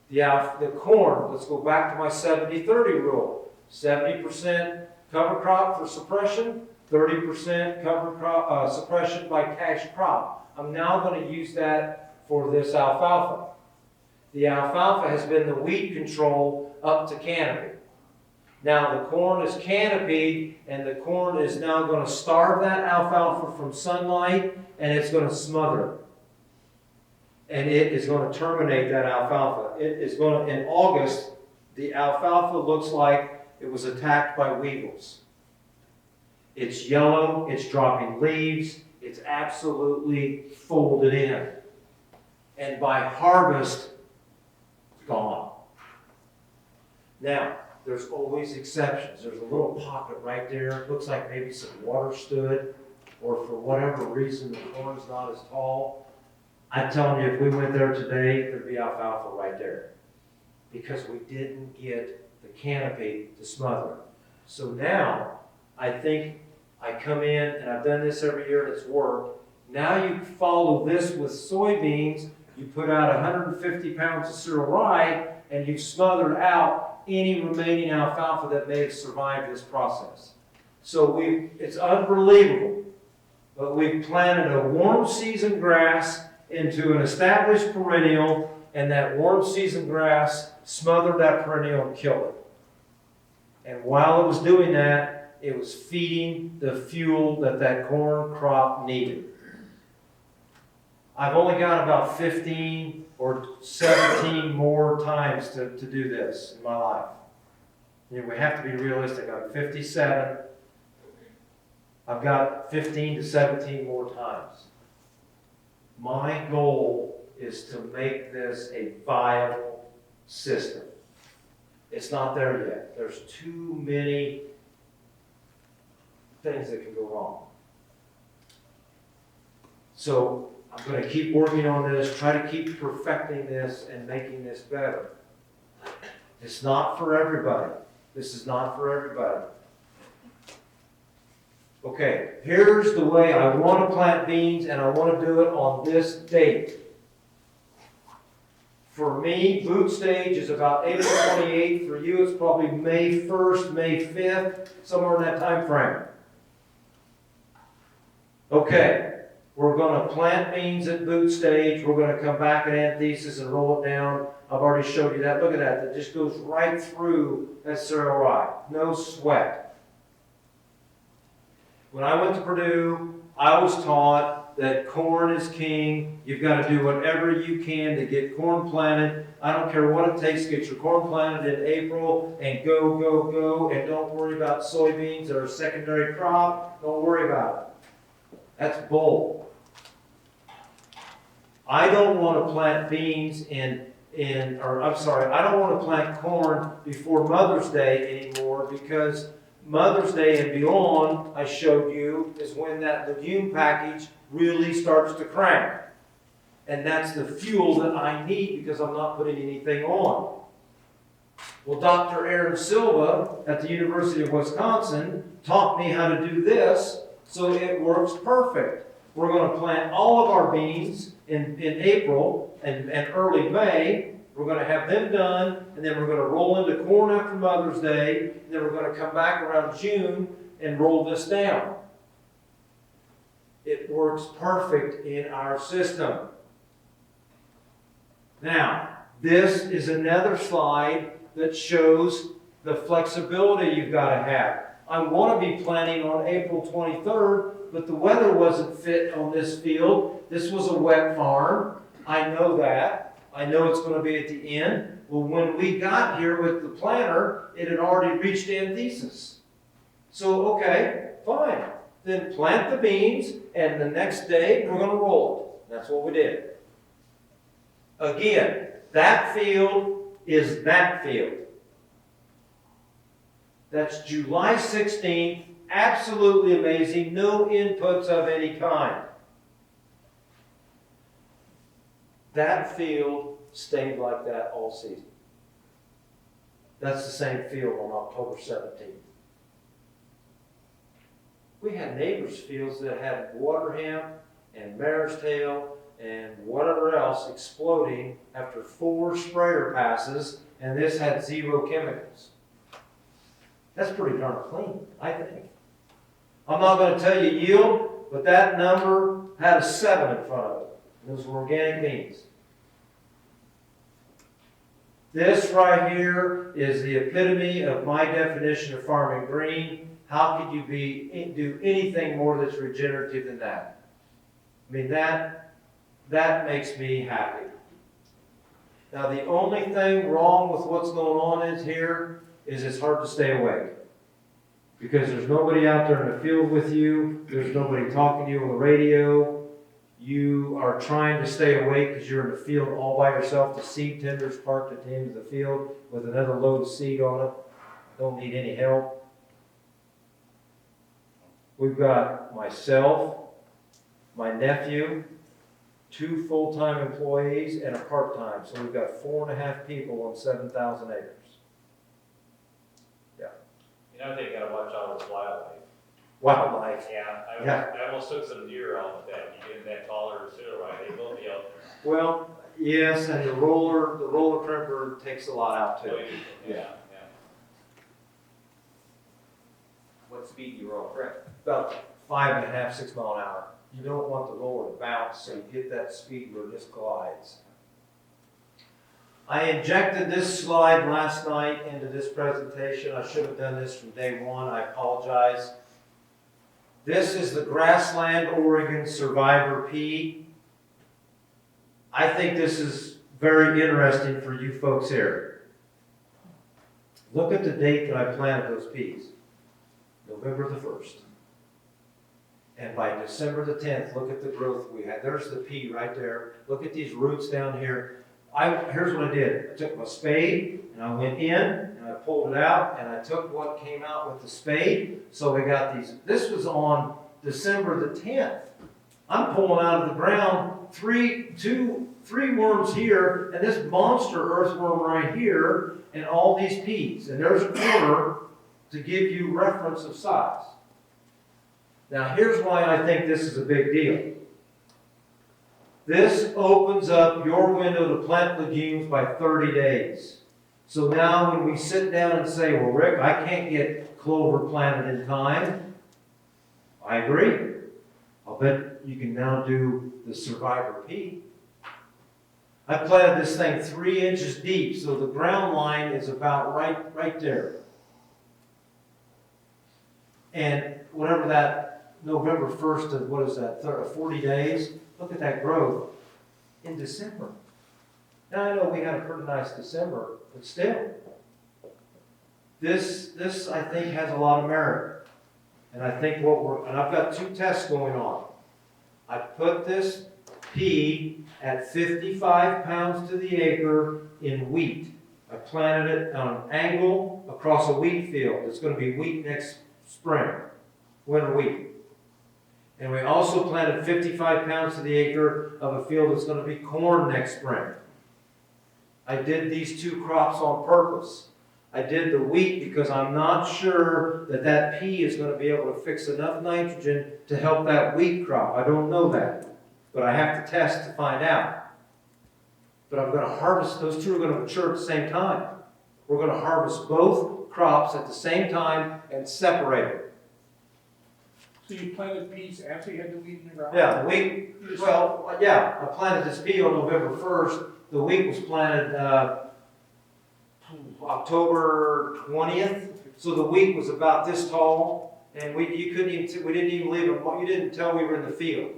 the corn, let's go back to my 70-30 rule. 70% cover crop for suppression, 30% cover crop suppression by cash crop. I'm now going to use that for this alfalfa. The alfalfa has been the weed control up to canopy. Now the corn is canopied, and the corn is now going to starve that alfalfa from sunlight, and it's going to smother it. And it is going to terminate that alfalfa. It is going to, in August, the alfalfa looks like it was attacked by weevils. It's yellow, it's dropping leaves, it's absolutely folded in. And by harvest, it's gone. Now, there's always exceptions. There's a little pocket right there. It looks like maybe some water stood, or for whatever reason the corn's not as tall. I'm telling you, if we went there today, there'd be alfalfa right there. Because we didn't get the canopy to smother. So now, I think I come in, and I've done this every year and it's worked. Now you follow this with soybeans, you put out 150 pounds of cereal rye, and you've smothered out any remaining alfalfa that may have survived this process. So it's unbelievable, but we've planted a warm season grass into an established perennial, and that warm season grass smothered that perennial and killed it. And while it was doing that, it was feeding the fuel that corn crop needed. I've only got about 15 or 17 more times to do this in my life. We have to be realistic. I'm 57. I've got 15 to 17 more times. My goal is to make this a viable system. It's not there yet. There's too many things that can go wrong. So I'm going to keep working on this, try to keep perfecting this and making this better. It's not for everybody. This is not for everybody. Okay, here's the way I want to plant beans, and I want to do it on this date. For me, boot stage is about April 28th. For you, it's probably May 1st, May 5th, somewhere in that time frame. Okay, we're going to plant beans at boot stage. We're going to come back at anthesis and roll it down. I've already showed you that. Look at that. That just goes right through that cereal rye. No sweat. When I went to Purdue, I was taught that corn is king. You've got to do whatever you can to get corn planted. I don't care what it takes to get your corn planted in April and go, go, go. And don't worry about soybeans or a secondary crop. Don't worry about it. That's bull. I don't want to plant beans I don't want to plant corn before Mother's Day anymore, because Mother's Day and beyond, I showed you, is when that legume package really starts to crank. And that's the fuel that I need because I'm not putting anything on. Well, Dr. Aaron Silva at the University of Wisconsin taught me how to do this, so it works perfect. We're going to plant all of our beans in April and early May. We're going to have them done, and then we're going to roll into corn after Mother's Day, and then we're going to come back around June and roll this down. It works perfect in our system. Now, this is another slide that shows the flexibility you've got to have. I want to be planting on April 23rd, but the weather wasn't fit on this field. This was a wet farm. I know that. I know it's going to be at the end. Well, when we got here with the planter, it had already reached anthesis. So, okay, fine. Then plant the beans, and the next day we're going to roll it. That's what we did. Again, that field is that field. That's July 16th. Absolutely amazing. No inputs of any kind. That field stayed like that all season. That's the same field on October 17th. We had neighbors' fields that had Waterham and Mare's Tail and whatever else exploding after 4 sprayer passes, and this had 0 chemicals. That's pretty darn clean, I think. I'm not going to tell you yield, but that number had a 7 in front of it. Those were organic beans. This right here is the epitome of my definition of farming green. How could you do anything more that's regenerative than that? I mean, that makes me happy. Now, the only thing wrong with what's going on is it's hard to stay awake. Because there's nobody out there in the field with you. There's nobody talking to you on the radio. You are trying to stay awake because you're in the field all by yourself. The seed tender's parked at the end of the field with another load of seed on it. Don't need any help. We've got myself, my nephew, 2 full-time employees, and a part-time. So we've got 4.5 people on 7,000 acres. Yeah. You know, they gotta watch out with wildlife. Wildlife. Yeah, I almost took some deer out with that. You get that taller cereal, right? They will be out there. Well, yes, and the roller crimper takes a lot out too. Yeah. What speed you roll, correct? About 5.5, 6 mile an hour. You don't want the roller to bounce, so you get that speed where it just glides. I injected this slide last night into this presentation. I should have done this from day one. I apologize. This is the Grassland Oregon Survivor Pea. I think this is very interesting for you folks here. Look at the date that I planted those peas. November the 1st. And by December the 10th, look at the growth we had. There's the pea right there. Look at these roots down here. Here's what I did. I took my spade and I went in and I pulled it out and I took what came out with the spade. So we got these. This was on December the 10th. I'm pulling out of the ground three worms here and this monster earthworm right here and all these peas. And there's a corner to give you reference of size. Now here's why I think this is a big deal. This opens up your window to plant legumes by 30 days. So now when we sit down and say, well, Rick, I can't get clover planted in time, I agree. I'll bet you can now do the Survivor pea. I planted this thing 3 inches deep, so the ground line is about right there. And whatever that November 1st of, what is that, 40 days, look at that growth in December. Now I know we had a pretty nice December, but still, this I think has a lot of merit. And I think and I've got 2 tests going on. I put this pea at 55 pounds to the acre in wheat. I planted it on an angle across a wheat field. It's going to be wheat next spring, winter wheat. And we also planted 55 pounds to the acre of a field that's going to be corn next spring. I did these 2 crops on purpose. I did the wheat because I'm not sure that pea is going to be able to fix enough nitrogen to help that wheat crop. I don't know that, but I have to test to find out. But I'm going to harvest, those 2 are going to mature at the same time. We're going to harvest both crops at the same time and separate them. So you planted peas after you had the wheat in the ground? Yeah, the wheat, well, yeah, I planted this pea on November 1st. The wheat was planted October 20th. So the wheat was about this tall, and we didn't even leave them, you didn't tell we were in the field.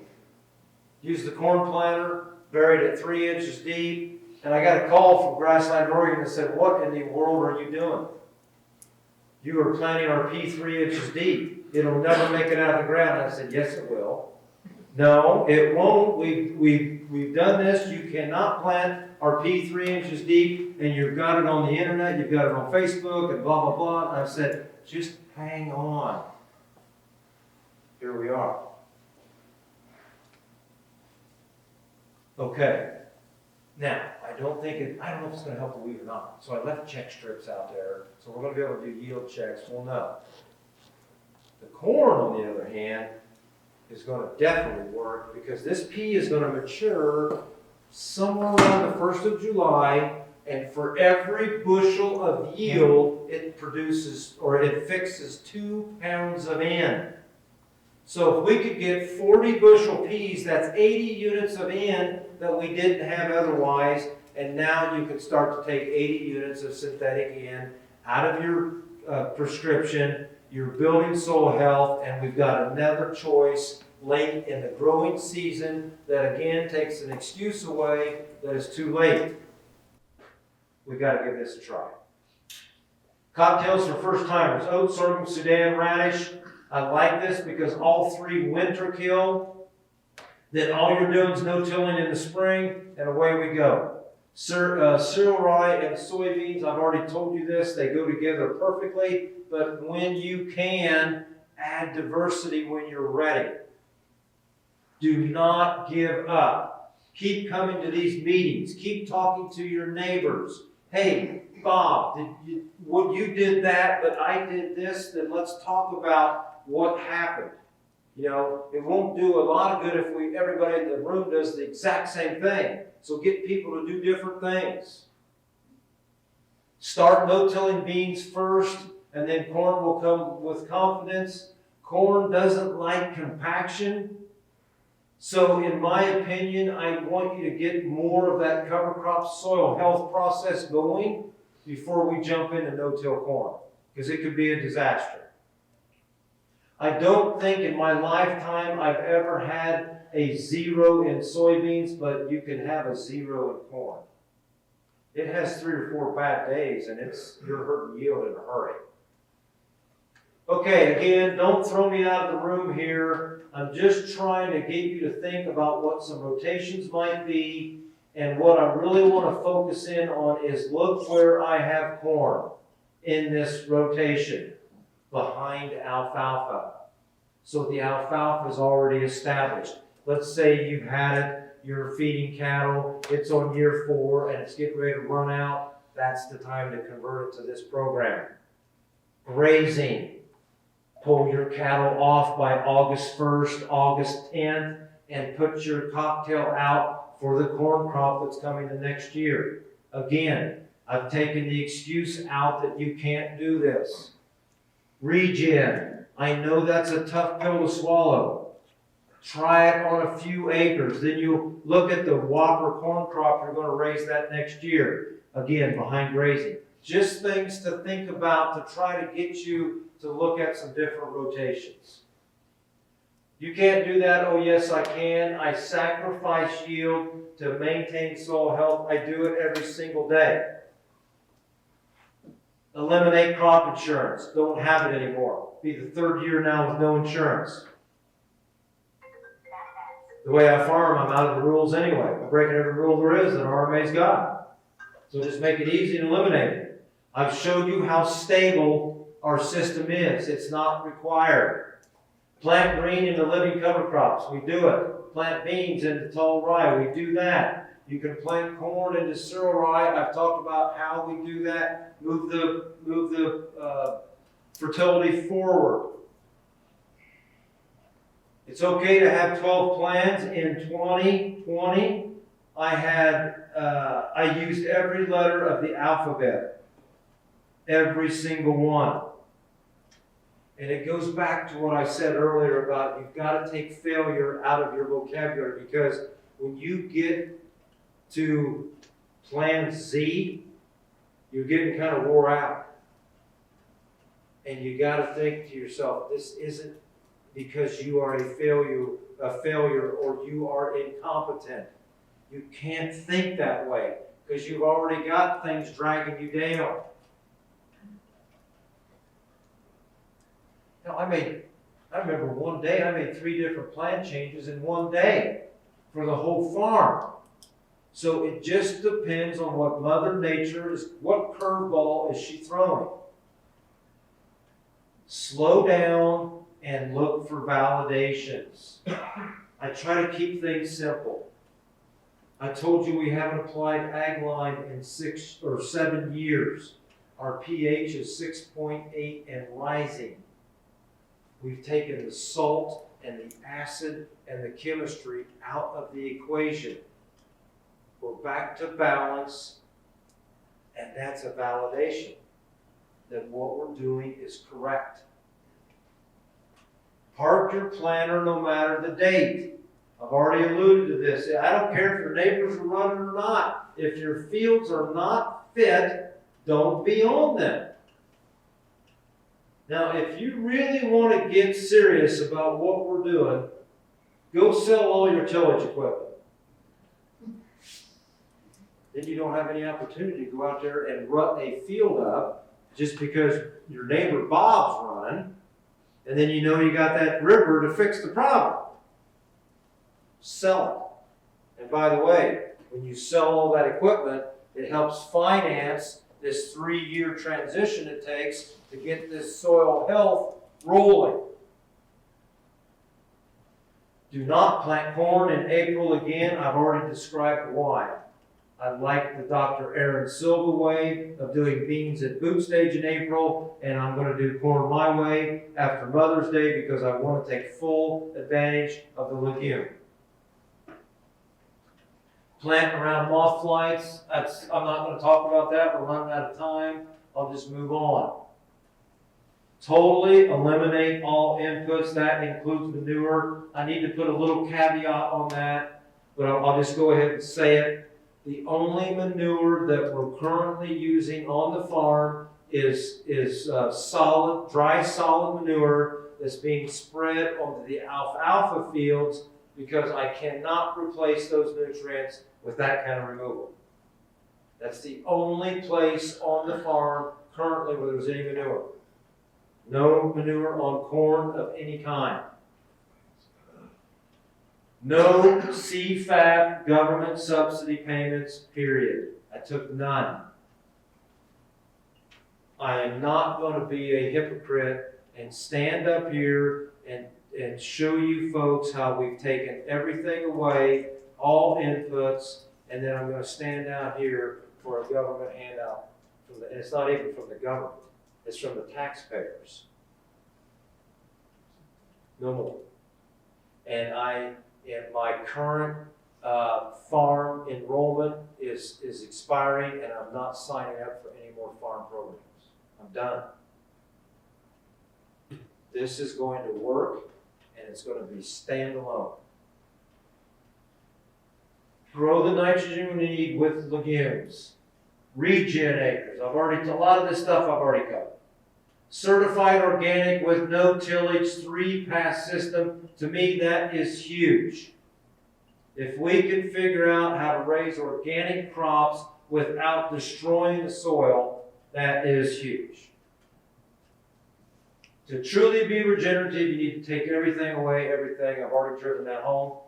Used the corn planter, buried it 3 inches deep, and I got a call from Grassland, Oregon that said, what in the world are you doing? You are planting our pea 3 inches deep. It'll never make it out of the ground. I said, yes, it will. No, it won't. We've done this. You cannot plant our pea 3 inches deep, and you've got it on the internet, you've got it on Facebook, and blah, blah, blah. And I said, just hang on. Here we are. Okay. Now, I don't know if it's going to help the wheat or not. So I left check strips out there. So we're going to be able to do yield checks. We'll know. The corn, on the other hand, is going to definitely work because this pea is going to mature somewhere around the 1st of July, and for every bushel of yield, it produces, or it fixes 2 pounds of N. So if we could get 40 bushel peas, that's 80 units of N that we didn't have otherwise, and now you can start to take 80 units of synthetic N out of your prescription. You're building soil health, and we've got another choice late in the growing season that again takes an excuse away that it's too late. We've got to give this a try. Cocktails for first timers: oat, sorghum, Sudan, radish. I like this because all 3 winter kill. Then all you're doing is no-tilling in the spring, and away we go. Cereal rye and soybeans, I've already told you this, they go together perfectly, but when you can, add diversity when you're ready. Do not give up. Keep coming to these meetings. Keep talking to your neighbors. Hey, Bob, you did that, but I did this, then let's talk about what happened. You know, it won't do a lot of good if everybody in the room does the exact same thing. So get people to do different things. Start no-tilling beans first, and then corn will come with confidence. Corn doesn't like compaction. So in my opinion, I want you to get more of that cover crop soil health process going before we jump into no-till corn, because it could be a disaster. I don't think in my lifetime I've ever had a 0 in soybeans, but you can have a 0 in corn. It has 3 or 4 bad days, and you're hurting yield in a hurry. Okay, again, don't throw me out of the room here. I'm just trying to get you to think about what some rotations might be, and what I really want to focus in on is look where I have corn in this rotation, behind alfalfa. So the alfalfa is already established. Let's say you've had it, you're feeding cattle, it's on year 4, and it's getting ready to run out. That's the time to convert it to this program. Grazing. Pull your cattle off by August 1st, August 10th. and put your cocktail out for the corn crop that's coming the next year. Again, I've taken the excuse out that you can't do this. Regen. I know that's a tough pill to swallow. Try it on a few acres. Then you look at the whopper corn crop, you're going to raise that next year. Again, behind grazing. Just things to think about to try to get you to look at some different rotations. You can't do that. Oh, yes, I can. I sacrifice yield to maintain soil health. I do it every single day. Eliminate crop insurance. Don't have it anymore. Be the third year now with no insurance. The way I farm, I'm out of the rules anyway. I'm breaking every rule there is that RMA's got. So just make it easy and eliminate it. I've showed you how stable our system is. It's not required. Plant green in the living cover crops. We do it. Plant beans into tall rye. We do that. You can plant corn into cereal rye. I've talked about how we do that. Move the fertility forward. It's okay to have 12 plants. In 2020, I used every letter of the alphabet. Every single one. And it goes back to what I said earlier about you've got to take failure out of your vocabulary, because when you get to plan Z, you're getting kind of wore out. And you got to think to yourself, this isn't because you are a failure or you are incompetent. You can't think that way because you've already got things dragging you down. Now, I remember one day I made 3 different plan changes in one day for the whole farm. So it just depends on what Mother Nature is, what curveball is she throwing. Slow down and look for validations. I try to keep things simple. I told you we haven't applied ag line in 6 or 7 years. Our pH is 6.8 and rising. We've taken the salt and the acid and the chemistry out of the equation. We're back to balance, and that's a validation that what we're doing is correct. Park your planter no matter the date. I've already alluded to this. I don't care if your neighbors are running or not. If your fields are not fit, don't be on them. Now, if you really want to get serious about what we're doing, go sell all your tillage equipment. Then you don't have any opportunity to go out there and rut a field up just because your neighbor Bob's running, and then you know you got that ripper to fix the problem. Sell it. And by the way, when you sell all that equipment, it helps finance this 3-year transition it takes to get this soil health rolling. Do not plant corn in April again. I've already described why. I like the Dr. Aaron Silva way of doing beans at boot stage in April, and I'm going to do corn my way after Mother's Day because I want to take full advantage of the legume. Plant around moth flights. I'm not going to talk about that. We're running out of time. I'll just move on. Totally eliminate all inputs. That includes manure. I need to put a little caveat on that, but I'll just go ahead and say it. The only manure that we're currently using on the farm is solid, dry solid manure that's being spread onto the alfalfa fields because I cannot replace those nutrients with that kind of removal. That's the only place on the farm currently where there's any manure. No manure on corn of any kind. No CFAP government subsidy payments, period. I took none. I am not going to be a hypocrite and stand up here and show you folks how we've taken everything away, all inputs, and then I'm going to stand out here for a government handout. And it's not even from the government. It's from the taxpayers. No more. And and my current farm enrollment is expiring, and I'm not signing up for any more farm programs. I'm done. This is going to work, and it's going to be standalone. Grow the nitrogen we need with legumes. Regen acres. A lot of this stuff I've already covered. Certified organic with no tillage, 3-pass system. To me, that is huge. If we can figure out how to raise organic crops without destroying the soil, that is huge. To truly be regenerative, you need to take everything away, everything. I've already driven that home.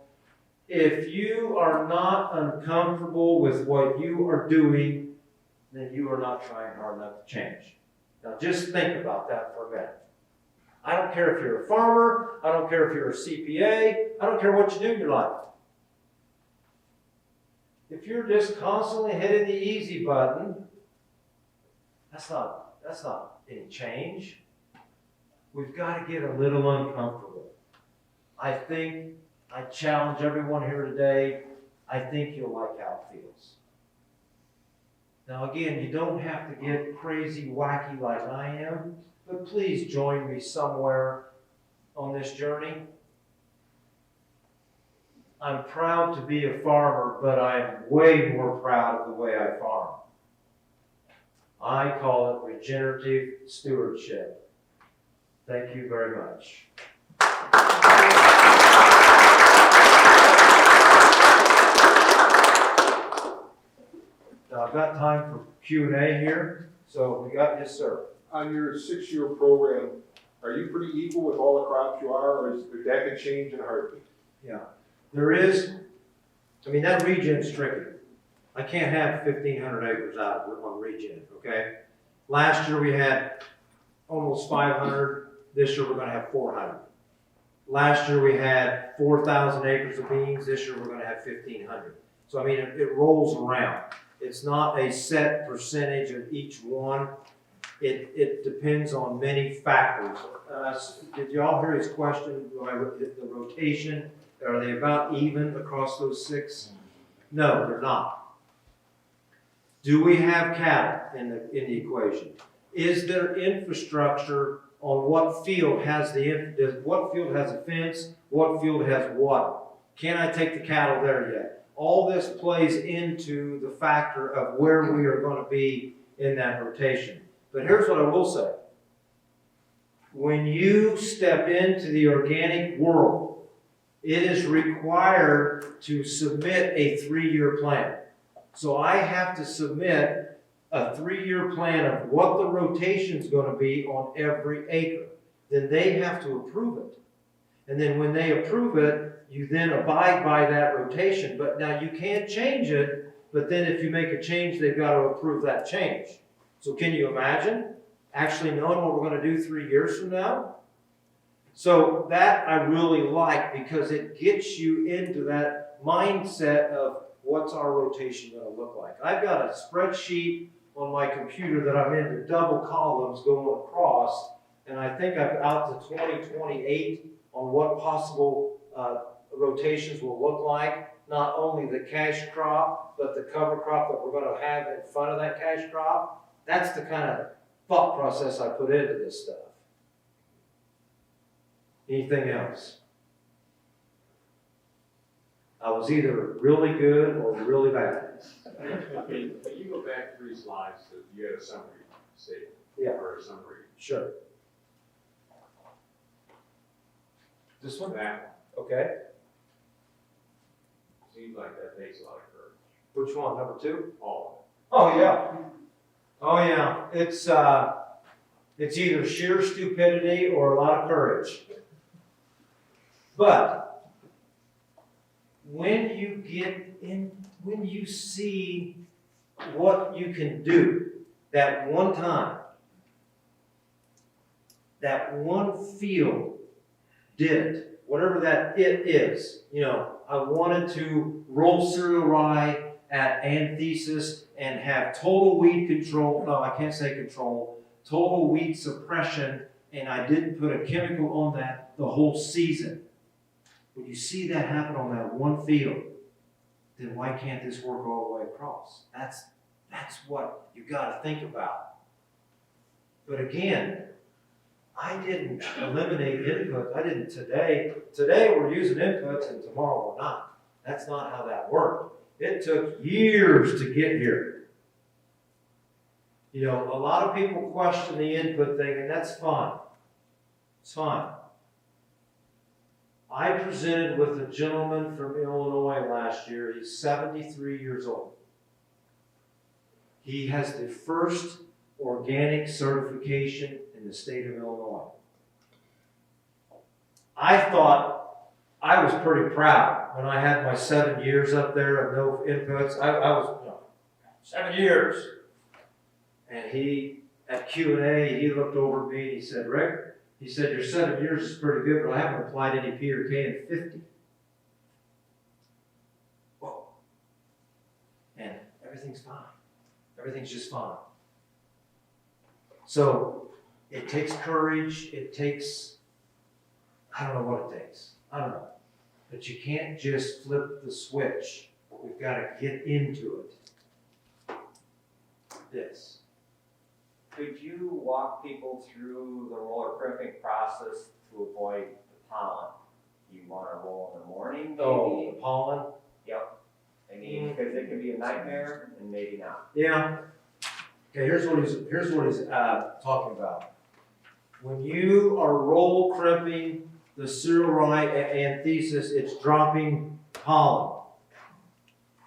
If you are not uncomfortable with what you are doing, then you are not trying hard enough to change. Now just think about that for a minute. I don't care if you're a farmer, I don't care if you're a CPA, I don't care what you do in your life. If you're just constantly hitting the easy button, that's not any change. We've got to get a little uncomfortable. I challenge everyone here today. I think you'll like how it feels. Now again, you don't have to get crazy wacky like I am, but please join me somewhere on this journey. I'm proud to be a farmer, but I am way more proud of the way I farm. I call it regenerative stewardship. Thank you very much. Now I've got time for Q&A here, so we got, yes sir. On your 6-year program, are you pretty equal with all the crops you are, or is that could change in a heartbeat? Yeah, there is, that regen's tricky. I can't have 1,500 acres out on regen, okay? Last year we had almost 500. This year we're going to have 400. Last year we had 4,000 acres of beans. This year we're going to have 1,500. So it rolls around. It's not a set percentage of each one. It depends on many factors. Did y'all hear his question? The rotation, are they about even across those 6? No, they're not. Do we have cattle in the equation? Is there infrastructure on what field has what field has a fence? What field has water? Can I take the cattle there yet? All this plays into the factor of where we are going to be in that rotation. But here's what I will say. When you step into the organic world, it is required to submit a 3-year plan. So I have to submit a 3-year plan of what the rotation is going to be on every acre. Then they have to approve it. And then when they approve it, you then abide by that rotation. But now you can't change it, but then if you make a change, they've got to approve that change. So can you imagine actually knowing what we're going to do 3 years from now? So that I really like because it gets you into that mindset of what's our rotation going to look like. I've got a spreadsheet on my computer that I'm into double columns going across, and I think I'm out to 2028 on what possible rotations will look like. Not only the cash crop, but the cover crop that we're going to have in front of that cash crop. That's the kind of thought process I put into this stuff. Anything else? I was either really good or really bad. You go back 3 slides, so you had a summary statement. Yeah. Or a summary. Sure. This one? That Okay. seems like that takes a lot of courage. Which one? Number 2? All Oh yeah. Oh yeah. It's either sheer stupidity or a lot of courage. But when you see what you can do that one time, that one field did it, whatever that it is. I wanted to roll cereal rye at anthesis and have total weed control. No, I can't say control. Total weed suppression, and I didn't put a chemical on that the whole season. when you see that happen on that one field, then why can't this work all the way across? That's what you gotta think about. But again, I didn't eliminate input. I didn't today. Today we're using inputs and tomorrow we're not. That's not how that worked. It took years to get here. You know, a lot of people question the input thing, and that's fine. It's fine. I presented with a gentleman from Illinois last year. He's 73 years old. He has the first organic certification in the state of Illinois. I thought I was pretty proud when I had my 7 years up there of no inputs. I was, 7 years. And he, at Q&A, he looked over at me and he said, Rick, he said, your 7 years is pretty good, but I haven't applied any P or K in 50. Whoa. And everything's fine. Everything's just fine. So it takes courage. It takes, I don't know what it takes. I don't know. But you can't just flip the switch. We've got to get into it. This. Could you walk people through the roller crimping process to avoid the pollen? You want to roll in the morning, maybe? Oh, the pollen? Yep. I mean, because it can be a nightmare and maybe not. Yeah. Okay, here's what he's talking about. When you are roll crimping the Cereuri anthesis, it's dropping pollen.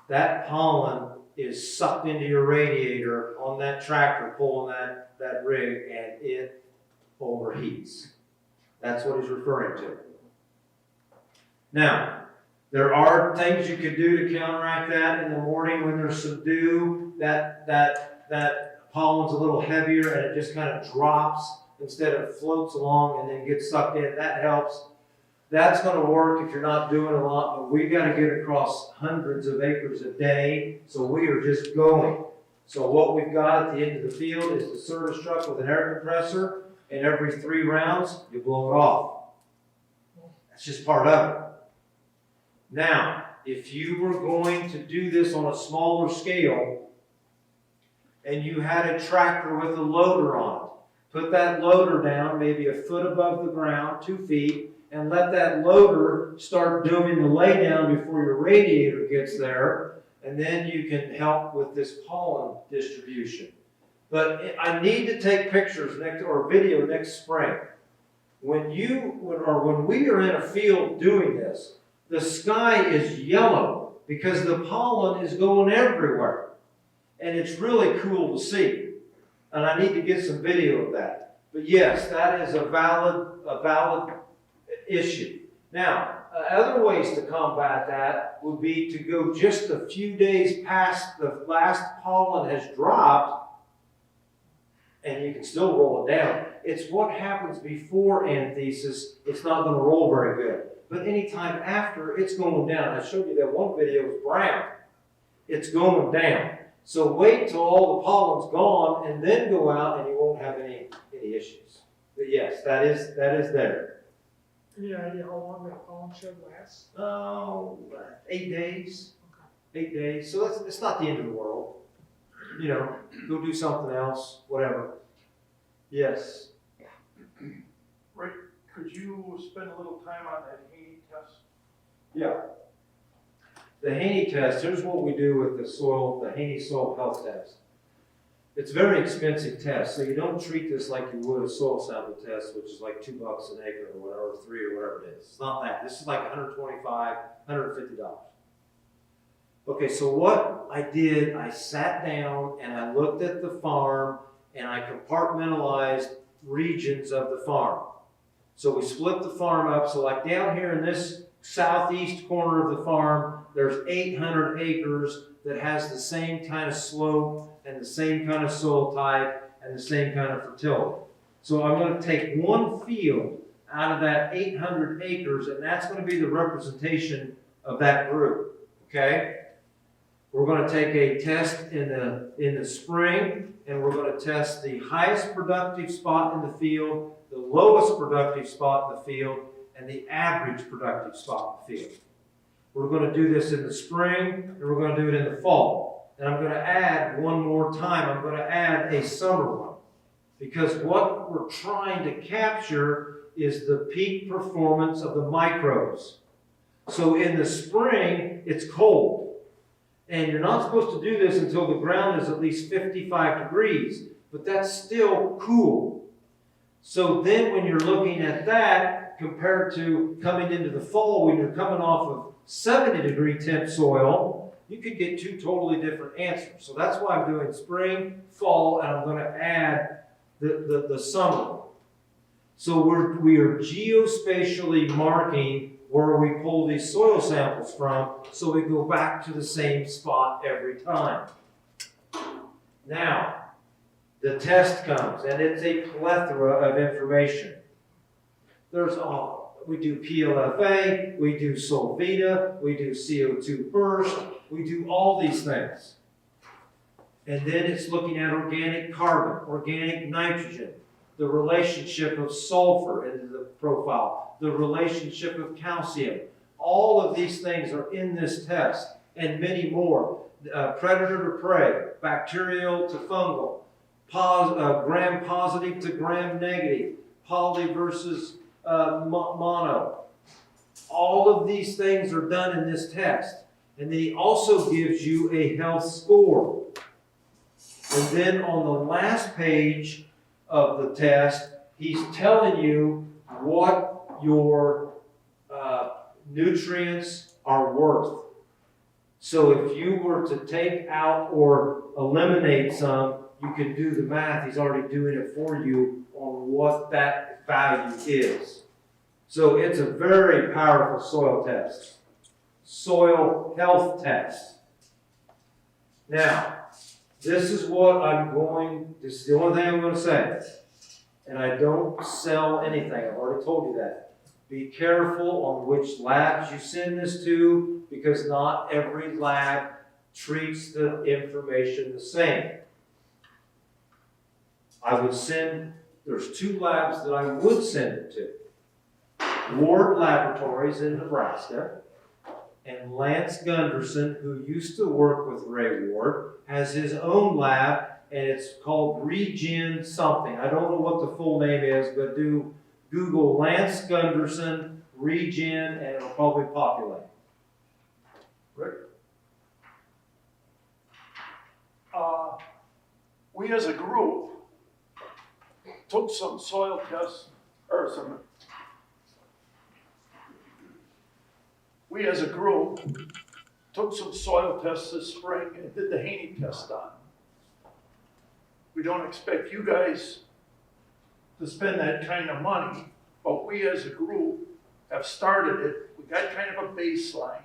That pollen is sucked into your radiator on that tractor pulling that rig, and it overheats. That's what he's referring to. Now, there are things you could do to counteract that in the morning when there's some dew. That pollen's a little heavier and it just kind of drops instead of floats along and then gets sucked in. That helps. That's going to work if you're not doing a lot, but we've got to get across hundreds of acres a day, so we are just going. So what we've got at the end of the field is the service truck with an air compressor, and every 3 rounds, you blow it off. That's just part of it. Now, if you were going to do this on a smaller scale, and you had a tractor with a loader on it, put that loader down maybe a foot above the ground, 2 feet, and let that loader start doing the laydown before your radiator gets there, and then you can help with this pollen distribution. But I need to take pictures or video next spring. When we are in a field doing this, the sky is yellow because the pollen is going everywhere. And it's really cool to see. And I need to get some video of that. But yes, that is a valid issue. Now, other ways to combat that would be to go just a few days past the last pollen has dropped, and you can still roll it down. It's what happens before anthesis, it's not going to roll very good. But anytime after, it's going down. I showed you that one video was brown. It's going down. So wait till all the pollen's gone and then go out and you won't have any issues. But yes, that is there. Any idea how long that pollen shed lasts? Oh, 8 days. 8 days. So it's not the end of the world. You know, go do something else, whatever. Yes. Rick, could you spend a little time on that Haney test? Yeah. The Haney test, here's what we do with the Haney soil health test. It's a very expensive test, so you don't treat this like you would a soil sample test, which is like $2 an acre or whatever, or 3 or whatever it is. It's not that. This is like $125, $150. Okay, so what I did, I sat down and I looked at the farm and I compartmentalized regions of the farm. So we split the farm up. So like down here in this southeast corner of the farm, there's 800 acres that has the same kind of slope and the same kind of soil type and the same kind of fertility. So I'm going to take one field out of that 800 acres, and that's going to be the representation of that group. Okay? We're going to take a test in the spring, and we're going to test the highest productive spot in the field, the lowest productive spot in the field, and the average productive spot in the field. We're going to do this in the spring, and we're going to do it in the fall. And I'm going to add one more time, I'm going to add a summer one. Because what we're trying to capture is the peak performance of the microbes. So in the spring, it's cold. And you're not supposed to do this until the ground is at least 55 degrees. But that's still cool. So then when you're looking at that, compared to coming into the fall when you're coming off of 70-degree temp soil, you could get two totally different answers. So that's why I'm doing spring, fall, and I'm going to add the summer. So we are geospatially marking where we pull these soil samples from, so we go back to the same spot every time. Now, the test comes, and it's a plethora of information. We do PLFA, we do Solvita, we do CO2 burst, we do all these things. And then it's looking at organic carbon, organic nitrogen, the relationship of sulfur into the profile, the relationship of calcium. All of these things are in this test, and many more. Predator to prey, bacterial to fungal, gram positive to gram negative, poly versus mono. All of these things are done in this test. And then he also gives you a health score. And then on the last page of the test, he's telling you what your nutrients are worth. So if you were to take out or eliminate some, you can do the math. He's already doing it for you on what that value is. So it's a very powerful soil test. Soil health test. Now, this is the only thing I'm going to say. And I don't sell anything. I've already told you that. Be careful on which labs you send this to, because not every lab treats the information the same. There's two labs that I would send it to. Ward Laboratories in Nebraska, and Lance Gunderson, who used to work with Ray Ward, has his own lab, and it's called Regen something. I don't know what the full name is, but do Google Lance Gunderson, Regen, and it'll probably populate. Rick? We as a group took some soil tests, we as a group took some soil tests this spring and did the Haney test on. We don't expect you guys to spend that kind of money, but we as a group have started it. We got kind of a baseline,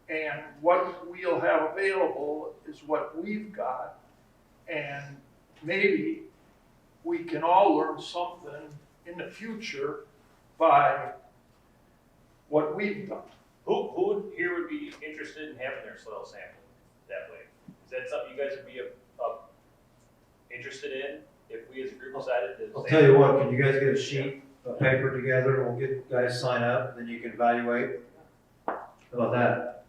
and what we'll have available is what we've got, and maybe we can all learn something in the future by what we've done. Who here would be interested in having their soil sample that way? Is that something you guys would be interested in if we as a group decided to? I'll tell you what, can you guys get a sheet of paper together and we'll get guys sign up, then you can evaluate? How about that?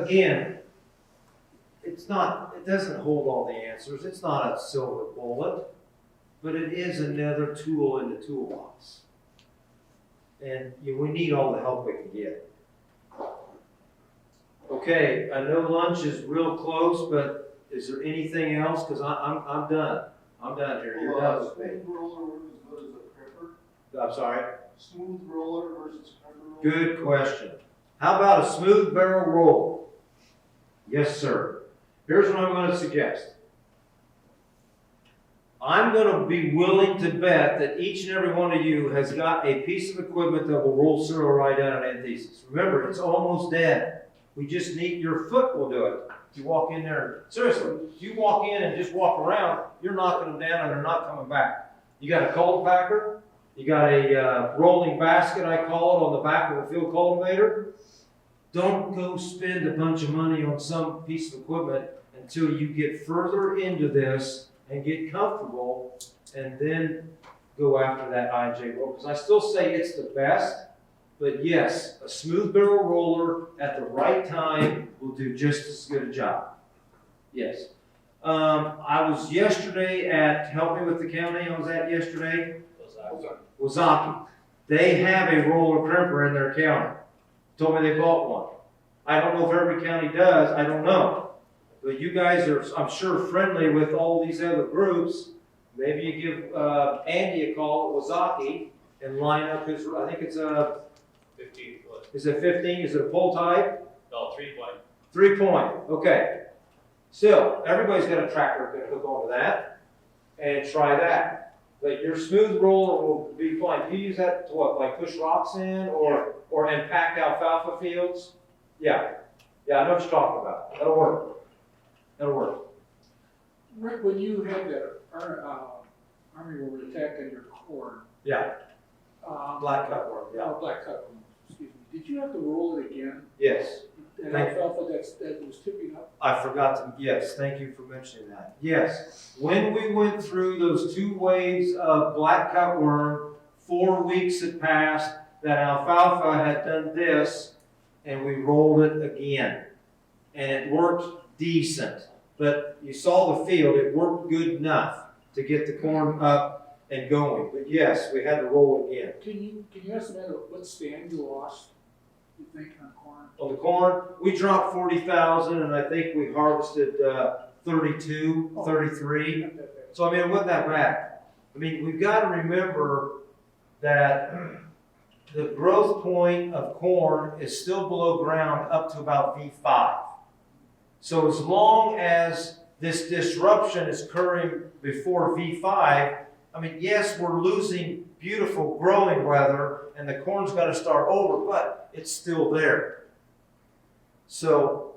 Again, it doesn't hold all the answers. It's not a silver bullet, but it is another tool in the toolbox. And we need all the help we can get. Okay, I know lunch is real close, but is there anything else? Because I'm done. I'm done here. You're done with me. Smooth roller as good as a cripper? I'm sorry? Smooth roller versus cripper roller? Good question. How about a smooth barrel roll? Yes, sir. Here's what I'm going to suggest. I'm going to be willing to bet that each and every one of you has got a piece of equipment that will roll cereal right down an anthesis. Remember, it's almost dead. We just need, your foot will do it. If you walk in there, seriously, if you walk in and just walk around, you're knocking them down and they're not coming back. You got a cultipacker, you got a rolling basket, I call it, on the back of a field cultivator. Don't go spend a bunch of money on some piece of equipment until you get further into this and get comfortable, and then go after that I&J roller, because I still say it's the best, but yes, a smooth barrel roller at the right time will do just as good a job. Yes. I was yesterday at, help me with the county I was at yesterday, Wazaki. They have a roller crimper in their county. Told me they bought one. I don't know if every county does, I don't know. But you guys are, I'm sure, friendly with all these other groups. Maybe you give Andy a call at Wazaki and line up his, I think it's a 15 foot. Is it 15? Is it a pull type? No, 3-point. 3-point. Okay. Still, everybody's got a tractor that can hook onto that and try that. But your smooth roller will be fine. You use that to what? Like push rocks in or impact alfalfa fields? Yeah. Yeah, I know what you're talking about. That'll work. That'll work. Rick, when you had that army rover attack on your corn, Yeah. Black cutworm. Yeah. black cutworm, excuse me, did you have to roll it again? Yes. And Thank- alfalfa that was tipping up? I forgot to, yes, thank you for mentioning that. Yes, when we went through those 2 waves of black cutworm, 4 weeks had passed, that alfalfa had done this, and we rolled it again. And it worked decent, but you saw the field, it worked good enough to get the corn up and going. But yes, we had to roll it again. Can you estimate what stand you lost, you think, on corn? On the corn, we dropped 40,000, and I think we harvested 32, 33. Not that bad. So I mean, it wasn't that bad. I mean, we've got to remember that the growth point of corn is still below ground up to about V5. So as long as this disruption is occurring before V5, I mean, yes, we're losing beautiful growing weather, and the corn's got to start over, but it's still there. So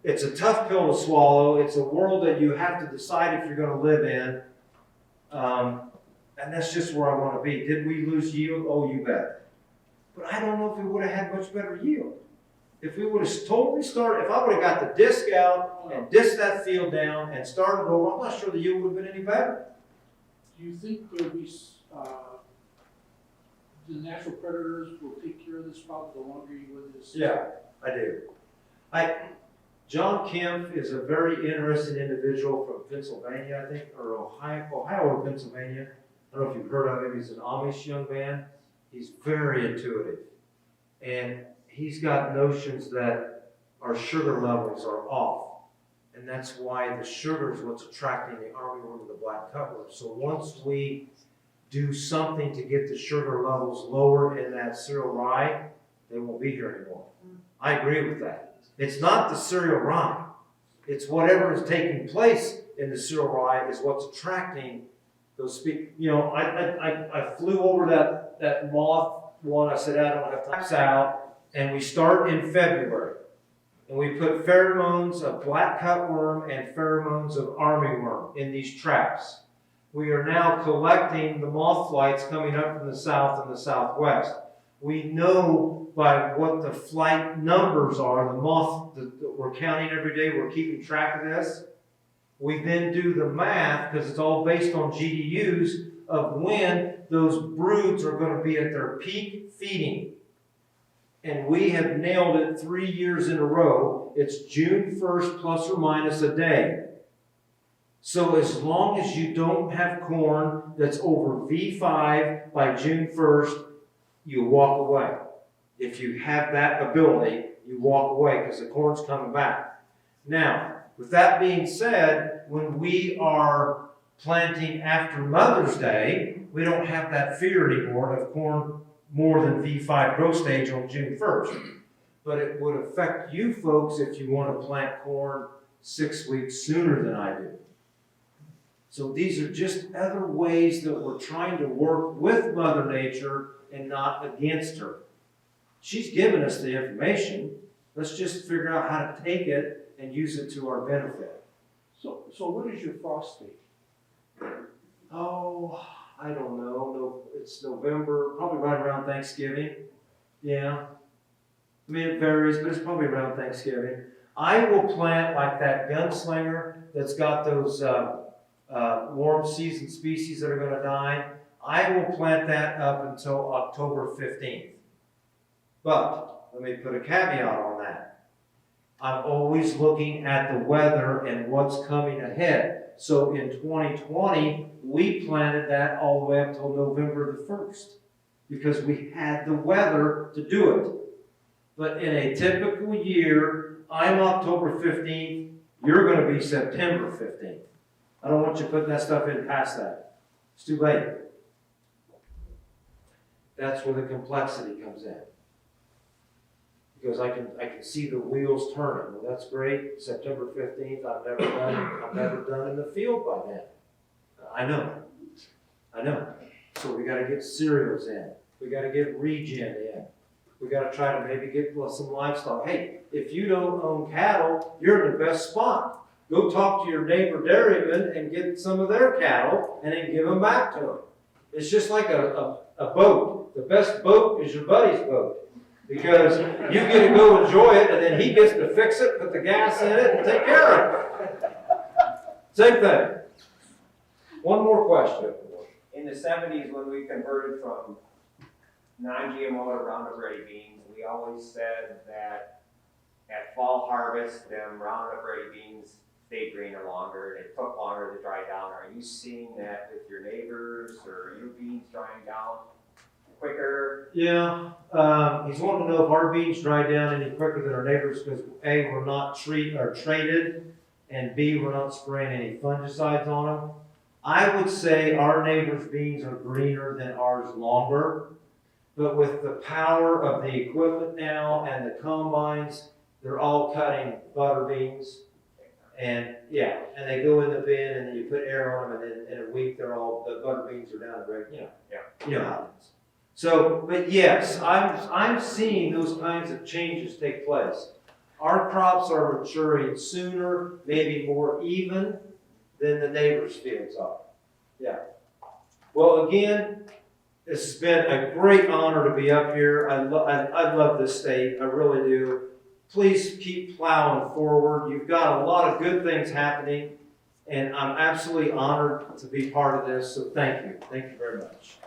it's a tough pill to swallow. It's a world that you have to decide if you're going to live in. And that's just where I want to be. Did we lose yield? Oh, you bet. But I don't know if we would have had much better yield. If we would have totally started, if I would have got the disc out and disked that field down and started over, I'm not sure the yield would have been any better. Do you think there'll be, the natural predators will take care of this problem the longer you live this? Yeah, I do. John Kemp is a very interesting individual from Pennsylvania, I think, or Ohio or Pennsylvania. I don't know if you've heard of him. He's an Amish young man. He's very intuitive. And he's got notions that our sugar levels are off. And that's why the sugar is what's attracting the armyworm and the black cutworm. So once we do something to get the sugar levels lower in that cereal rye, they won't be here anymore. I agree with that. It's not the cereal rye. It's whatever is taking place in the cereal rye is what's attracting those You know, I flew over that moth one. I said, I don't have time. It's out, and we start in February. And we put pheromones of black cutworm and pheromones of armyworm in these traps. We are now collecting the moth flights coming up from the south and the southwest. We know by what the flight numbers are, the moth that we're counting every day, we're keeping track of this. We then do the math, because it's all based on GDUs, of when those broods are going to be at their peak feeding. And we have nailed it 3 years in a row. It's June 1st plus or minus a day. So as long as you don't have corn that's over V5 by June 1st, you walk away. If you have that ability, you walk away because the corn's coming back. Now, with that being said, when we are planting after Mother's Day, we don't have that fear anymore of corn more than V5 growth stage on June 1st. But it would affect you folks if you want to plant corn 6 weeks sooner than I do. So these are just other ways that we're trying to work with Mother Nature and not against her. She's given us the information. Let's just figure out how to take it and use it to our benefit. So what is your frost date? Oh, I don't know. No, it's November, probably right around Thanksgiving. Yeah. I mean, it varies, but it's probably around Thanksgiving. I will plant like that gunslinger that's got those warm season species that are going to die. I will plant that up until October 15th. But, let me put a caveat on that. I'm always looking at the weather and what's coming ahead. So in 2020, we planted that all the way up till November the 1st because we had the weather to do it. But in a typical year, I'm October 15th, you're going to be September 15th. I don't want you putting that stuff in past that. It's too late. That's where the complexity comes in. Because I can see the wheels turning. Well, that's great. September 15th, I'm never done in the field by then. I know. So we got to get cereals in. We got to get regen in. We got to try to maybe get some livestock. Hey, if you don't own cattle, you're in the best spot. Go talk to your neighbor dairyman and get some of their cattle and then give them back to them. It's just like a boat. The best boat is your buddy's boat. Because you get to go enjoy it, and then he gets to fix it, put the gas in it, and take care of it. Same thing. One more question. In the 70s, when we converted from non-GMO to Roundup Ready beans, we always said that at fall harvest, them Roundup Ready beans stayed greener longer, they took longer to dry down. Are you seeing that with your neighbors, or your beans drying down quicker? Yeah, he's wanting to know if our beans dry down any quicker than our neighbors because A, we're not traded, and B, we're not spraying any fungicides on them. I would say our neighbors' beans are greener than ours longer, but with the power of the equipment now and the combines, they're all cutting butter beans. And yeah, and they go in the bin and then you put air on them and then in a week the butter beans are down to break, you know how it is. So, but yes, I'm seeing those kinds of changes take place. Our crops are maturing sooner, maybe more even than the neighbors' fields are. Yeah. Well, again, this has been a great honor to be up here. I love this state, I really do. Please keep plowing forward. You've got a lot of good things happening, and I'm absolutely honored to be part of this, so thank you. Thank you very much.